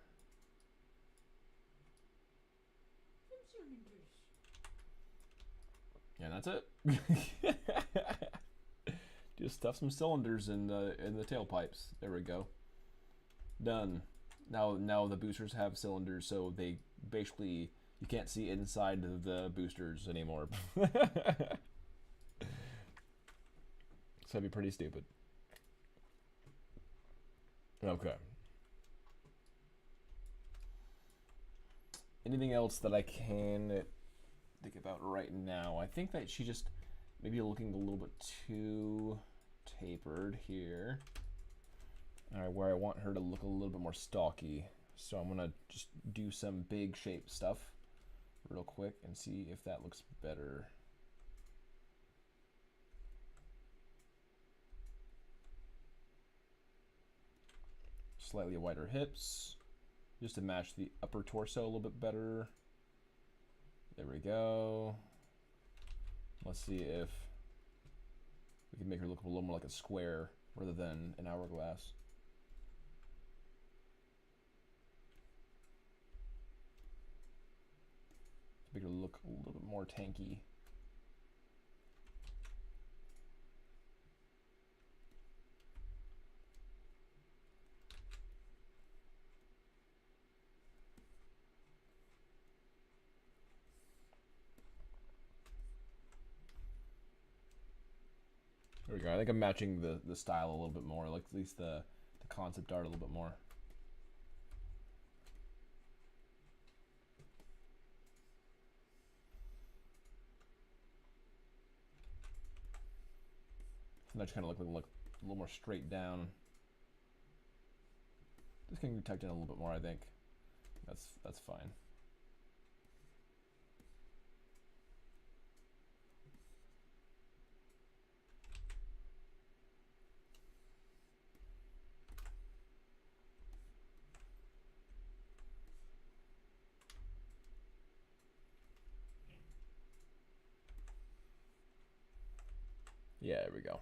Some cylinders. Yeah, that's it. Just stuff some cylinders in the tailpipes. There we go. Done. Now the boosters have cylinders, so they basically you can't see inside of the boosters anymore. So that'd be pretty stupid. Okay. Anything else that I can think about right now? I think that she just maybe looking a little bit too tapered here. All right, where I want her to look a little bit more stocky. So I'm gonna just do some big shape stuff real quick and see if that looks better. Slightly wider hips, just to match the upper torso a little bit better. There we go. Let's see if we can make her look a little more like a square rather than an hourglass. Make her look a little bit more tanky. There we go. I think I'm matching the style a little bit more, like at least the concept art a little bit more. And I just kind of look a little more straight down. This can be tucked in a little bit more, I think. That's fine. Yeah, there we go.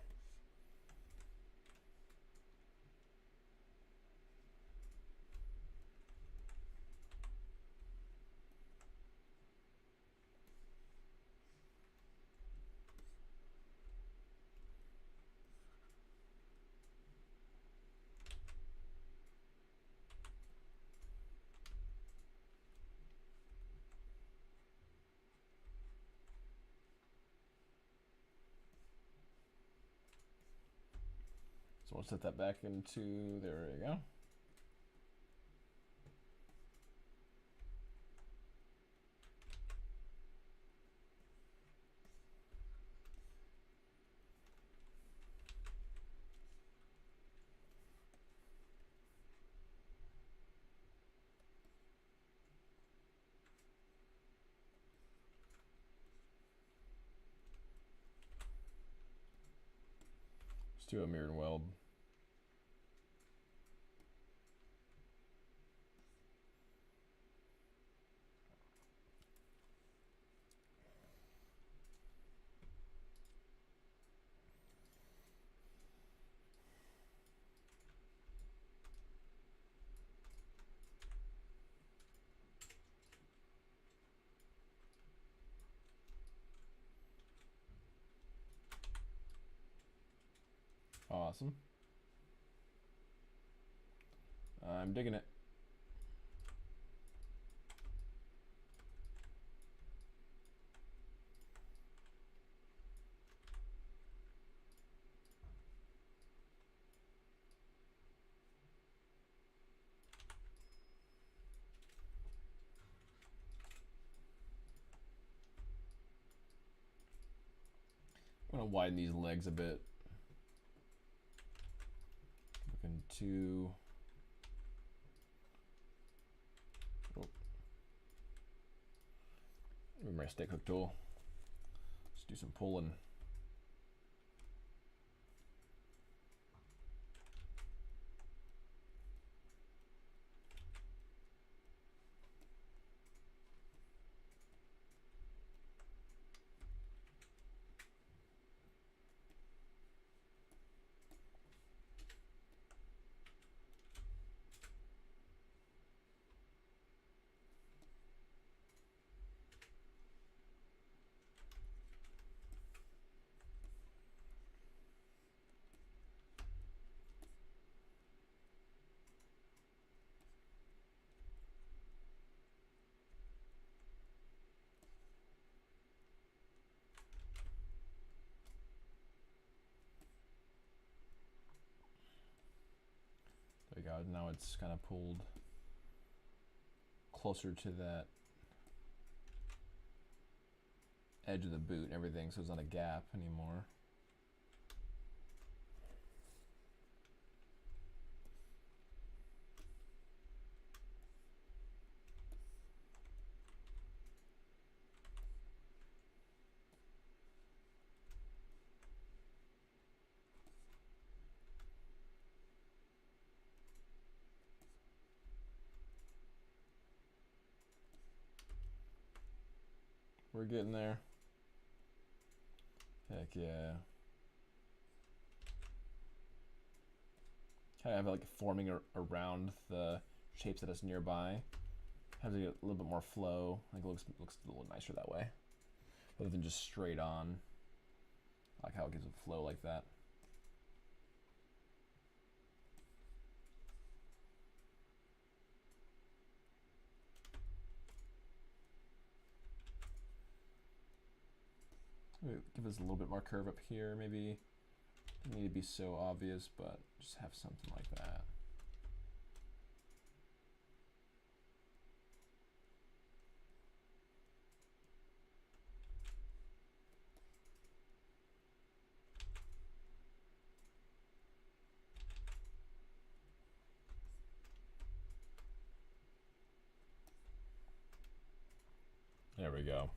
So we'll set that back into, there we go. Let's do a mirror and weld. Awesome. I'm digging it. I'm gonna widen these legs a bit. Looking to move my stick hook tool. Let's do some pulling. now it's kind of pulled closer to that edge of the boot and everything, so it's not a gap anymore. We're getting there. Heck yeah. Kind of have like forming around the shapes that is nearby. Has a little bit more flow. Like it looks a little nicer that way, rather than just straight on. I like how it gives a flow like that. Give us a little bit more curve up here, maybe. Doesn't need to be so obvious, but just have something like that. There we go.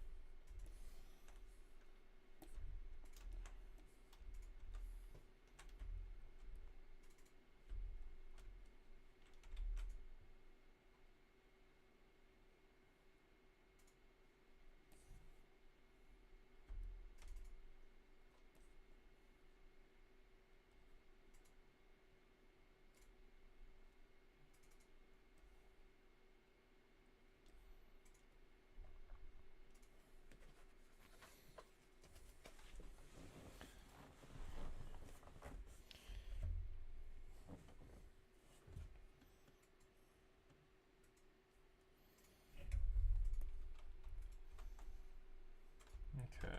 Okay.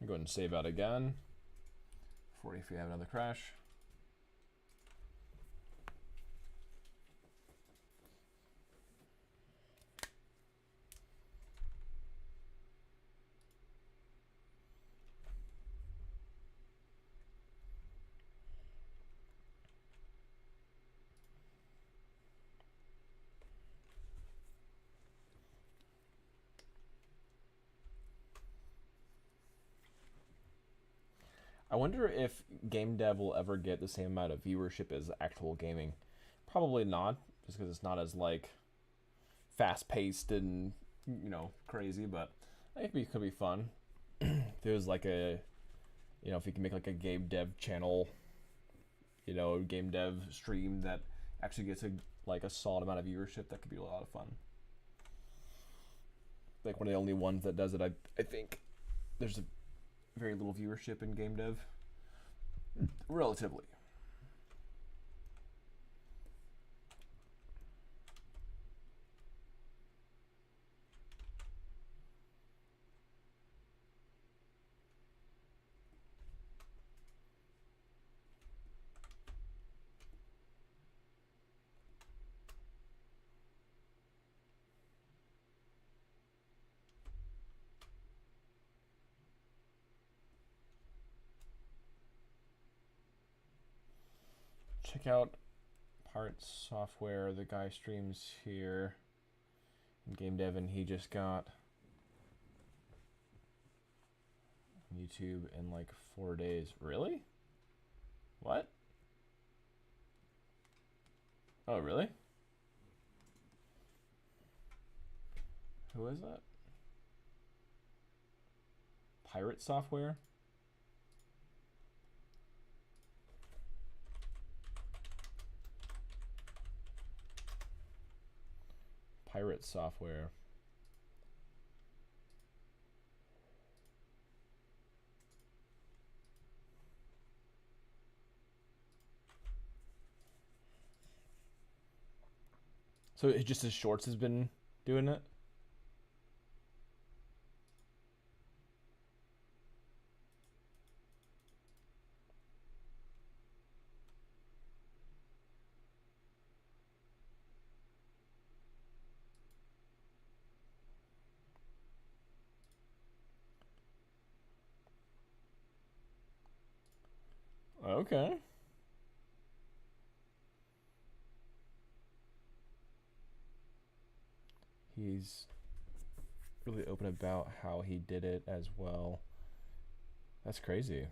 I'll go ahead and save out again. 40 if we have another crash. I wonder if game dev will ever get the same amount of viewership as actual gaming. Probably not, just because it's not as like fast paced and crazy. But I think it could be fun. If there's like a, if you can make like a game dev channel, game dev stream that actually gets a solid amount of viewership, that could be a lot of fun. Like one of the only ones that does it, I think. There's very little viewership in game dev, relatively. Check out parts software. The guy streams here in game dev, and he just got YouTube in like 4 days. Really? What? Oh, really? Who is that? Pirate software? Pirate software. So it just his shorts has been doing it? Okay. He's really open about how he did it as well. That's crazy.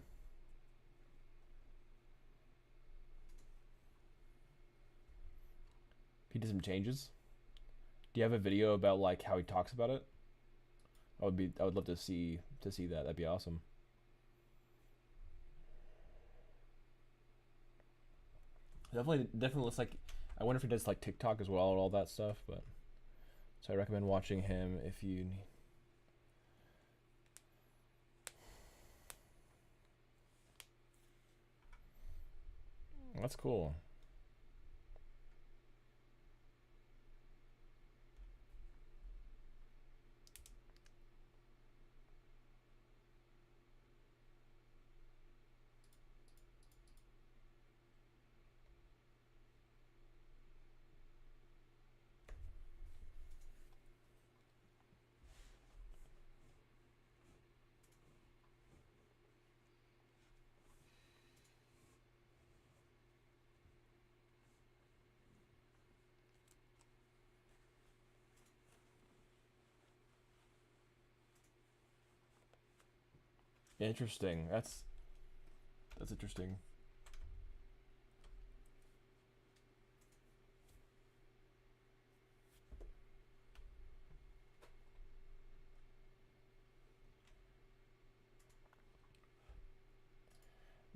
He did some changes. Do you have a video about like how he talks about it? I would love to see that. That'd be awesome. Definitely looks like, I wonder if he does like TikTok as well and all that stuff, but so I recommend watching him if you need. That's cool. Interesting. That's interesting.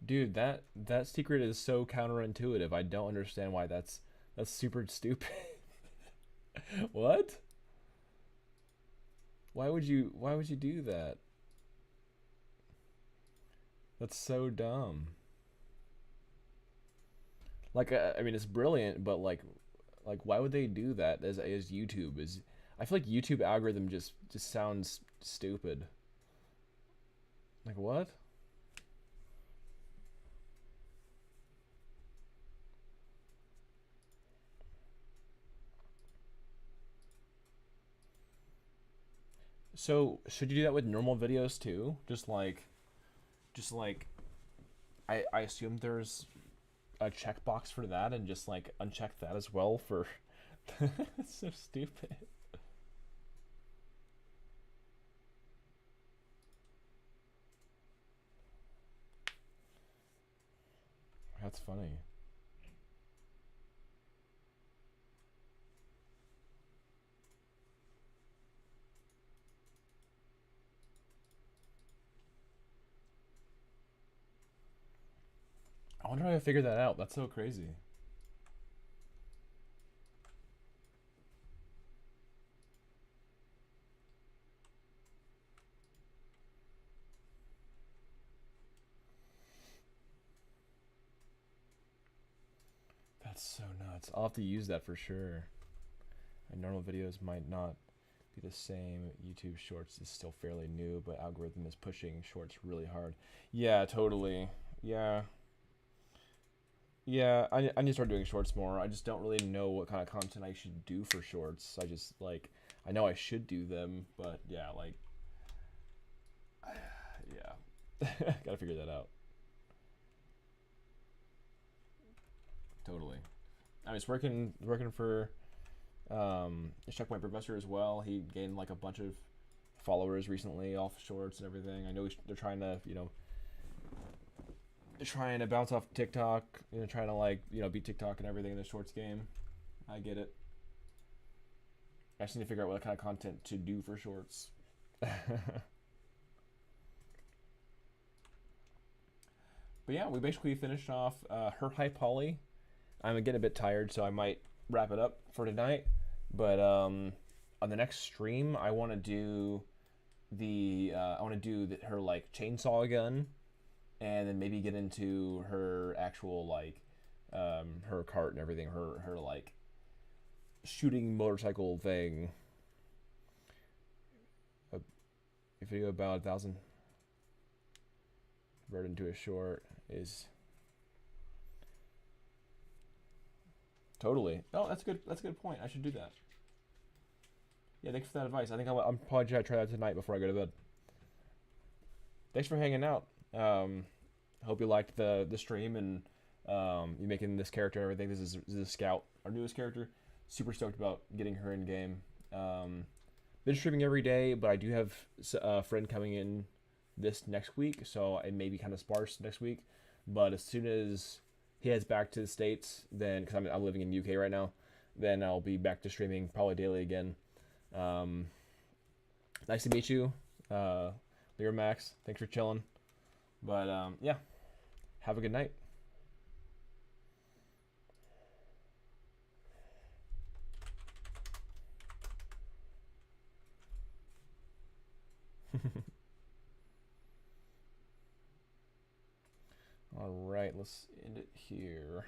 Dude, that secret is so counterintuitive. I don't understand why that's super stupid. What? Why would you do that? That's so dumb. Like I mean it's brilliant, but like why would they do that as YouTube is I feel like YouTube algorithm just sounds stupid. Like what? So should you do that with normal videos too? Just like I assume there's a checkbox for that and just like uncheck that as well for That's so stupid. That's funny. I wonder how I figured that out. That's so crazy. That's so nuts. I'll have to use that for sure. And normal videos might not be the same. YouTube Shorts is still fairly new, but algorithm is pushing Shorts really hard. Yeah, totally. Yeah. Yeah, I need to start doing Shorts more. I just don't really know what kind of content I should do for Shorts. I just, like, I know I should do them, but yeah, like, yeah. Gotta figure that out. Totally. I was working for Checkpoint Professor as well. He gained like a bunch of followers recently off Shorts and everything. I know they're trying to, they're trying to bounce off TikTok, trying to like, beat TikTok and everything in the Shorts game. I get it. I just need to figure out what kind of content to do for Shorts. But yeah, we basically finished off Her High Poly. I'm getting a bit tired, so I might wrap it up for tonight. But on the next stream, I want to do her like chainsaw gun, and then maybe get into her actual like her cart and everything, her like shooting motorcycle thing. A video about 1,000 bird into a short is totally. Oh, that's good. That's a good point. I should do that. Yeah, thanks for that advice. I think I'm probably gonna try that tonight before I go to bed. Thanks for hanging out. hope you liked the stream and you making this character and everything. This is Scout, our newest character. Super stoked about getting her in game. Been streaming every day, but I do have a friend coming in this next week, so it may be kind of sparse next week. But as soon as he heads back to the States, then because I'm living in UK right now, then I'll be back to streaming probably daily again. Nice to meet you, Lear Max. Thanks for chilling. But yeah, have a good night. All right, let's end it here.